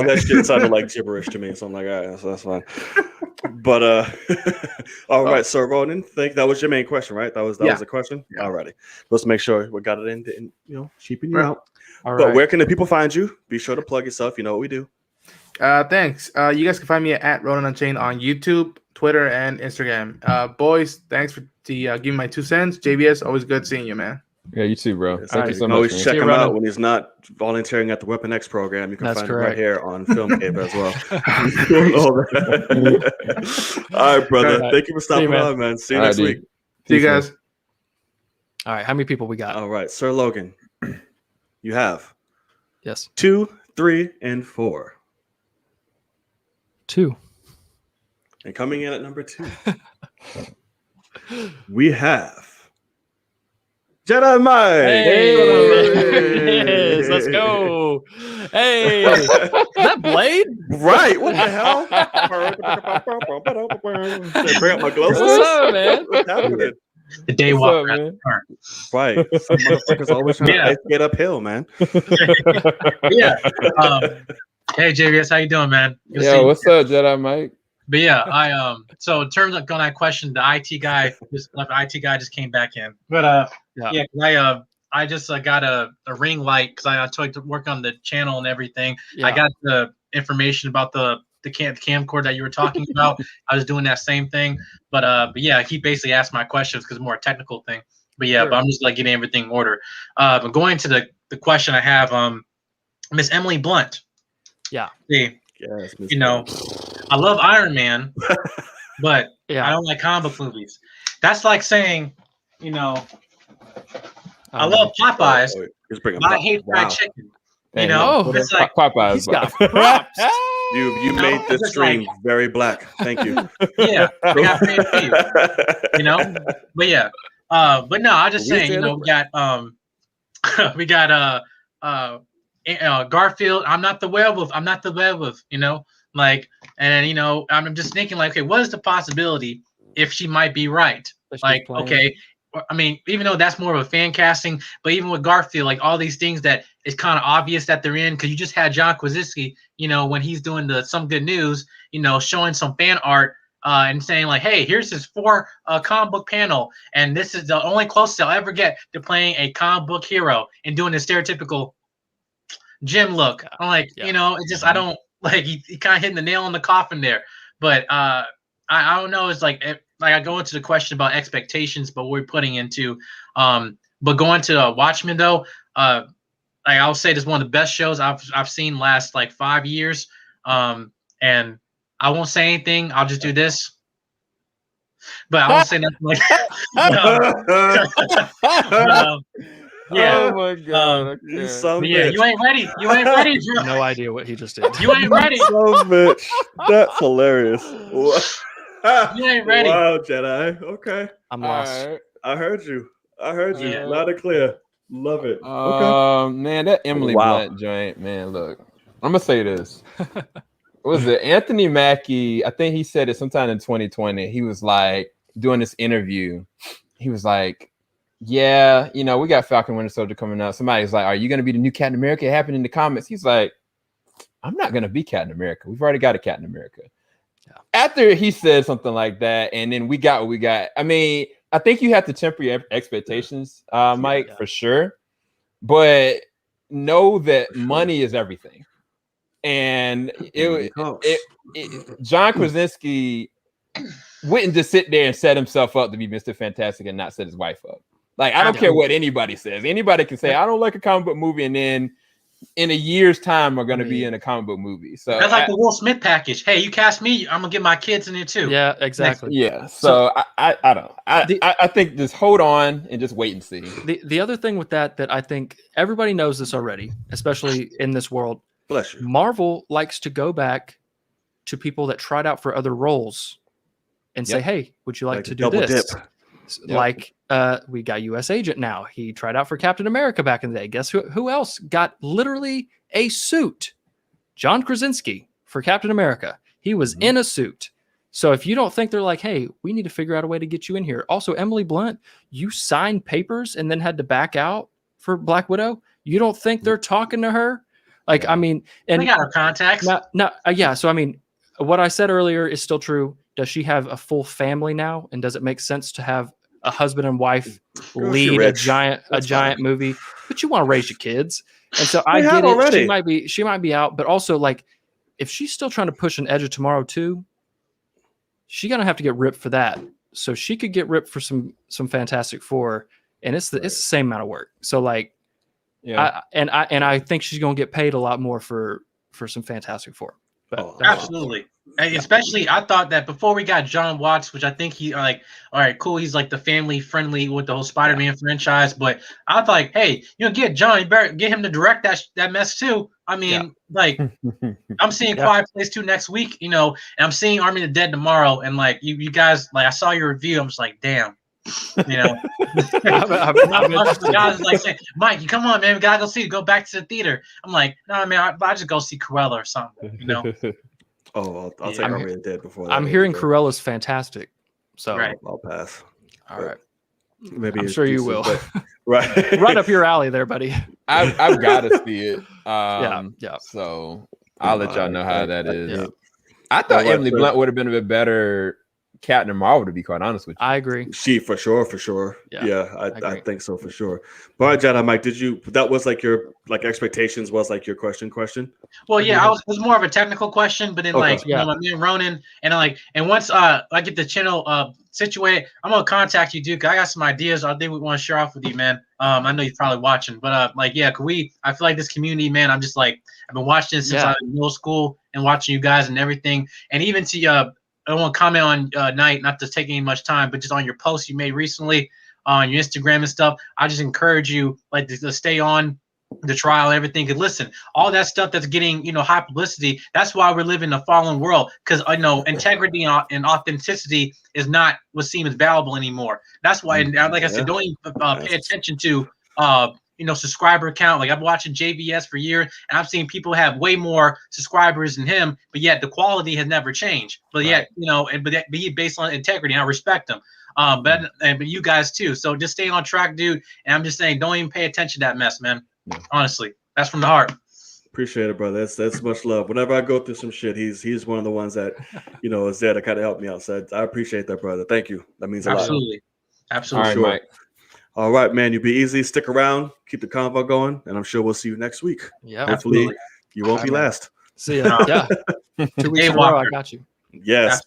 that shit sounded like gibberish to me, so I'm like, all right, so that's fine. But all right, so Ronan, that was your main question, right? That was the question. Yeah. Alrighty, let's make sure we got it in cheaping you out. All right. But where can the people find you? Be sure to plug yourself. You know what we do. Thanks. You guys can find me at Ronan Unchained on YouTube, Twitter, and Instagram. Boys, thanks for giving my 2 cents. JBS, always good seeing you, man. Yeah, you too, bro. Thank you so much. Always check him out when he's not volunteering at the Weapon X program. You can find him right here on Film Cape as well. All right, brother. Thank you for stopping on, man. See you next week. See you guys. All right, how many people we got? All right, Sir Logan, you have 2, 3, and 4. 2. And coming in at number 2, we have Jedi Mike. Hey, let's go. Hey, is that Blade? Right. What the hell? Bring up my gloves. What's up, man? What's happening? The day walk, man. Right. Some motherfuckers always trying to get uphill, man. Yeah. Hey, JBS, how you doing, man? Yo, what's up, Jedi Mike? But yeah, so in terms of going that question, the IT guy just came back in. But I just got a ring light because I took to work on the channel and everything. Yeah. I got the information about the camcorder that you were talking about. I was doing that same thing. But yeah, he basically asked my questions because it's more a technical thing. But yeah, but I'm just like getting everything in order. But going to the question I have, Miss Emily Blunt. Yeah. See, I love Iron Man, but I don't like comic book movies. That's like saying, I love Popeyes, but I hate fried chicken. It's like Popeyes. He's got props. You made this stream very black. Thank you. Yeah, I got paid for you. You know, but yeah, but no, I'm just saying, you know, we got Garfield. I'm not the werewolf. I'm not the werewolf. You know, like, and you know, I'm just thinking like, okay, what is the possibility if she might be right? Like, okay, I mean, even though that's more of a fan casting, but even with Garfield, like all these things that it's kind of obvious that they're in, because you just had John Krasinski, you know, when he's doing the Some Good News, you know, showing some fan art and saying like, hey, here's his 4 comic book panel, and this is the only closest I'll ever get to playing a comic book hero and doing the stereotypical Jim look. I'm like, you know, it's just I don't like he kind of hitting the nail on the coffin there, but I don't know. It's like I go into the question about expectations, but we're putting into but going to Watchmen though, like I'll say this is one of the best shows I've seen last like 5 years, and I won't say anything. I'll just do this, but I won't say nothing like. Yeah. Oh my god. Yeah, you ain't ready. You ain't ready, Drew. No idea what he just did. You ain't ready. So much. That's hilarious. You ain't ready. Wow, Jedi. Okay. I'm lost. Right. I heard you. Loud and clear. Love it. Man, that Emily Blunt joint, man. Look, I'm gonna say this. What was it? Anthony Mackie, I think he said it sometime in 2020. He was like doing this interview. He was like, yeah, you know, we got Falcon Winter Soldier coming out. Somebody's like, are you going to be the new Captain America? It happened in the comments. He's like, I'm not going to be Captain America. We've already got a Captain America. Yeah. After he said something like that, and then we got what we got. I mean, I think you have to temper your expectations, Mike, for sure. But know that money is everything. And John Krasinski wouldn't just sit there and set himself up to be Mr. Fantastic and not set his wife up. Like, I don't care what anybody says. Anybody can say, I don't like a comic book movie, and then in a year's time are going to be in a comic book movie. So that's like the Will Smith package. Hey, you cast me, I'm gonna get my kids in there too. Yeah, exactly. Yeah. So I don't. I think just hold on and just wait and see. The other thing with that I think everybody knows this already, especially in this world. Bless you. Marvel likes to go back to people that tried out for other roles and say, hey, would you like to do this? Dip. Like we got US Agent now. He tried out for Captain America back in the day. Guess who else got literally a suit? John Krasinski for Captain America. He was in a suit. So if you don't think they're like, hey, we need to figure out a way to get you in here. Also, Emily Blunt, you signed papers and then had to back out for Black Widow. You don't think they're talking to her? Like, I mean, and we got her contacts. Yeah. So I mean, what I said earlier is still true. Does she have a full family now? And does it make sense to have a husband and wife lead a giant movie? But you want to raise your kids. And so I get it. Already. She might be out, but also like if she's still trying to push an Edge of Tomorrow too, she's gonna have to get ripped for that. So she could get ripped for some Fantastic Four, and it's the same amount of work. So like I think she's gonna get paid a lot more for some Fantastic Four. But absolutely. Especially, I thought that before we got John Watts, which I think he like, all right, cool. He's like the family friendly with the whole Spider-Man franchise. But I thought, like, hey, get John, you better get him to direct that mess too. I mean, like, I'm seeing Quiet Place 2 next week, and I'm seeing Army of the Dead tomorrow. And like, you guys, like, I saw your review. I'm just like, damn. I was like saying, Mike, you come on, man, we gotta go back to the theater. I'm like, no, man, I just go see Cruella or something, Oh, I'll take Army of the Dead before that. I'm hearing Cruella's fantastic, so I'll pass. All right, maybe I'm sure you will. But, right, right up your alley there, buddy. I've got to see it. Yeah. So I'll let y'all know how that is. Yeah. I thought Emily Blunt would have been a bit better Captain Marvel, to be quite honest with you. I agree. She for sure. Yeah, I think so for sure. But all right, Jedi Mike, that was like your expectations was like your question? Well, yeah, it was more of a technical question, but then me and Ronan and once I get the channel situated, I'm gonna contact you, Duke. I got some ideas I think we want to share off with you, man. I know you're probably watching, but I feel like this community, man, I'm just like I've been watching since I was in middle school and watching you guys and everything, and even to I don't want to comment on Night, not to take any much time, but just on your posts you made recently on your Instagram and stuff. I just encourage you to stay on the trial, everything. Because listen, all that stuff that's getting, high publicity, that's why we're living in a fallen world. Because I know integrity and authenticity is not what seems valuable anymore. That's why, like I said, don't even pay attention to subscriber count. Like I've watching JVS for years, and I've seen people have way more subscribers than him, but yet the quality has never changed. But yet, but he based on integrity. And I respect him. But you guys too. So just stay on track, dude. And I'm just saying, don't even pay attention to that mess, man. Honestly, that's from the heart. Appreciate it, brother. That's much love. Whenever I go through some shit, he's one of the ones that is there to kind of help me out. So I appreciate that, brother. Thank you. That means a lot. Absolutely. All right, Mike. All right, man. You be easy. Stick around. Keep the convo going, and I'm sure we'll see you next week. Yeah, hopefully you won't be last. See ya. Yeah. 2 weeks in a row, I got you. Yes.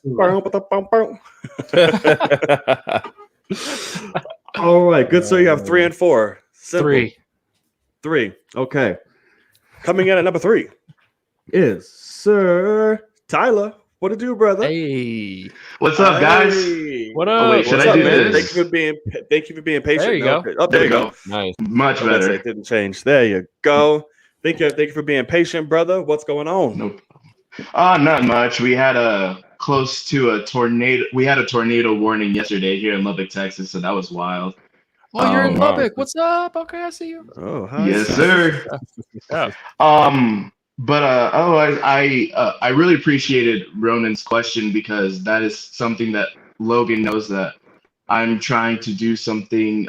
All right. Good. So you have 3 and 4. Simple. Three. Okay. Coming in at number 3 is Sir Tyler. What it do, brother? Hey. What's up, guys? What up? Oh, wait, should I do this? Thank you for being patient. There you go. Oh, there you go. Nice. Much better. It didn't change. There you go. Thank you for being patient, brother. What's going on? Nope. Not much. We had close to a tornado. We had a tornado warning yesterday here in Lubbock, Texas, so that was wild. Oh, you're in Lubbock. What's up? Okay, I see you. Oh, hi. Yes, sir. Yeah. I really appreciated Ronan's question because that is something that Logan knows that I'm trying to do something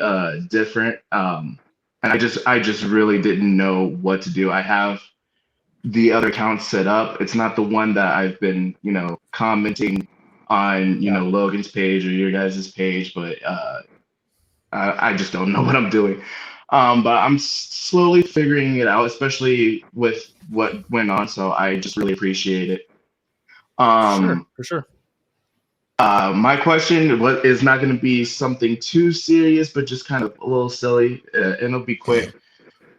different. And I just really didn't know what to do. I have the other account set up. It's not the one that I've been, commenting on, Logan's page or your guys' page, but I just don't know what I'm doing. But I'm slowly figuring it out, especially with what went on. So I just really appreciate it. For sure. My question is not going to be something too serious, but just kind of a little silly, and it'll be quick.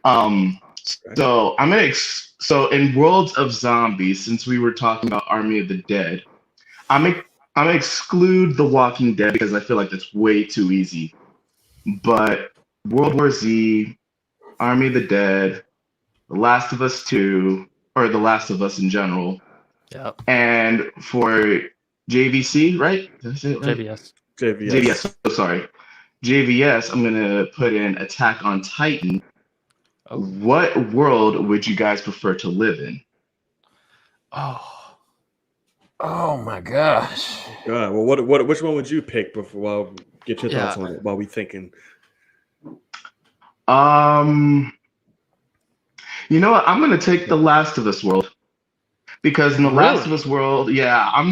So so in Worlds of Zombies, since we were talking about Army of the Dead, I'm gonna exclude The Walking Dead because I feel like that's way too easy. But World War Z, Army of the Dead, The Last of Us 2, or The Last of Us in general. Yep. And for JVC, right? JVS. JVS. So sorry. JVS, I'm going to put in Attack on Titan. Oh. What world would you guys prefer to live in? Oh my gosh. Well, which one would you pick before? Get your thoughts on it while we thinking. You know what? I'm gonna take The Last of Us world because in The Last of Us world, so I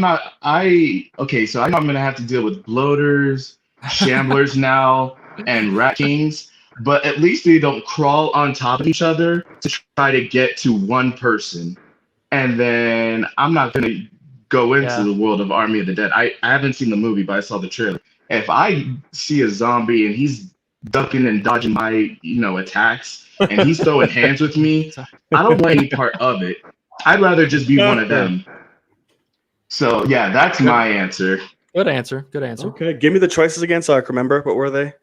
know I'm gonna have to deal with bloaters, shamblers now, and rat kings. But at least they don't crawl on top of each other to try to get to one person. And then I'm not gonna go into the world of Army of the Dead. I haven't seen the movie, but I saw the trailer. If I see a zombie and he's ducking and dodging my, attacks, and he's throwing hands with me, I don't want any part of it. I'd rather just be one of them. So that's my answer. Good answer. Okay, give me the choices again so I can remember. What were they?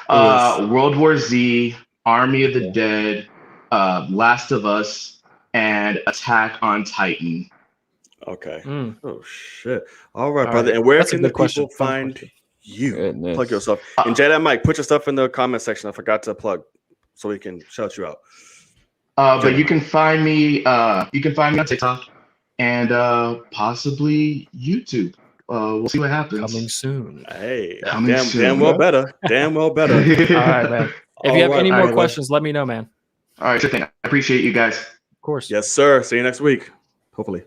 World War Z, Army of the Dead, Last of Us, and Attack on Titan. Okay. Oh shit. All right, brother. And where can the people find you? Goodness. Plug yourself. And Jada Mike, put your stuff in the comment section. I forgot to plug, so we can shout you out. But you can find me. You can find me on TikTok and possibly YouTube. We'll see what happens. Coming soon. Hey, damn well better. Damn well better. All right, man. If you have any more questions, let me know, man. All right, sure thing. I appreciate you guys. Of course. Yes, sir. See you next week. Hopefully.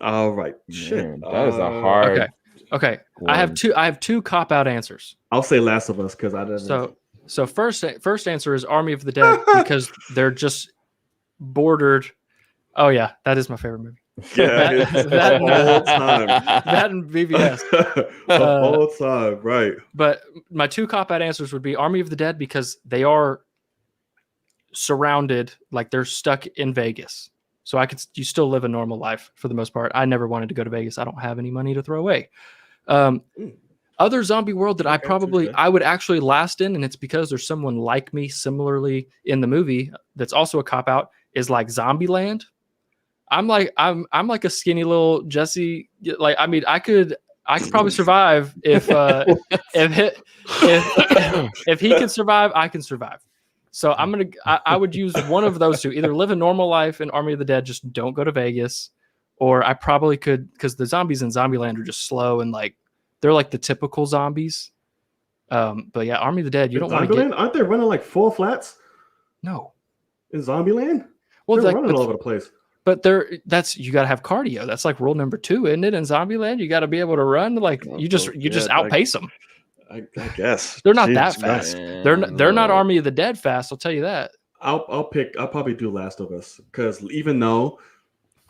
All right. Shit. That is a hard. Okay. One. I have two cop-out answers. I'll say Last of Us because I didn't. So first answer is Army of the Dead because they're just bordered. Oh yeah, that is my favorite movie. Yeah, that whole time. That and BBS. The whole time, right. But my two cop-out answers would be Army of the Dead because they are surrounded, like they're stuck in Vegas. So you still live a normal life for the most part. I never wanted to go to Vegas. I don't have any money to throw away. Other zombie world that I would actually last in, and it's because there's someone like me similarly in the movie that's also a cop out, is like Zombieland. I'm like a skinny little Jesse. Like, I mean, I could probably survive if he can survive, I can survive. So I would use one of those two, either live a normal life in Army of the Dead, just don't go to Vegas, or I probably could, because the zombies in Zombieland are just slow and like they're like the typical zombies. But yeah, Army of the Dead, you don't want to get. Aren't they running like full flats? No. In Zombieland? Well, they're running all over the place. But you got to have cardio. That's like rule number 2, isn't it? In Zombieland, you got to be able to run. Like you just outpace them. I guess they're not that fast. They're not Army of the Dead fast. I'll tell you that. I'll probably do Last of Us, because even though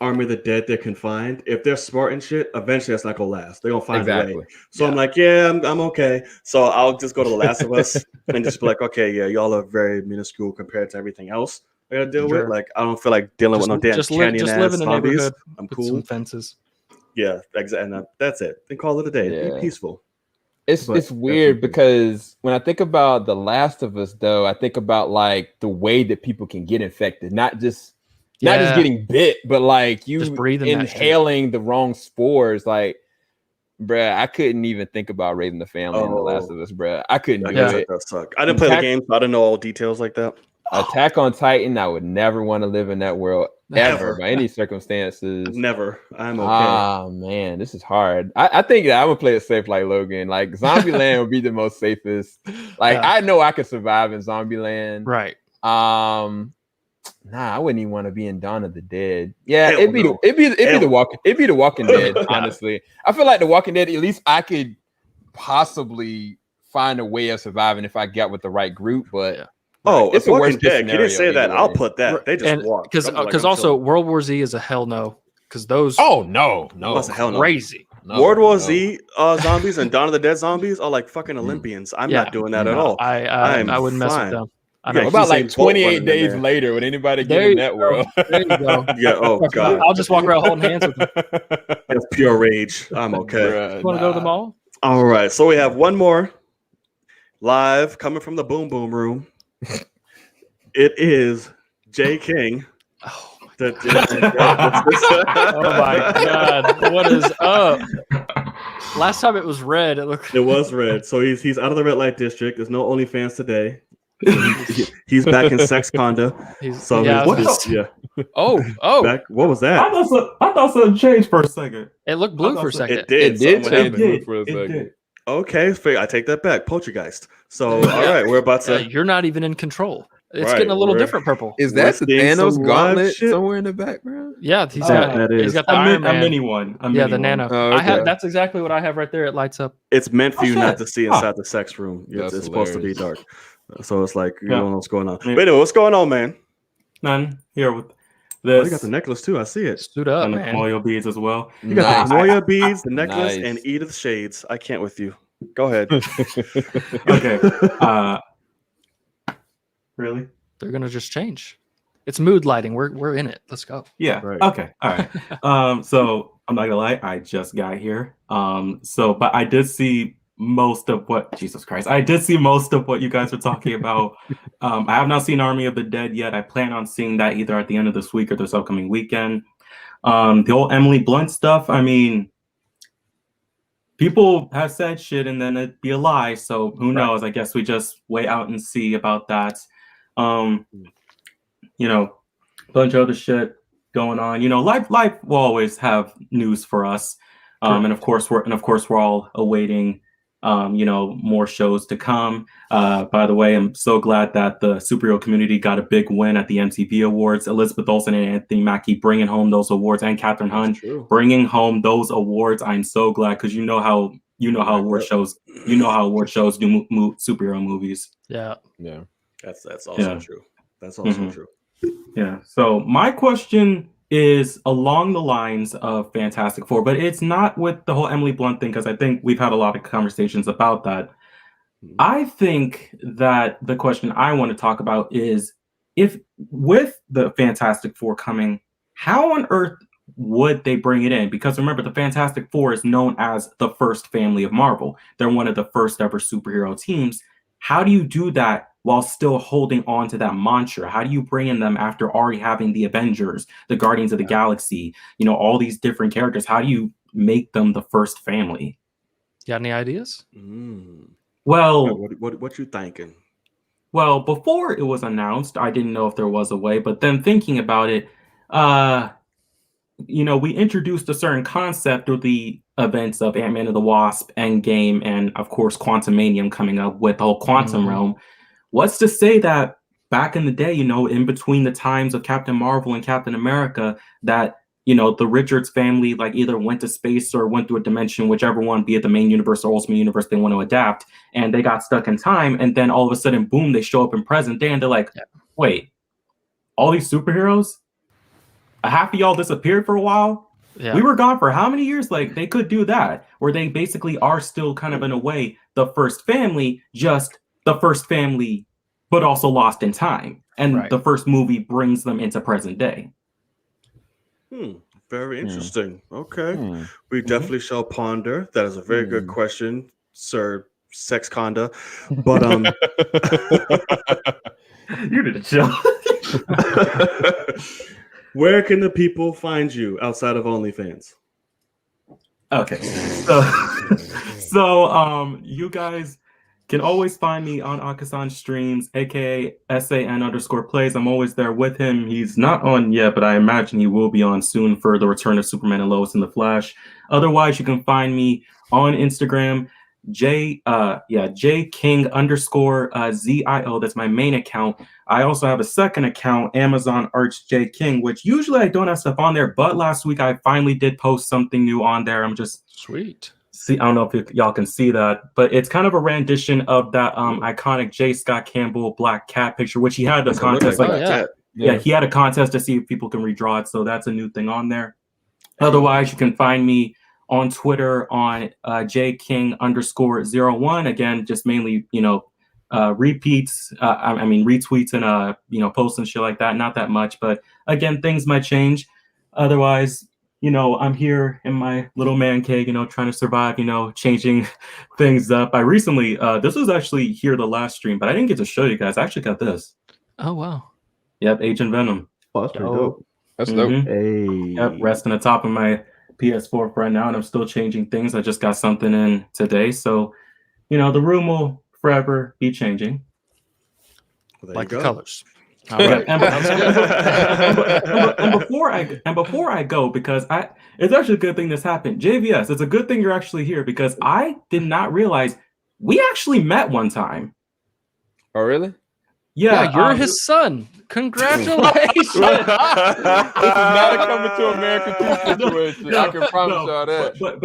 Army of the Dead, they're confined, if they're smart and shit, eventually that's not gonna last. They're gonna find a way. So I'm like, I'm okay. So I'll just go to The Last of Us and just be like, okay, yeah, y'all are very minuscule compared to everything else I gotta deal with. Like, I don't feel like dealing with no damn canyon ass in the zombies. I'm with cool. some fences. Yeah, exactly. And that's it. Then call it a day. Be peaceful. It's weird because when I think about The Last of Us, though, I think about like the way that people can get infected, not just getting bit, but like you just inhaling the wrong spores. Like, bruh, I couldn't even think about raising the family in The Last of Us, bruh. I couldn't do it. That suck. I didn't play the game, so I didn't know all details like that. Attack on Titan, I would never want to live in that world ever by any circumstances. Never. I'm okay. Ah, man, this is hard. I think that I would play it safe like Logan. Like, Zombieland would be the most safest. Like, I know I could survive in Zombieland. Right. Nah, I wouldn't even want to be in Dawn of the Dead. Yeah, it'd be the Walking Dead, honestly. I feel like The Walking Dead, at least I could possibly find a way of surviving if I got with the right group, but it's Walking Dead. You didn't say that. I'll put that. They just walk. Because also World War Z is a hell no. Because those no, that's a hell no. Crazy. No, World War Z zombies and Dawn of the Dead zombies are like fucking Olympians. I'm not doing that at all. I wouldn't mess with them. What about like 28 days later? Would anybody get in that world? There you go. Yeah. Oh god. I'll just walk around holding hands with them. That's pure rage. I'm okay. You want to go to the mall? All right. So we have one more live coming from the Boom Boom Room. It is Jay King. Oh my god! What is up? Last time it was red. It was red. So he's out of the red light district. There's no OnlyFans today. He's back in Sex Conda. Oh! Back, what was that? I thought something changed for a second. It looked blue for a second. It did. It did change blue for a second. Okay, I take that back. Poltergeist. So, all right, we're about to. You're not even in control. It's getting a little different purple. Is that the Thanos gauntlet somewhere in the background? Yeah, he's got the Iron Man. A mini one. The nano. Oh, okay. That's exactly what I have right there. It lights up. It's meant for you not to see inside the sex room. It's supposed to be dark. So it's like, you don't know what's going on. But anyway, what's going on, man? None here with this. You got the necklace too. I see it. Stood up, and the Moyo beads as well. You got the Moyo beads, the necklace, and Edith shades. I can't with you. Go ahead. Okay. Really? They're gonna just change. It's mood lighting. We're in it. Let's go. Yeah. Right. Okay. All right. So I'm not gonna lie. I just got here. But I did see most of what you guys were talking about. I have not seen Army of the Dead yet. I plan on seeing that either at the end of this week or this upcoming weekend. The whole Emily Blunt stuff, I mean, people have said shit and then it'd be a lie, so who knows? I guess we just wait out and see about that. Bunch of other shit going on. Life will always have news for us. And of course we're all awaiting more shows to come. By the way, I'm so glad that the superhero community got a big win at the MTV Awards. Elizabeth Olsen and Anthony Mackie bringing home those awards, and Catherine Hunt bringing home those awards. I'm so glad, because you know how award shows do superhero movies. Yeah. That's also true. That's also true. Yeah. So my question is along the lines of Fantastic Four, but it's not with the whole Emily Blunt thing, because I think we've had a lot of conversations about that. I think that the question I want to talk about is, if with the Fantastic Four coming, how on earth would they bring it in? Because remember, the Fantastic Four is known as the first family of Marvel. They're one of the first ever superhero teams. How do you do that while still holding on to that mantra? How do you bring in them after already having the Avengers, the Guardians of the Galaxy, all these different characters? How do you make them the first family? Got any ideas? Well, what you thinking? Well, before it was announced, I didn't know if there was a way, but then thinking about it, we introduced a certain concept with the events of Ant-Man and the Wasp, Endgame, and of course Quantumanium coming up with the whole quantum realm. What's to say that back in the day, in between the times of Captain Marvel and Captain America, that the Richards family either went to space or went through a dimension, whichever one, be it the main universe or ultimate universe they want to adapt, and they got stuck in time, and then all of a sudden, boom, they show up in present day, and they're like, wait, all these superheroes? Half of y'all disappeared for a while? Yeah. We were gone for how many years? They could do that, where they basically are still kind of, in a way, the first family, just the first family, but also lost in time. And the first movie brings them into present day. Very interesting. Okay. We definitely shall ponder. That is a very good question, Sir Sexconda. But you need to chill. Where can the people find you outside of OnlyFans? Okay. So you guys can always find me on Akasan Streams, aka SAN_plays. I'm always there with him. He's not on yet, but I imagine he will be on soon for the return of Superman and Lois in the Flash. Otherwise, you can find me on Instagram, JKing_ZIO. That's my main account. I also have a second account, Amazon Arch J King, which usually I don't have stuff on there, but last week I finally did post something new on there. I'm just sweet. See, I don't know if y'all can see that, but it's kind of a rendition of that iconic J. Scott Campbell Black Cat picture, which he had a contest. He had a contest to see if people can redraw it. So that's a new thing on there. Otherwise, you can find me on Twitter on JKing_01. Again, just mainly, repeats, retweets and, posts and shit like that. Not that much, but again, things might change. Otherwise, I'm here in my little man cave, trying to survive, changing things up. I recently, this was actually here the last stream, but I didn't get to show you guys. I actually got this. Oh, wow. Yep, Agent Venom. Oh, that's pretty dope. That's dope. Hey. Yep, resting on top of my PS4 for right now, and I'm still changing things. I just got something in today. So, the room will forever be changing. Well, like the colors. All right. And before I go, because it's actually a good thing this happened. JVS, it's a good thing you're actually here, because I did not realize we actually met one time. Oh, really? Yeah, you're his son. Congratulations. This is not a coming to America 2 situation. I can promise y'all that. But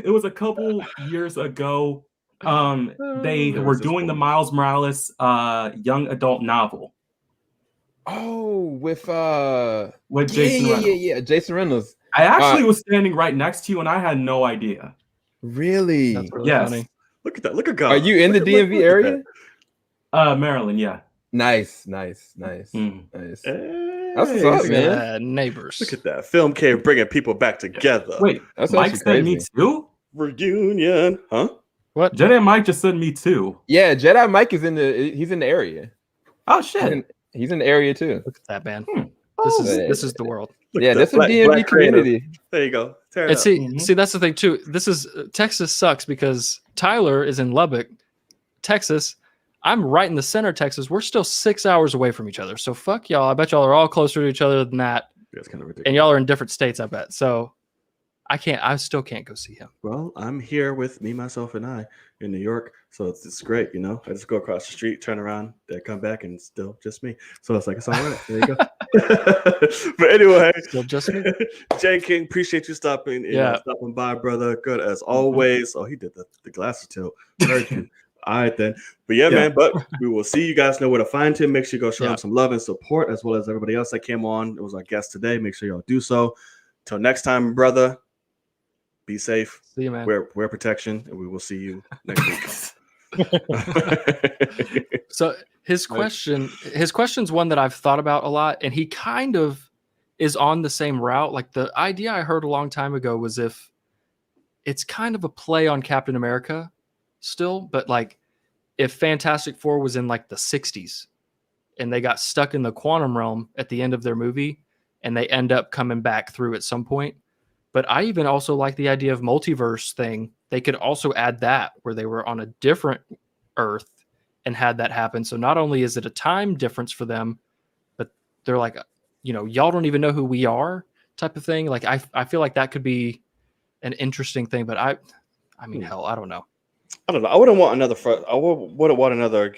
it was a couple years ago. They were doing the Miles Morales young adult novel. Oh, with Jason Reynolds. Yeah, Jason Reynolds. I actually was standing right next to you, and I had no idea. Really? That's really funny. Look at that. Look at God. Are you in the DMV area? Maryland, yeah. Nice. Nice. That's what's up, man. Neighbors. Look at that. Film cave bringing people back together. Wait, that's Mike said me too? Reunion. Huh? What? Jedi Mike just said me too. Yeah, Jedi Mike is he's in the area. Oh shit. He's in the area too. Look at that, man. This is the world. That's a DMV community. There you go. And see, that's the thing too. This is Texas sucks because Tyler is in Lubbock, Texas. I'm right in the center of Texas. We're still 6 hours away from each other. So fuck y'all. I bet y'all are all closer to each other than that. That's kind of ridiculous. And y'all are in different states, I bet. So I still can't go see him. Well, I'm here with me, myself, and I in New York. So it's great, I just go across the street, turn around, then come back, and still just me. So it's all right. There you go. But anyway, still just me. J King, appreciate you stopping by, brother. Good as always. Oh, he did the glasses too. All right, then. But man, but we will see. You guys know where to find him. Make sure you go show him some love and support, as well as everybody else that came on. It was our guest today. Make sure y'all do so. Till next time, brother, be safe. See you, man. Wear protection, and we will see you next week. So his question's one that I've thought about a lot, and he kind of is on the same route. Like the idea I heard a long time ago was if it's kind of a play on Captain America still, but like if Fantastic Four was in like the 60s and they got stuck in the quantum realm at the end of their movie and they end up coming back through at some point. But I even also like the idea of multiverse thing. They could also add that where they were on a different Earth and had that happen. So not only is it a time difference for them, but they're like, y'all don't even know who we are type of thing. Like I feel like that could be an interesting thing, but I mean, hell, I don't know. I don't know. I wouldn't want another. I wouldn't want another.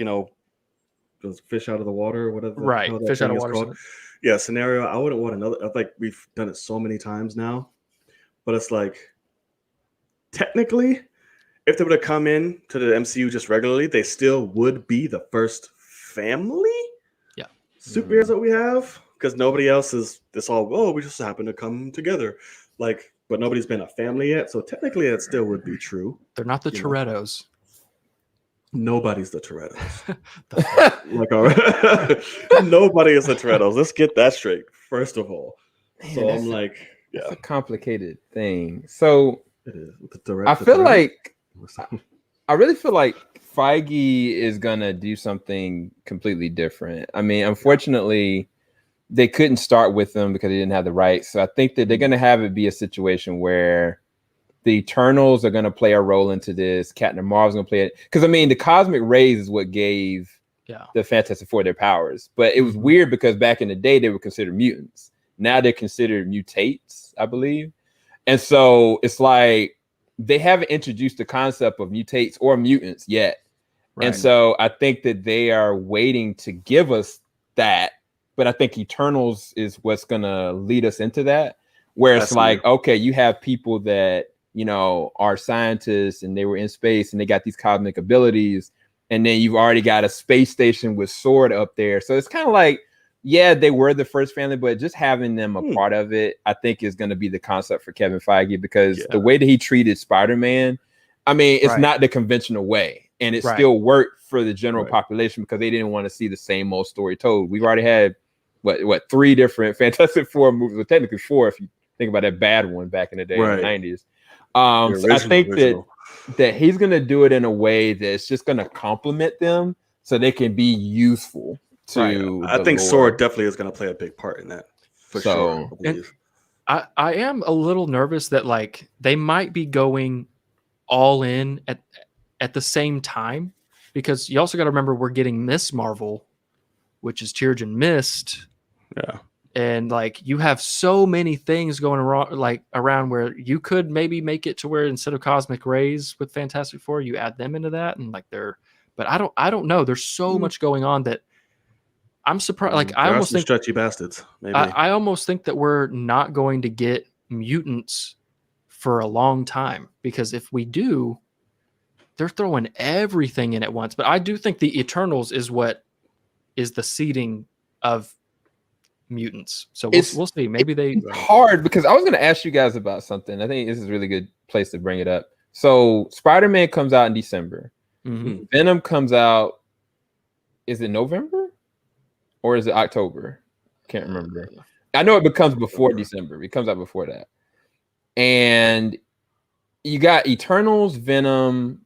Those fish out of the water, whatever. Right, fish out of water. Yeah, scenario. I wouldn't want another. I think we've done it so many times now, but it's like technically, if they would have come in to the MCU just regularly, they still would be the first family. Yeah, superheroes that we have, because nobody else is. This all. Oh, we just happen to come together, like. But nobody's been a family yet, so technically it still would be true. They're not the Torettos. Nobody's the Torettos. Nobody is the Torettos. Let's get that straight, first of all. Man, so I'm like, yeah. It's a complicated thing. So it is. I really feel like Feige is going to do something completely different. I mean, unfortunately, they couldn't start with them because they didn't have the rights. So I think that they're going to have it be a situation where the Eternals are going to play a role into this. Captain Marvel's going to play it. Because, I mean, the cosmic rays is what gave the Fantastic Four their powers. But it was weird because back in the day, they were considered mutants. Now they're considered mutates, I believe. And so it's like they haven't introduced the concept of mutates or mutants yet. Right. And so I think that they are waiting to give us that. But I think Eternals is what's going to lead us into that, where it's like, okay, you have people that, are scientists and they were in space and they got these cosmic abilities. And then you've already got a space station with Sword up there. So it's kind of like, yeah, they were the first family, but just having them a part of it, I think is going to be the concept for Kevin Feige, because the way that he treated Spider-Man, I mean, it's not the conventional way. And it still worked for the general population because they didn't want to see the same old story told. We've already had what 3 different Fantastic Four movies, well, technically 4 if you think about that bad one back in the day in the 90s. So I think that he's going to do it in a way that's just going to complement them so they can be useful to I think Sword definitely is going to play a big part in that for sure. I am a little nervous that like they might be going all in at the same time, because you also got to remember we're getting Miss Marvel, which is Tyrion Mist. Yeah. And like you have so many things going around where you could maybe make it to where instead of cosmic rays with Fantastic Four, you add them into that, and like but I don't know. There's so much going on that I'm surprised. Like I almost think stretchy bastards. Maybe I almost think that we're not going to get mutants for a long time, because if we do, they're throwing everything in at once. But I do think the Eternals is what is the seeding of mutants. So we'll see. Maybe it's hard, because I was going to ask you guys about something. I think this is a really good place to bring it up. So Spider-Man comes out in December. Mm-hmm. Venom comes out. Is it November or is it October? Can't remember. I know it becomes before December. It comes out before that. And you got Eternals, Venom,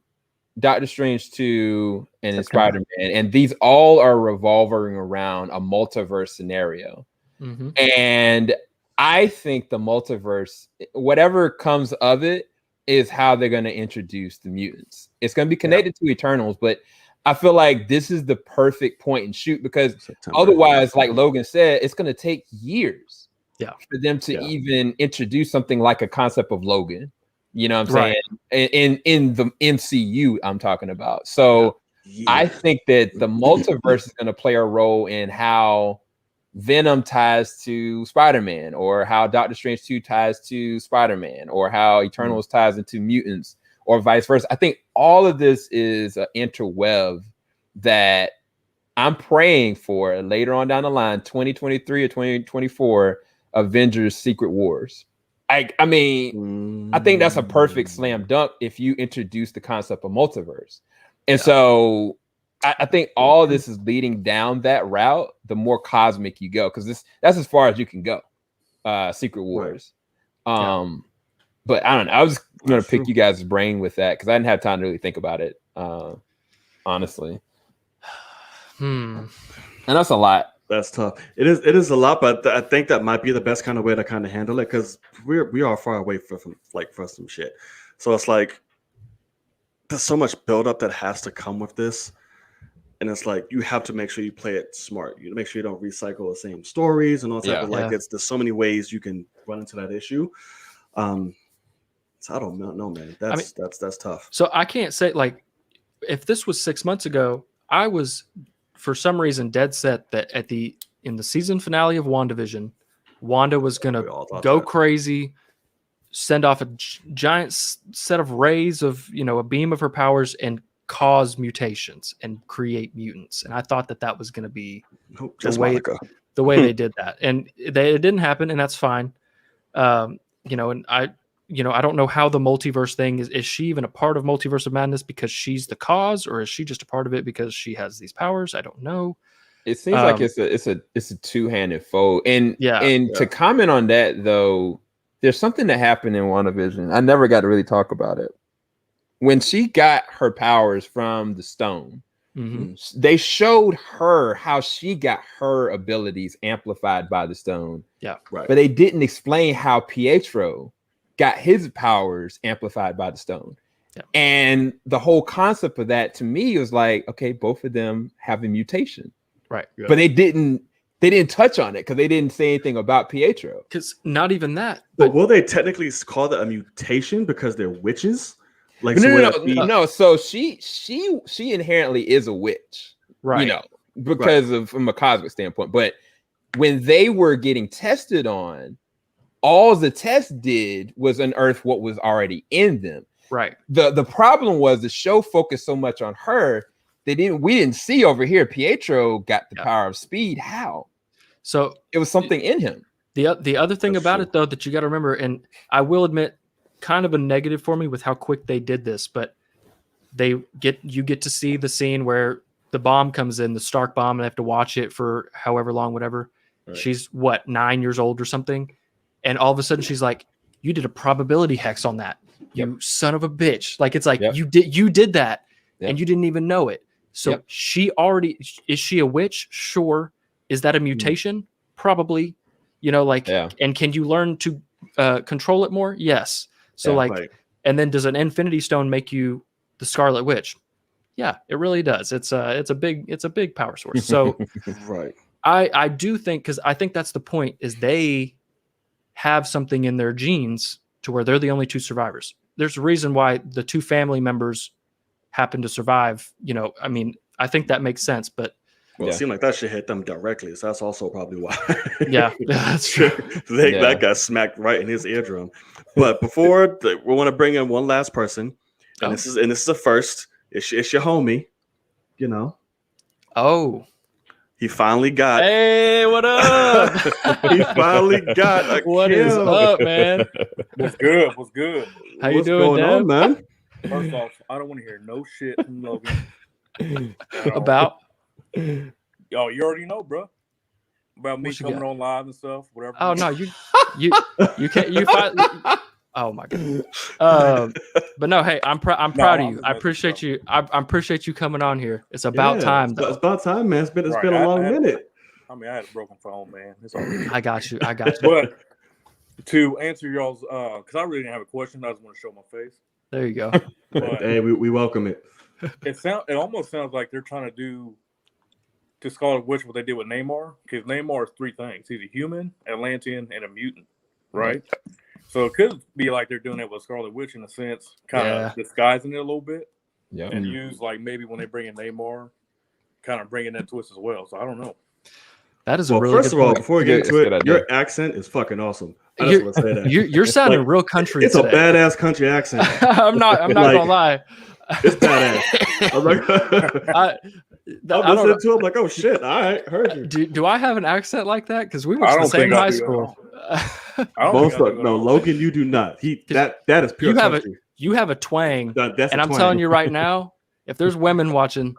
Doctor Strange 2, and Spider-Man, and these all are revolving around a multiverse scenario. Mm-hmm. And I think the multiverse, whatever comes of it, is how they're going to introduce the mutants. It's going to be connected to Eternals, but I feel like this is the perfect point and shoot, because otherwise, like Logan said, it's going to take years for them to even introduce something like a concept of Logan. You know what I'm saying? In the MCU, I'm talking about. So I think that the multiverse is going to play a role in how Venom ties to Spider-Man, or how Doctor Strange 2 ties to Spider-Man, or how Eternals ties into mutants, or vice versa. I think all of this is an interweb that I'm praying for later on down the line, 2023 or 2024, Avengers Secret Wars. I mean, I think that's a perfect slam dunk if you introduce the concept of multiverse. And so I think all of this is leading down that route, the more cosmic you go, because that's as far as you can go. Secret Wars. But I don't know. I was going to pick you guys' brain with that because I didn't have time to really think about it, honestly. And that's a lot. That's tough. It is a lot, but I think that might be the best kind of way to kind of handle it because we are far away from some shit. So it's like there's so much buildup that has to come with this. And it's like you have to make sure you play it smart. You make sure you don't recycle the same stories and all that. There's so many ways you can run into that issue. So I don't know, man. That's tough. So I can't say like if this was 6 months ago, I was for some reason dead set that in the season finale of WandaVision, Wanda was gonna go crazy, send off a giant set of rays of a beam of her powers and cause mutations and create mutants. And I thought that was going to be the way they did that, and it didn't happen, and that's fine. And I don't know how the multiverse thing is she even a part of Multiverse of Madness because she's the cause, or is she just a part of it because she has these powers? I don't know. It seems like it's a two-handed foe. And to comment on that though, there's something that happened in WandaVision. I never got to really talk about it. When she got her powers from the stone, they showed her how she got her abilities amplified by the stone. Yeah, right. But they didn't explain how Pietro got his powers amplified by the stone. Yeah. And the whole concept of that to me was like, okay, both of them have a mutation. Right. Yeah. But they didn't touch on it because they didn't say anything about Pietro. Because not even that. But will they technically call that a mutation because they're witches? Like no. So she inherently is a witch, right? Because from a cosmic standpoint. But when they were getting tested on, all the test did was unearth what was already in them. Right. The problem was the show focused so much on her. We didn't see over here. Pietro got the power of speed. How? So it was something in him. The other thing about it though that you got to remember, and I will admit, kind of a negative for me with how quick they did this, but you get to see the scene where the bomb comes in, the Stark bomb, and they have to watch it for however long, whatever. Right. She's 9 years old or something, and all of a sudden she's like, "You did a probability hex on that, you son of a bitch!" Like it's like you did that, and you didn't even know it. So she already is she a witch? Sure. Is that a mutation? Probably. And can you learn to control it more? Yes. So and then does an Infinity Stone make you the Scarlet Witch? Yeah, it really does. It's a big power source. So right. I do think, because I think that's the point, is they have something in their genes to where they're the only two survivors. There's a reason why the two family members happen to survive. I mean, I think that makes sense, but it seemed like that shit hit them directly, so that's also probably why. Yeah, that's true. That got smacked right in his eardrum. But before we want to bring in one last person, and this is the first. It's your homie, Oh, he finally got. Hey, what up? He finally got. What is up, man? What's good? What's good? How you doing, Deb? Man? First off, I don't want to hear no shit from Logan. About. Yo, you already know, bro. About me coming on live and stuff, whatever. Oh no, you can't. You finally. Oh my god. But no, hey, I'm proud of you. I appreciate you. I appreciate you coming on here. It's about time. It's about time, man. It's been a long minute. I had a broken phone, man. It's all right. I got you. But to answer y'all's, because I really didn't have a question. I just want to show my face. There you go. But hey, we welcome it. It almost sounds like they're trying to do to Scarlet Witch what they did with Namor, because Namor is three things: he's a human, Atlantean, and a mutant, right? So it could be like they're doing it with Scarlet Witch in a sense, kind of disguising it a little bit, and use like maybe when they bring in Namor, kind of bringing that twist as well. So I don't know. That is a really first good of all, point. before we get into it, your accent is fucking awesome. I just want to say that you're sounding real country. It's today. A badass country accent. I'm not gonna lie. It's badass. I'm like, I'm listening to him like, oh shit! All right, heard you. Do I have an accent like that? Because we went to the same high school. No, Logan, you do not. That is pure country. You have a twang, and I'm telling you right now, if there's women watching,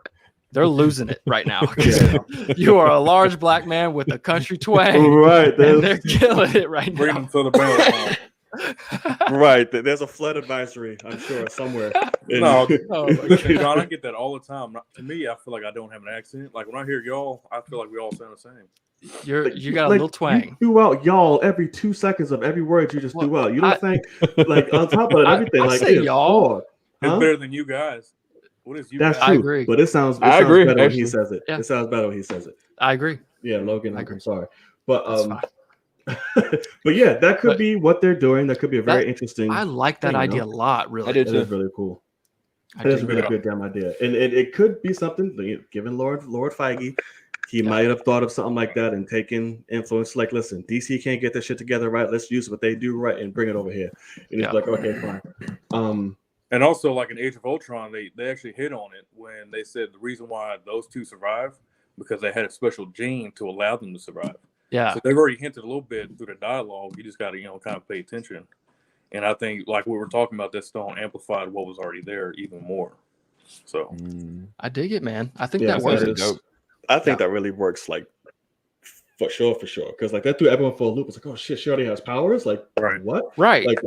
they're losing it right now. Yeah. You are a large black man with a country twang, Right. and they're killing it right Bring now. them to the bell. Right. There's a flood advisory, I'm sure, somewhere. No, Oh my listen, John, I get that all the time. To me, I feel like I don't have an accent. Like when I hear y'all, I feel like we all sound the same. You got a little twang. You threw out y'all every 2 seconds of every word you just threw out. You don't think, like, on top of it, everything, I like, say it's y'all. hard. It's Huh? better than you guys. What is you That's guys? true. I agree. But it sounds I agree, better when he actually. says it. Yeah. It sounds better when he says it. I agree. Yeah, Logan, I agree. I'm sorry. But That's fine. but yeah, that could But- be what they're doing. That could be a very interesting. I like that thing, you idea know? a lot. Really, I did That is too. really cool. I That is a do. really good damn idea, and it could be something. Given Lord Feige, he might have thought of something like that and taken influence. Like, listen, DC can't get their shit together right. Let's use what they do right and bring it over here. And he's like, okay, fine. And also, like in Age of Ultron, they actually hit on it when they said the reason why those two survived because they had a special gene to allow them to survive. Yeah. So they've already hinted a little bit through the dialogue. You just got to, kind of pay attention. And I think, like we were talking about, this stone amplified what was already there even more. So I dig it, man. I think Yeah, that that works. is dope. I think that really works, like, for sure. Because, like, that threw everyone for a loop. It's like, oh, shit, she already has powers? Like, what? Right. Like,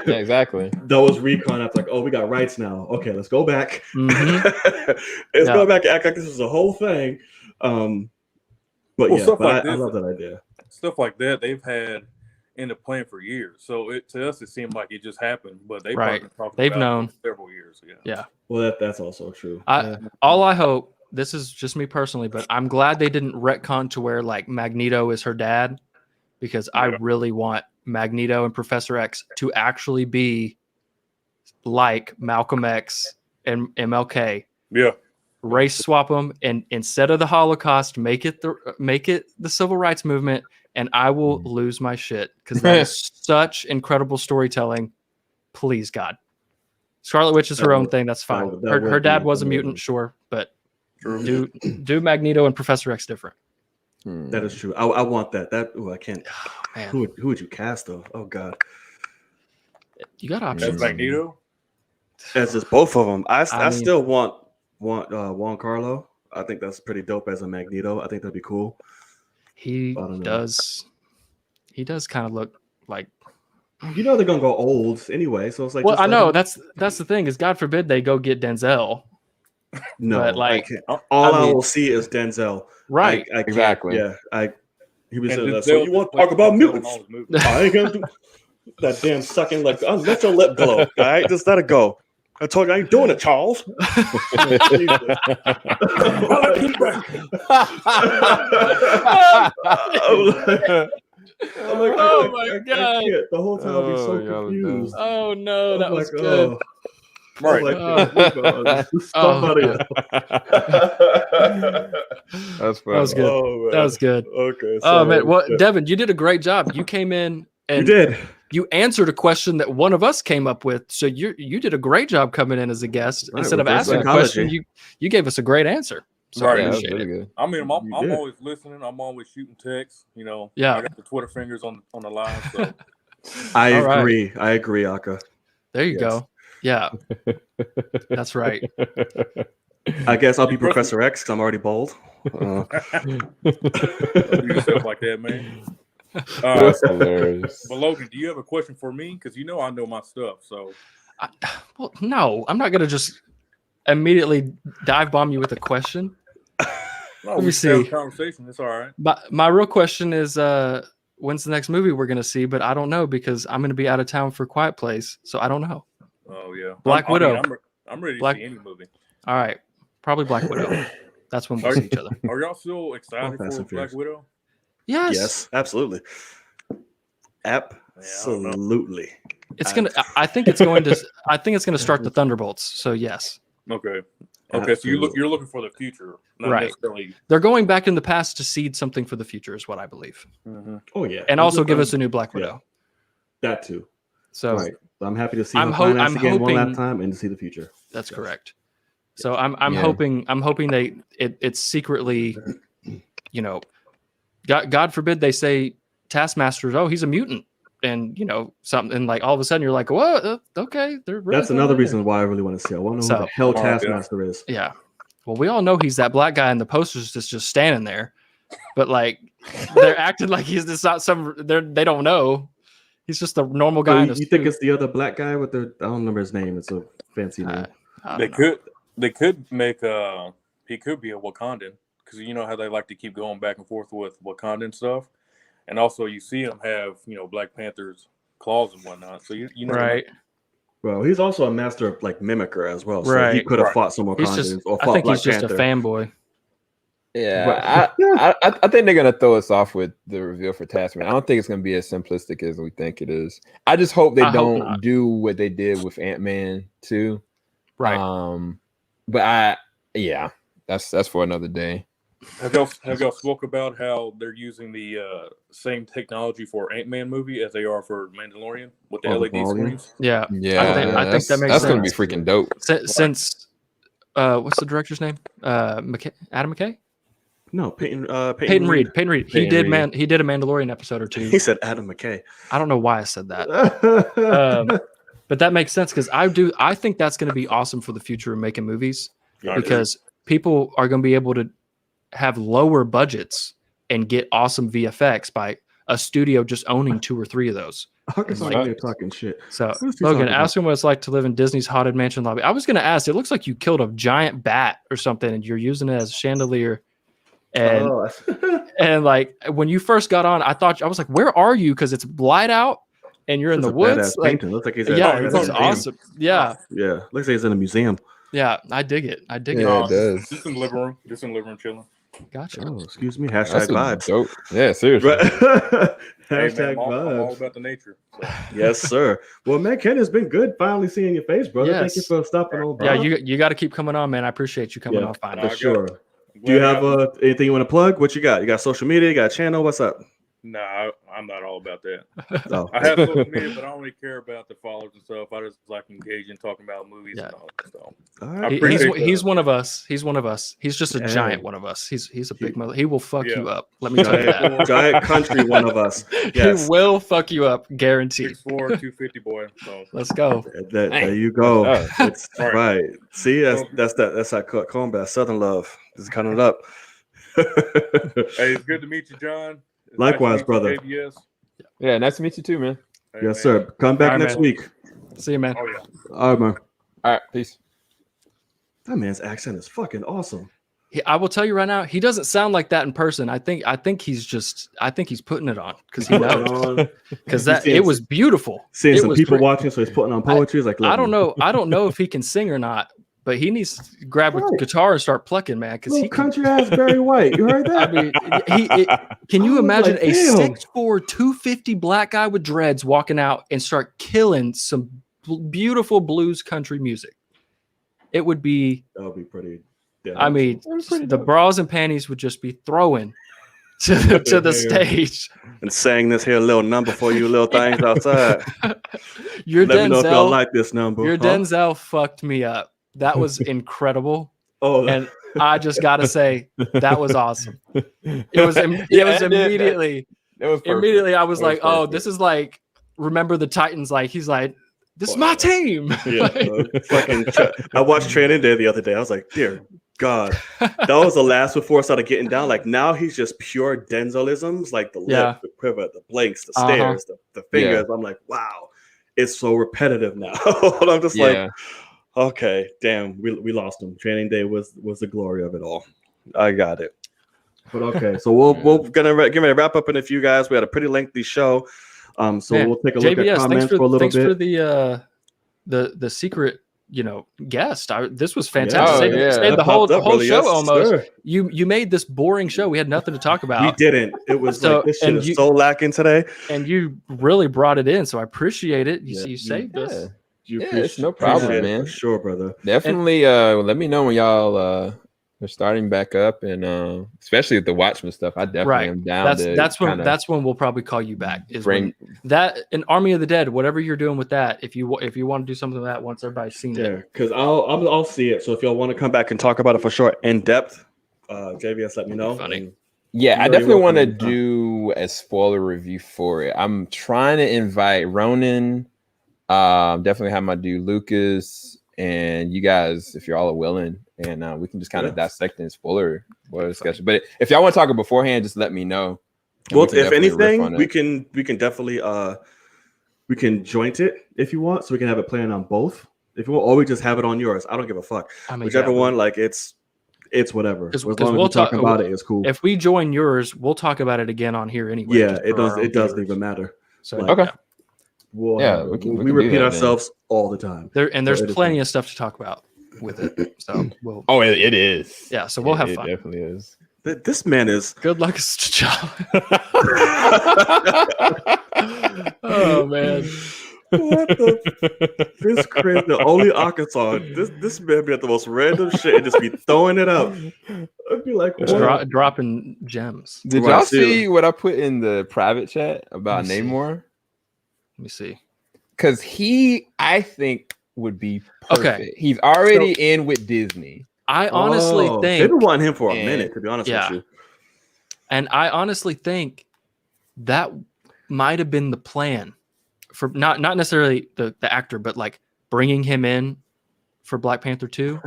Yeah, exactly. that was recon. That's like, oh, we got rights now. Okay, let's go back. Mhm. Let's go back and act like this is a whole thing. But Well, yeah, stuff but like I this- love that idea. stuff like that they've had in the plan for years. So to us, it seemed like it just happened, but they've Right. been talking They've about known. it for several years. Yeah. Yeah. Well, that's also true. All I hope, this is just me personally, but I'm glad they didn't retcon to where like Magneto is her dad, because I really want Magneto and Professor X to actually be like Malcolm X and MLK. Yeah. Race swap them, and instead of the Holocaust, make it the civil rights movement, and I will lose my shit because that is such incredible storytelling. Please, God. Scarlet Witch is her own thing. That's fine. Her dad was a mutant, sure, but do Magneto and Professor X different. That is true. I want that. I can't. Man. Who would you cast though? Oh God. You got As options. Magneto? As just both of them. I mean- still want Juan Carlo. I think that's pretty dope as a Magneto. I think that'd be cool. He don't know. does. He does kind of look like. You know they're gonna go old anyway, so it's like. Well, just I let know him- that's the thing is, God forbid they go get Denzel. No, but, like, I can't. All I mean- will see is Denzel. Right. I can't- Exactly. Yeah. He was And saying that. Denzel So you want to talk plays about Denzel in mutants? all his movies. I ain't gonna do that damn sucking. Like, let your lip glow. All right, just let it go. I told you I ain't doing it, Charles. Oh my God. can't. The whole time I'll be so Oh, y'all are confused. Oh no, that I'm was like, good. oh. Right. I'm like, stop out of here. That's funny. That was good. Oh, That was good. Okay. Oh man, well, yeah. Devin, you did a great job. You came in You and did. you answered a question that one of us came up with. So you did a great job coming in as a guest. Right, Instead of reverse asking a question, psychology. you gave us a great answer. So Right. I Yeah, that was appreciate really it. good. I mean, I'm You did. always listening. I'm always shooting texts. Yeah. I got the Twitter fingers on the live. So I All right. agree. I agree, Aka. There you Yes. go. Yeah. That's right. I guess I'll be You trust Professor X because I'm already bold. don't do yourself like that, man. That's hilarious. But Logan, do you have a question for me? Because I know my stuff. So Well, no, I'm not going to just immediately dive bomb you with a question. no, me we can have a see. conversation. It's all right. But my real question is, when's the next movie we're going to see? But I don't know because I'm going to be out of town for Quiet Place. So I don't know. Oh yeah, Black Widow. I'm ready to Black- see any movie. All right. Probably Black Widow. That's when we'll see each other. Are y'all still excited Fast for and Black Furious. Widow? Yes. Yes, absolutely. Absolutely. It's going to, I think it's going to start the Thunderbolts. So yes, Okay. Okay. So you're looking for the future, not Right. necessarily. they're going back in the past to seed something for the future is what I believe. Oh yeah. And also give us a new Black Widow. that too. So Right. I'm happy to see I'm her ho- finance I'm again one hoping- last time and to see the future. that's Yes. correct. So I'm Yeah. hoping it's secretly, God forbid they say Taskmaster's, oh, he's a mutant, and something, and like all of a sudden you're like, what? Okay, they're really That's going another there. reason why I really want to see. I want to know So- who the hell Oh, yeah. Taskmaster is. Yeah, well, we all know he's that black guy in the posters just standing there, but like they're acting like he's just not some. They don't know. He's just a normal guy. You think it's the other black guy with the? I don't remember his name. It's a fancy name. They could make he could be a Wakandan, because you know how they like to keep going back and forth with Wakandan stuff, and also you see him have Black Panther's claws and whatnot. So you know right. Well, he's also a master of like mimicker as well. So right. he could have fought some Wakandans or fought I think Black he's just Panther. a fanboy. Yeah, I think they're gonna throw us off with the reveal for Taskmaster. I don't think it's gonna be as simplistic as we think it is. I just hope they don't do what they did with Ant-Man 2. Right. But that's for another day. Have y'all spoke about how they're using the same technology for Ant-Man movie as they are for Mandalorian with the LED screens? Yeah. I think that makes sense. That's gonna be freaking dope. Since what's the director's name? Adam McKay? No, Peyton Reed. Peyton Reed. He did a Mandalorian episode or two. He said Adam McKay. I don't know why I said that. But that makes sense because I think that's going to be awesome for the future of making movies because people are going to be able to have lower budgets and get awesome VFX by a studio just owning 2 or 3 of those. You're talking shit. So Logan, ask him what it's like to live in Disney's haunted mansion lobby. I was going to ask. It looks like you killed a giant bat or something, and you're using it as a chandelier. And and like when you first got on, I was like, "Where are you?" Because it's light out and you're in the woods. Like, looks like he's it looks awesome. Yeah, looks like he's in a museum. Yeah, I dig it. It does. Just in the living room. Just in the living room chilling. Gotcha. Oh, excuse me. Hashtag vibes. Dope. Yeah, seriously. Hashtag I'm all about the nature. So. Yes, sir. Well, man, Ken, it's been good finally seeing your face, brother. Thank you for stopping over. Yeah, you got to keep coming on, man. I appreciate you coming on finally. For sure. Do you have anything you want to plug? What you got? You got social media? You got a channel? What's up? Nah, I'm not all about that. Oh. I have social media, but I don't really care about the followers and stuff. I just like engaging, talking about movies and all that stuff. All right. He's one of us. He's one of us. He's just a giant one of us. He's a big mother. He will fuck you up. Let me tell you that. Giant country one of us. Yes. He will fuck you up, guaranteed. 6'4", 250 boy. So. Let's go. There you go. That's right. See, that's that combat Southern love. Just cutting it up. Hey, it's good to meet you, John. Likewise, brother. Yeah, nice to meet you too, man. Yes, man. Sir. Come back next week. See you, man. Oh, yeah. All right, man. All right, peace. That man's accent is fucking awesome. I will tell you right now, he doesn't sound like that in person. I think he's putting it on because he knows. Because it was beautiful. Seeing some people watching, so he's putting on poetry. I don't know if he can sing or not. But he needs to grab a guitar and start plucking, man. Because he country ass Barry White. You heard that? I mean, can you imagine a 6'4", 250 black guy with dreads walking out and start killing some beautiful blues country music? It would be. That would be pretty. I mean, the bras and panties would just be throwing to the stage and sang this here little number for you, little things outside. Let me know if y'all like this number. Your Denzel fucked me up. That was incredible. And I just got to say that was awesome. It was immediately. It was perfect. Immediately I was like, "Oh, this is like remember the Titans." Like he's like, "This is my team." Yeah, I watched Training Day the other day. I was like, "Dear God," that was the last before I started getting down. Like now he's just pure Denzelisms, like the lip, the quiver, the blinks, the stares, the fingers. I'm like, wow, it's so repetitive now. I'm just like. Okay, damn, we lost him. Training Day was the glory of it all. I got it. But okay, so we're gonna get ready to wrap up in a few, guys. We had a pretty lengthy show, so we'll take a look at comments for a little bit. Thanks for the secret, guest. This was fantastic. Stayed the whole show almost. Sure. You made this boring show. We had nothing to talk about. We didn't. It was like this shit is so lacking today, and you really brought it in. So I appreciate it. You saved us. It's no problem, man. For sure, brother. Definitely. Let me know when y'all are starting back up, and especially with the Watchmen stuff. I definitely am down. That's when we'll probably call you back. Is when that an Army of the Dead, whatever you're doing with that. If you want to do something with that once everybody's seen it, because I'll see it. So if y'all want to come back and talk about it for sure in depth, JVS, let me know. Funny. Yeah, I definitely want to do a spoiler review for it. I'm trying to invite Ronan. Definitely have my dude Lucas, and you guys, if you're all willing, and we can just kind of dissect and spoiler discussion. But if y'all want to talk it beforehand, just let me know. Well, if anything, we can definitely we can joint it if you want, so we can have it playing on both. If you want, or we just have it on yours. I don't give a fuck. I mean, whichever one, like it's whatever. As long as we're talking about it, it's cool. If we join yours, we'll talk about it again on here anyway. Yeah, it doesn't even matter. So okay. We repeat ourselves all the time. There's plenty of stuff to talk about with it. So it is. Yeah, so we'll have fun. It definitely is. This man is good luck, job. Oh man. What this crazy, the only Arkansas. This man be at the most random shit and just be throwing it out. I'd be like, dropping gems. Did y'all see what I put in the private chat about Namor? Let me see. Because I think, would be perfect. Okay. He's already in with Disney. I honestly think they've been wanting him for a minute, to be honest with you. And I honestly think that might have been the plan. For not necessarily the actor, but like bringing him in for Black Panther 2.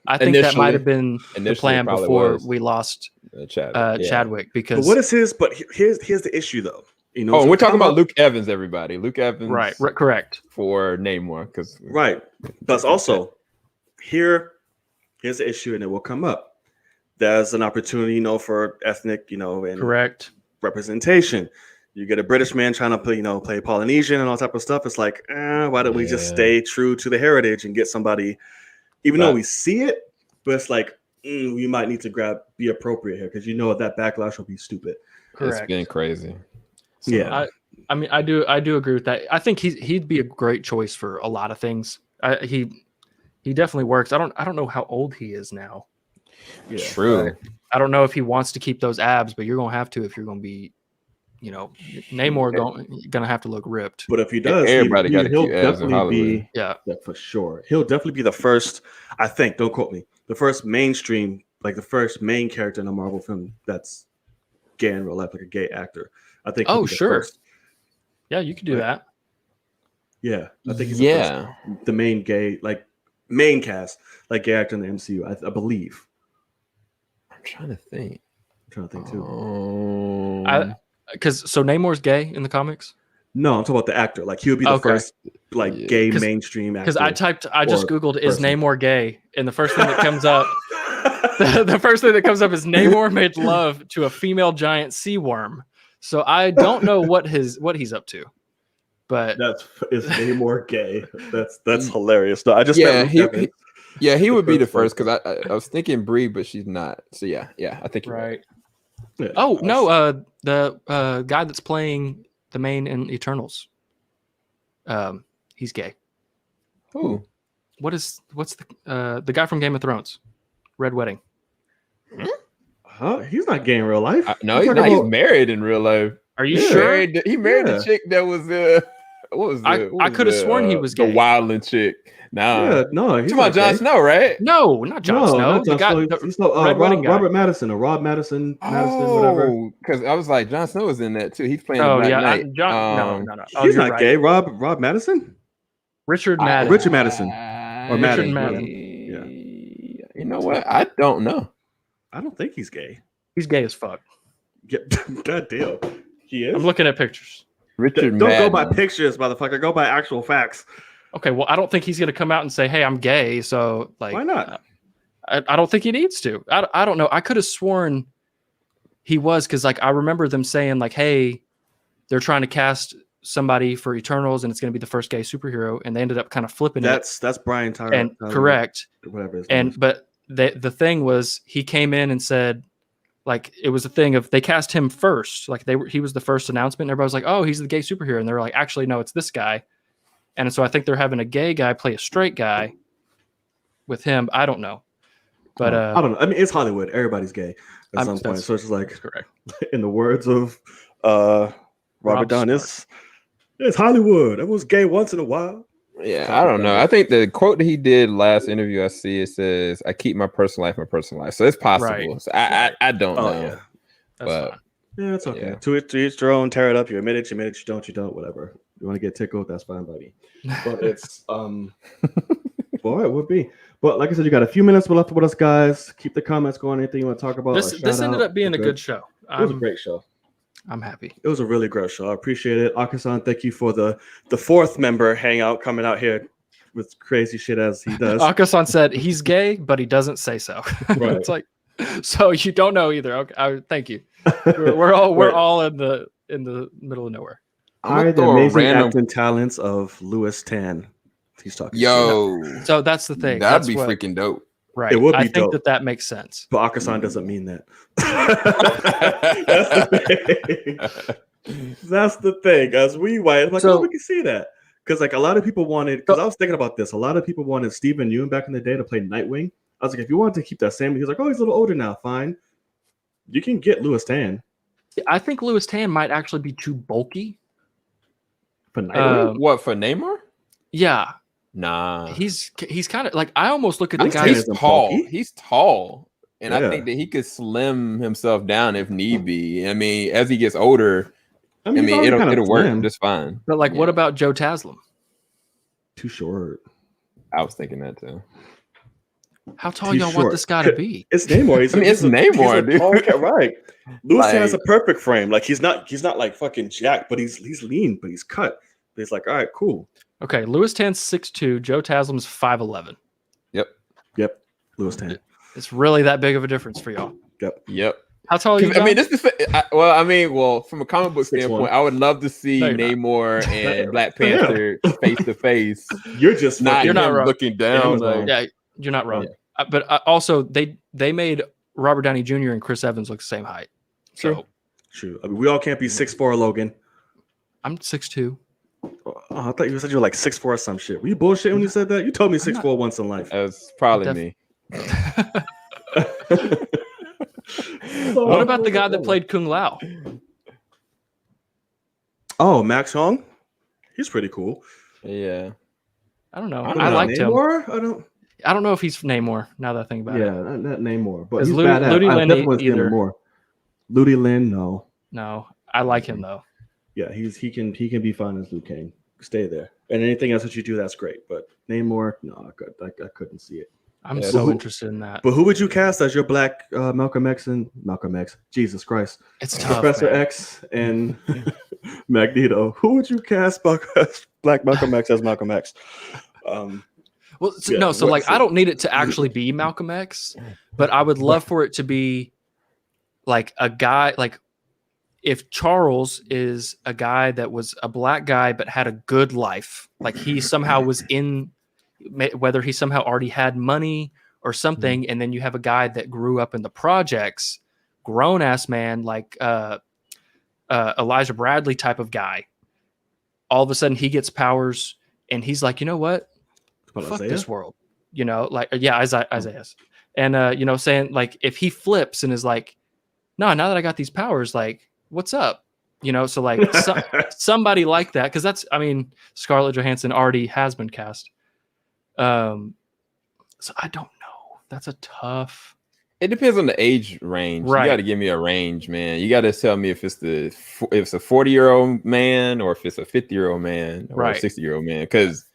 I think that might have been the plan before we lost Chadwick. Because but what is his? But here's the issue, though. You know, we're talking about Luke Evans, everybody. Luke Evans, right? Correct. For Namor, because Plus, also here's the issue, and it will come up. There's an opportunity, for ethnic, and correct representation. You get a British man trying to play Polynesian and all type of stuff. It's like, why don't we just stay true to the heritage and get somebody, even though we see it, but it's like, we might need to be appropriate here because that backlash will be stupid. Correct. It's been crazy. So yeah. I mean, I do agree with that. I think he'd be a great choice for a lot of things. He definitely works. I don't know how old he is now. Yeah. True. I don't know if he wants to keep those abs, but you're going to have to if you're going to be, Namor gonna have to look ripped. But if he does, everybody got to keep definitely for sure. He'll definitely be the first. I think. Don't quote me. The first mainstream, like the first main character in a Marvel film that's gay in real life, like a gay actor. I think. Oh sure. Yeah, you could do that. Yeah, I think he's the main gay, like main cast, like gay actor in the MCU. I believe. I'm trying to think. Too. Because Namor's gay in the comics. No, I'm talking about the actor. Like he would be the first, gay mainstream actor. Because I just googled is Namor gay, and the first thing that comes up, the first thing that comes up is Namor made love to a female giant sea worm. So I don't know what he's up to, but is Namor gay? That's hilarious. No, I just he would be the first because I was thinking Brie, but she's not. So yeah, I think you're right. Yeah, no, the guy that's playing the main in Eternals, he's gay. Who? What's the guy from Game of Thrones? Red Wedding. Huh? He's not gay in real life. No, he's not. He's married in real life. Are you sure? He married the chick that was what was I could have sworn he was gay. The wildling chick. No, he's talking about Jon Snow, right? No, not Jon Snow. The guy, Robert Madison or Rob Madison, whatever. Because I was like, Jon Snow is in that too. He's playing the Black Knight. No. He's not gay. Rob Madison? Richard Madden. Richard Madison. Or Madden. Yeah. You know what? I don't know. I don't think he's gay. He's gay as fuck. Yeah, God damn. He is? I'm looking at pictures. Richard Don't go by pictures, motherfucker. Go by actual facts. Okay, well, I don't think he's going to come out and say, hey, I'm gay. So, like, why not? I don't think he needs to. I don't know. I could have sworn he was because, like, I remember them saying, like, hey, they're trying to cast somebody for Eternals and it's going to be the first gay superhero. And they ended up kind of flipping it. That's Brian Tyler. And correct. Whatever his name is. But the thing was, he came in and said, like, it was a thing of they cast him first. Like, he was the first announcement. And everybody was like, oh, he's the gay superhero. And they were like, actually, no, it's this guy. And so I think they're having a gay guy play a straight guy with him. I don't know. But I don't know. I mean, it's Hollywood. Everybody's gay at some point. So it's just like, correct. In the words of Robert Dunn, it's Hollywood. Everyone's gay once in a while. Yeah, I don't know. I think the quote that he did last interview I see, it says, I keep my personal life my personal life. So it's possible. Right. So I don't know. Yeah. But yeah, it's okay. To each their own. Tear it up. You admit it. You don't. Whatever. You want to get tickled? That's fine, buddy. But it's Boy, it would be. But like I said, you got a few minutes left with us, guys. Keep the comments going. Anything you want to talk about? This ended up being a good show. It was a great show. I'm happy. It was a really great show. I appreciate it. Akasan, thank you for the fourth member hangout coming out here with crazy shit as he does. Akasan said he's gay, but he doesn't say so. Right. It's like, so you don't know either. Okay, thank you. We're all in the middle of nowhere. Are the amazing acting talents of Louis Tan? He's talking. Yo, so that's the thing. That'd be freaking dope. Right. It would be I think dope. that makes sense. But Akasan doesn't mean that. That's the thing. That's the thing. As we white, I'm like, we can see that. Because like a lot of people wanted, because I was thinking about this, a lot of people wanted Stephen Yeun back in the day to play Nightwing. I was like, if you wanted to keep that same, he was like, oh, he's a little older now. Fine. You can get Louis Tan. I think Louis Tan might actually be too bulky. For Nightwing? What, for Namor? Yeah. Nah. He's kind of like, I almost look at the guy. He's tall. He's tall. And I think that he could slim himself down if need be. I mean, as he gets older, it'll work just fine. But like, what about Joe Taslim? Too short. I was thinking that too. How tall y'all want this guy to be? It's Namor. It's Namor, dude. Right. Louis Tan has a perfect frame. Like he's not like fucking jacked, but he's lean, but he's cut. But he's like, all right, cool. Okay, Louis Tan's 6'2", Joe Taslim's 5'11". Yep. Louis Tan. It's really that big of a difference for y'all. Yep. How tall are you, John? I mean, this is from a comic book standpoint, I would love to see Namor and Black Panther face to face. You're just you're not wrong. Looking down. Yeah, you're not wrong. Yeah. But also, they made Robert Downey Jr. and Chris Evans look the same height. So true. I mean, we all can't be 6'4", Logan. I'm 6'2". Oh, I thought you said you were like 6'4" or some shit. Were you bullshit when you said that? You told me 6'4" once in life. That's probably me. What about the guy that played Kung Lao? Oh, Max Hong? He's pretty cool. Yeah. I don't know. I liked Namor? him. I don't know if he's Namor now that I think about it. Yeah, not Namor. But he's Ludi Lin either. Ludi Lin, no. No, I like him though. Yeah, he can be fine as Liu Kang. Stay there. And anything else that you do, that's great. But Namor, no, I couldn't see it. I'm so interested in that. But who would you cast as your Black Malcolm X? Jesus Christ. It's tough. Professor X and Magneto. Who would you cast Black Malcolm X as Malcolm X? I don't need it to actually be Malcolm X, but I would love for it to be like a guy, like if Charles is a guy that was a black guy but had a good life, like he somehow was in, whether he somehow already had money or something, and then you have a guy that grew up in the projects, grown ass man like Elijah Bradley type of guy. All of a sudden he gets powers and he's like, you know what? Fuck this world. Isaiah. And saying like if he flips and is like, no, now that I got these powers, like, what's up? So like somebody like that, because Scarlett Johansson already has been cast. So I don't know. That's a tough. It depends on the age range. Right. You got to give me a range, man. You got to tell me if it's a 40-year-old man or if it's a 50-year-old man or a 60-year-old man, because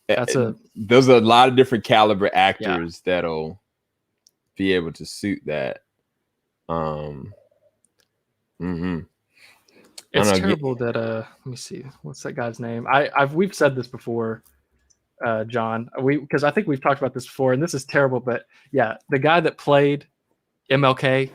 there's a lot of different caliber actors that'll be able to suit that. It's terrible that let me see, what's that guy's name? We've said this before, John. Because I think we've talked about this before, and this is terrible, but yeah, the guy that played MLK,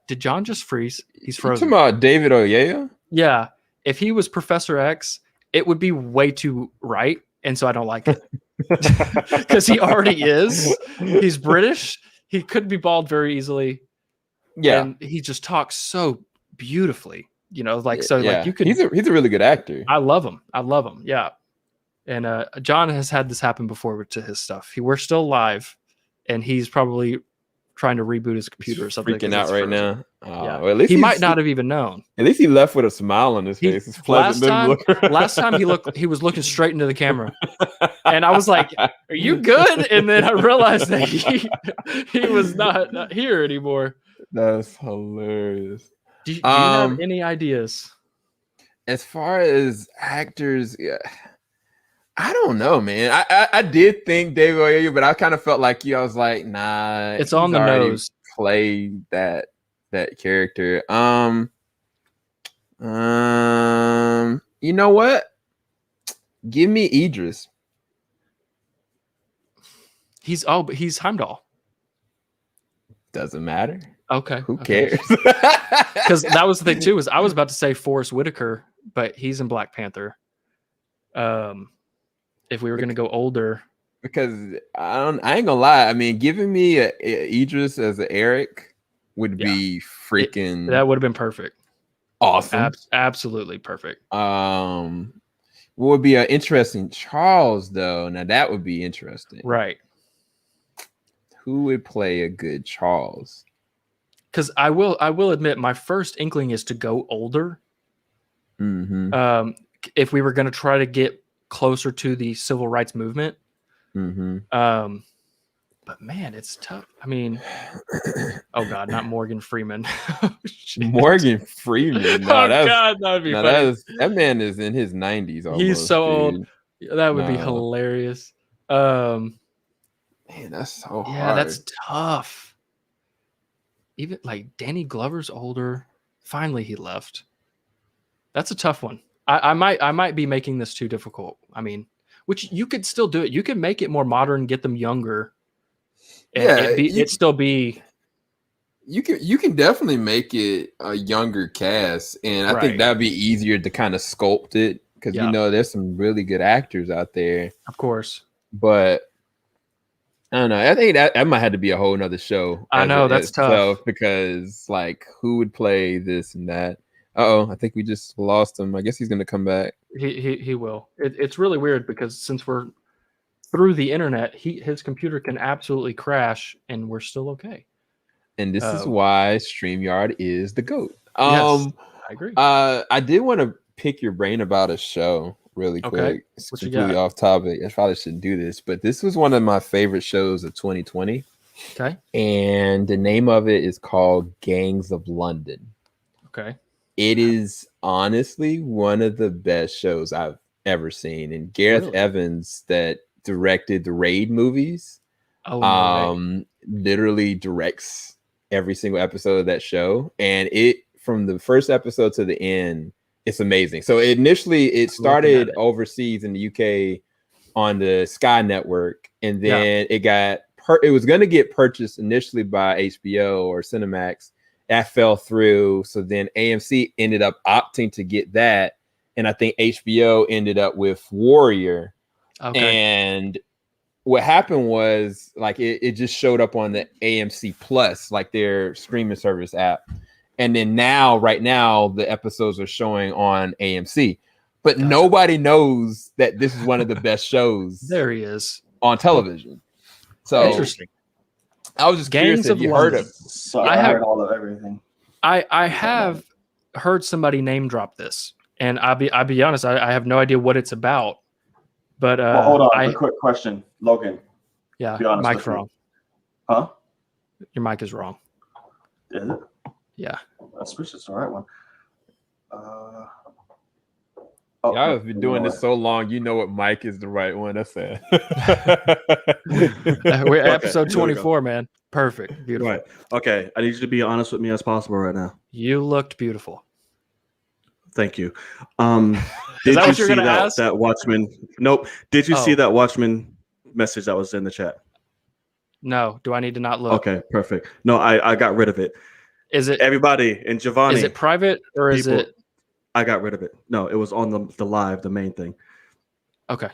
did John just freeze? He's frozen. You talking about David Oyelowo? Yeah. If he was Professor X, it would be way too right, and so I don't like it. Because he already is. He's British. He could be bald very easily. Yeah. And he just talks so beautifully. You could. He's a really good actor. I love him. Yeah. And John has had this happen before to his stuff. We're still live, and he's probably trying to reboot his computer or something. Freaking out right now. Yeah. Well, at least he might not have even known. At least he left with a smile on his face. It's pleasant. Last time he was looking straight into the camera, and I was like, "Are you good?" And then I realized that he was not here anymore. That's hilarious. Do you have any ideas? As far as actors, I don't know, man. I did think David Oyelowo, but I kind of felt like you. I was like, nah, It's on the nose. Played that character. You know what? Give me Idris. He's Heimdall. Doesn't matter. Okay. Who cares? Because that was the thing too. Is I was about to say Forrest Whitaker, but he's in Black Panther. If we were going to go older, because I ain't gonna lie. I mean, giving me a Idris as an Eric would be freaking. That would have been perfect. Awesome. Absolutely perfect. What would be an interesting Charles though? Now that would be interesting, right? Who would play a good Charles? Because I will admit, my first inkling is to go older. Mm-hmm. If we were going to try to get closer to the civil rights movement. Mm-hmm. But man, it's tough. I mean, oh God, not Morgan Freeman. Morgan Freeman. No, God, that would be funny. That man is in his 90s almost. He's so dude. old. That would be hilarious. Man, that's so hard. Yeah, that's tough. Even like Danny Glover's older. Finally, he left. That's a tough one. I might be making this too difficult. I mean, which you could still do it. You could make it more modern, get them younger. And it'd still be. You can definitely make it a younger cast, and I think that'd be easier to kind of sculpt it because there's some really good actors out there. Of course, but I don't know. I think that might have to be a whole nother show. I know that's tough because like who would play this and that. I think we just lost him. I guess he's going to come back. He will. It's really weird because since we're through the internet, his computer can absolutely crash, and we're still okay. And this is why StreamYard is the GOAT. Yes, I agree. I did want to pick your brain about a show really quick. Okay. It's completely off topic. I probably shouldn't do this, but this was one of my favorite shows of 2020. Okay. And the name of it is called Gangs of London. Okay. It is honestly one of the best shows I've ever seen. And Gareth Evans, that directed the Raid movies, literally directs every single episode of that show. And it, from the first episode to the end, it's amazing. So initially it started overseas in the UK on the Sky Network, and then it was going to get purchased initially by HBO or Cinemax. That fell through. So then AMC ended up opting to get that. And I think HBO ended up with Warrior. Okay. And what happened was like it just showed up on the AMC Plus, like their streaming service app. And then right now, the episodes are showing on AMC. But nobody knows that this is one of the best shows. There he is. On television. So interesting. I was just curious if you heard of. So I heard all of everything. I have heard somebody name drop this, and I'll be honest, I have no idea what it's about. But hold on, a quick question, Logan. Yeah, be honest, mic's wrong. Huh? Your mic is wrong. Is it? Yeah. I switched it to the right one. Y'all have been doing this so long, you know what mic is the right one. That's it. We're episode 24, man. Perfect. Beautiful. Right. Okay. I need you to be honest with me as possible right now. You looked beautiful. Thank you. Did you see that Watchman? Nope. Did you see that Watchman message that was in the chat? No. Do I need to not look? Okay, perfect. No, I got rid of it. Is it everybody and Giovanni? Is it private or is it? I got rid of it. No, it was on the live, the main thing. Okay.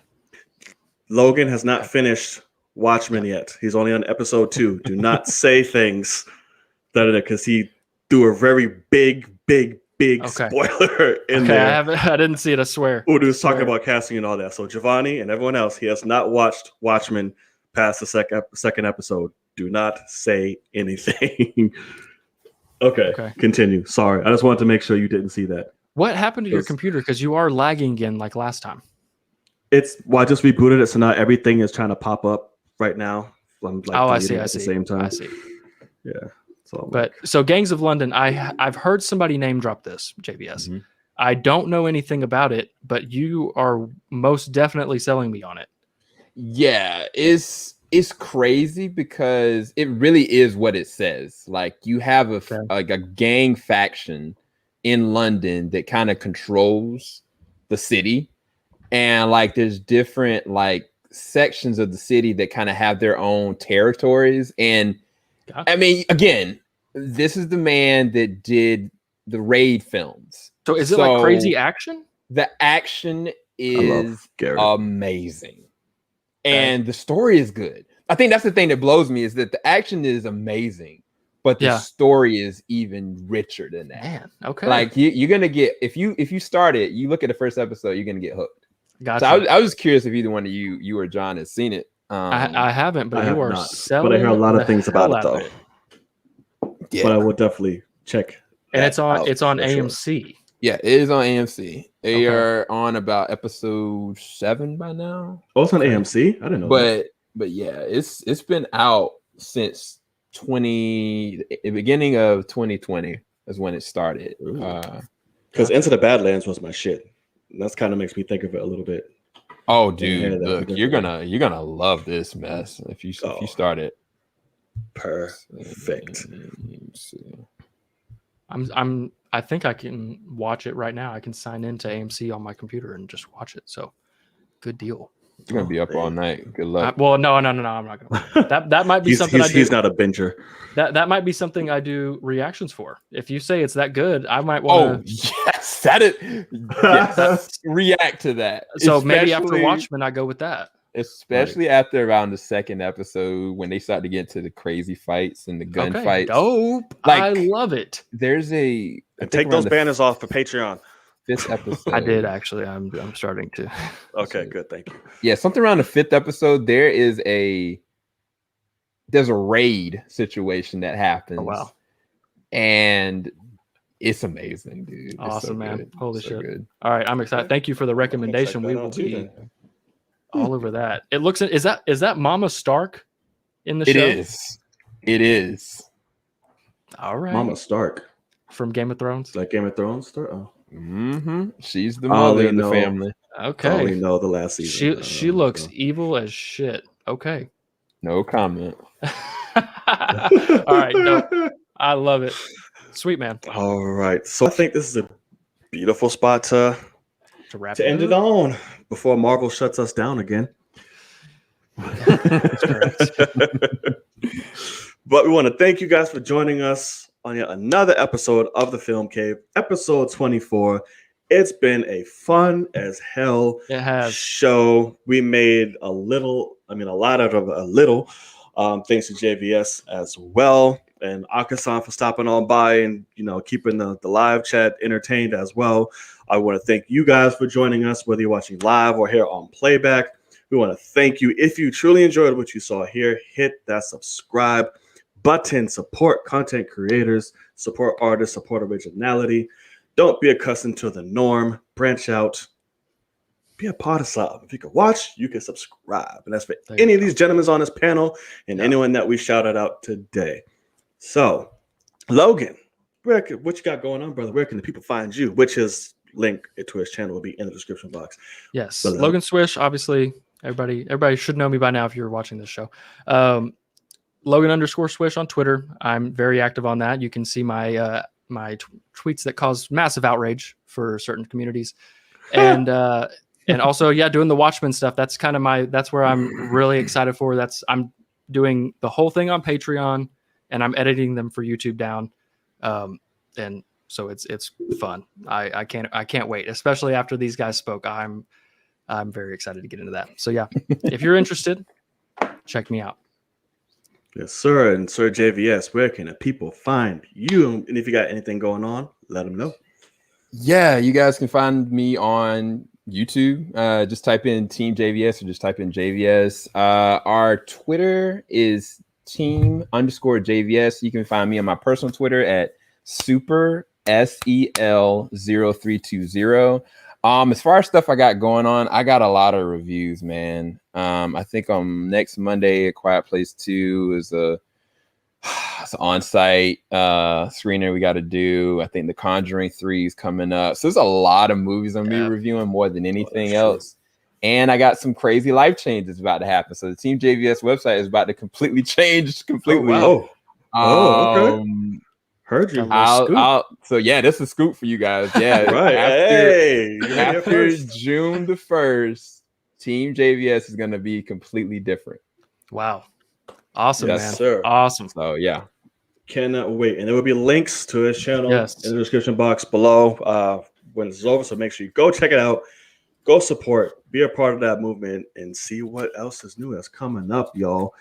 Logan has not finished Watchmen yet. He's only on episode 2. Do not say things because he threw a very big spoiler in there. I didn't see it, I swear. Udo was talking about casting and all that. So Giovanni and everyone else, he has not watched Watchmen past the second episode. Do not say anything. Okay. Continue. Sorry. I just wanted to make sure you didn't see that. What happened to your computer? Because you are lagging again like last time. I just rebooted it, so now everything is trying to pop up right now. I'm I see. At the same time. I see. Yeah. So Gangs of London, I've heard somebody name drop this, JBS. I don't know anything about it, but you are most definitely selling me on it. Yeah, it's crazy because it really is what it says. Like you have a gang faction in London that kind of controls the city, and like there's different like sections of the city that kind of have their own territories. And I mean, again, this is the man that did the Raid films. So is it like crazy action? The action is amazing. And the story is good. I think that's the thing that blows me is that the action is amazing, but the story is even richer than that. Man, okay. Like you're gonna get if you start it, you look at the first episode, you're gonna get hooked. Gotcha. So I was curious if either one of you or John has seen it. I haven't, but you are selling. But I hear a lot of things about it though. Yeah. But I will definitely check. And it's on AMC. Sure. Yeah, it is on AMC. They are on about episode 7 by now. Oh, it's on AMC? I didn't know that. But yeah, it's been out since the beginning of 2020 is when it started. Because Into the Badlands was my shit. And that's kind of makes me think of it a little bit. Oh, dude, look, you're gonna love this mess if you start it. Perfect. I think I can watch it right now. I can sign into AMC on my computer and just watch it. So, good deal. You're gonna be up all night. Good luck. No, I'm not gonna. That might be something I do. He's not a binger. That might be something I do reactions for. If you say it's that good, I might want to. Oh yes, that is. Yes, react to that. So maybe after Watchmen, I go with that. Especially after around the second episode when they start to get to the crazy fights and the gunfights. Dope. Like, I love it. There's and take those banners off for Patreon. This episode, I did actually. I'm starting to. Okay, good. Thank you. Yeah, something around the 5th episode. There's a raid situation that happens. Oh, wow. And it's amazing, dude. Awesome, man. Good. Holy so shit. Good. All right, I'm excited. Thank you for the recommendation. We will be all over that. It looks is that Mama Stark in the show? It is. All right. Mama Stark. From Game of Thrones? Like Game of Thrones? Oh. Mm-hmm. She's the mother in the family. Okay. I only know the last season. She looks evil as shit. Okay. No comment. All right. No, I love it. Sweet, man. All right. So I think this is a beautiful spot to end it on before Marvel shuts us down again. That's correct. But we want to thank you guys for joining us on yet another episode of the Film Cave, episode 24. It's been a fun as hell show. We made a lot out of a little, thanks to JVS as well, and Akasan for stopping on by and keeping the live chat entertained as well. I want to thank you guys for joining us, whether you're watching live or here on playback. We want to thank you. If you truly enjoyed what you saw here, hit that subscribe button. Support content creators, support artists, support originality. Don't be accustomed to the norm. Branch out. Be a part of something. If you can watch, you can subscribe. And that's for any of these gentlemen on this panel and anyone that we shouted out today. So, Logan, what you got going on, brother? Where can the people find you? Which is link to his channel will be in the description box. Yes. Logan Swish, obviously. Everybody should know me by now if you're watching this show. Logan_Swish on Twitter. I'm very active on that. You can see my tweets that cause massive outrage for certain communities, and also doing the Watchmen stuff. That's kind of that's where I'm really excited for. I'm doing the whole thing on Patreon, and I'm editing them for YouTube down, and so it's fun. I can't wait, especially after these guys spoke. I'm very excited to get into that. So yeah, if you're interested, check me out. Yes, sir. And Sir JVS, where can the people find you? And if you got anything going on, let them know. Yeah, you guys can find me on YouTube. Just type in Team JVS or just type in JVS. Our Twitter is team_JVS. You can find me on my personal Twitter at super SEL0320. As far as stuff I got going on, I got a lot of reviews, man. I think on next Monday, A Quiet Place 2 is it's on-site screener we got to do. I think The Conjuring 3 is coming up. So there's a lot of movies I'm going to be reviewing more than anything else. And I got some crazy life changes about to happen. So the Team JVS website is about to completely change completely. Oh, wow. Okay. Heard you. So yeah, this is a scoop for you guys. Yeah. Right. After June the 1st, Team JVS is going to be completely different. Wow. Awesome, yes, man. Sir. Awesome. So yeah. Cannot wait. And there will be links to his channel in the description box below when this is over. So make sure you go check it out. Go support, be a part of that movement, and see what else is new that's coming up, y'all.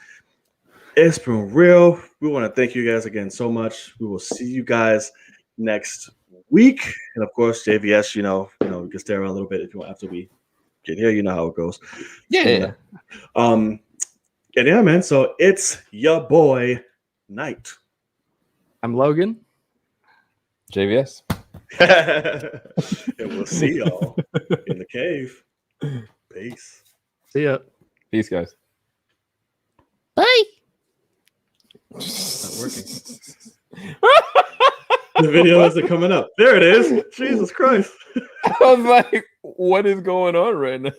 It's been real. We want to thank you guys again so much. We will see you guys next week. And of course, JVS, you can stay around a little bit if you want after we get here. You know how it goes. Yeah. And yeah, man. So it's your boy, Knight. I'm Logan. JVS. And we'll see y'all in the cave. Peace. See ya. Peace, guys. Bye. It's not working. The video isn't coming up. There it is. Jesus Christ. I was like, what is going on right now?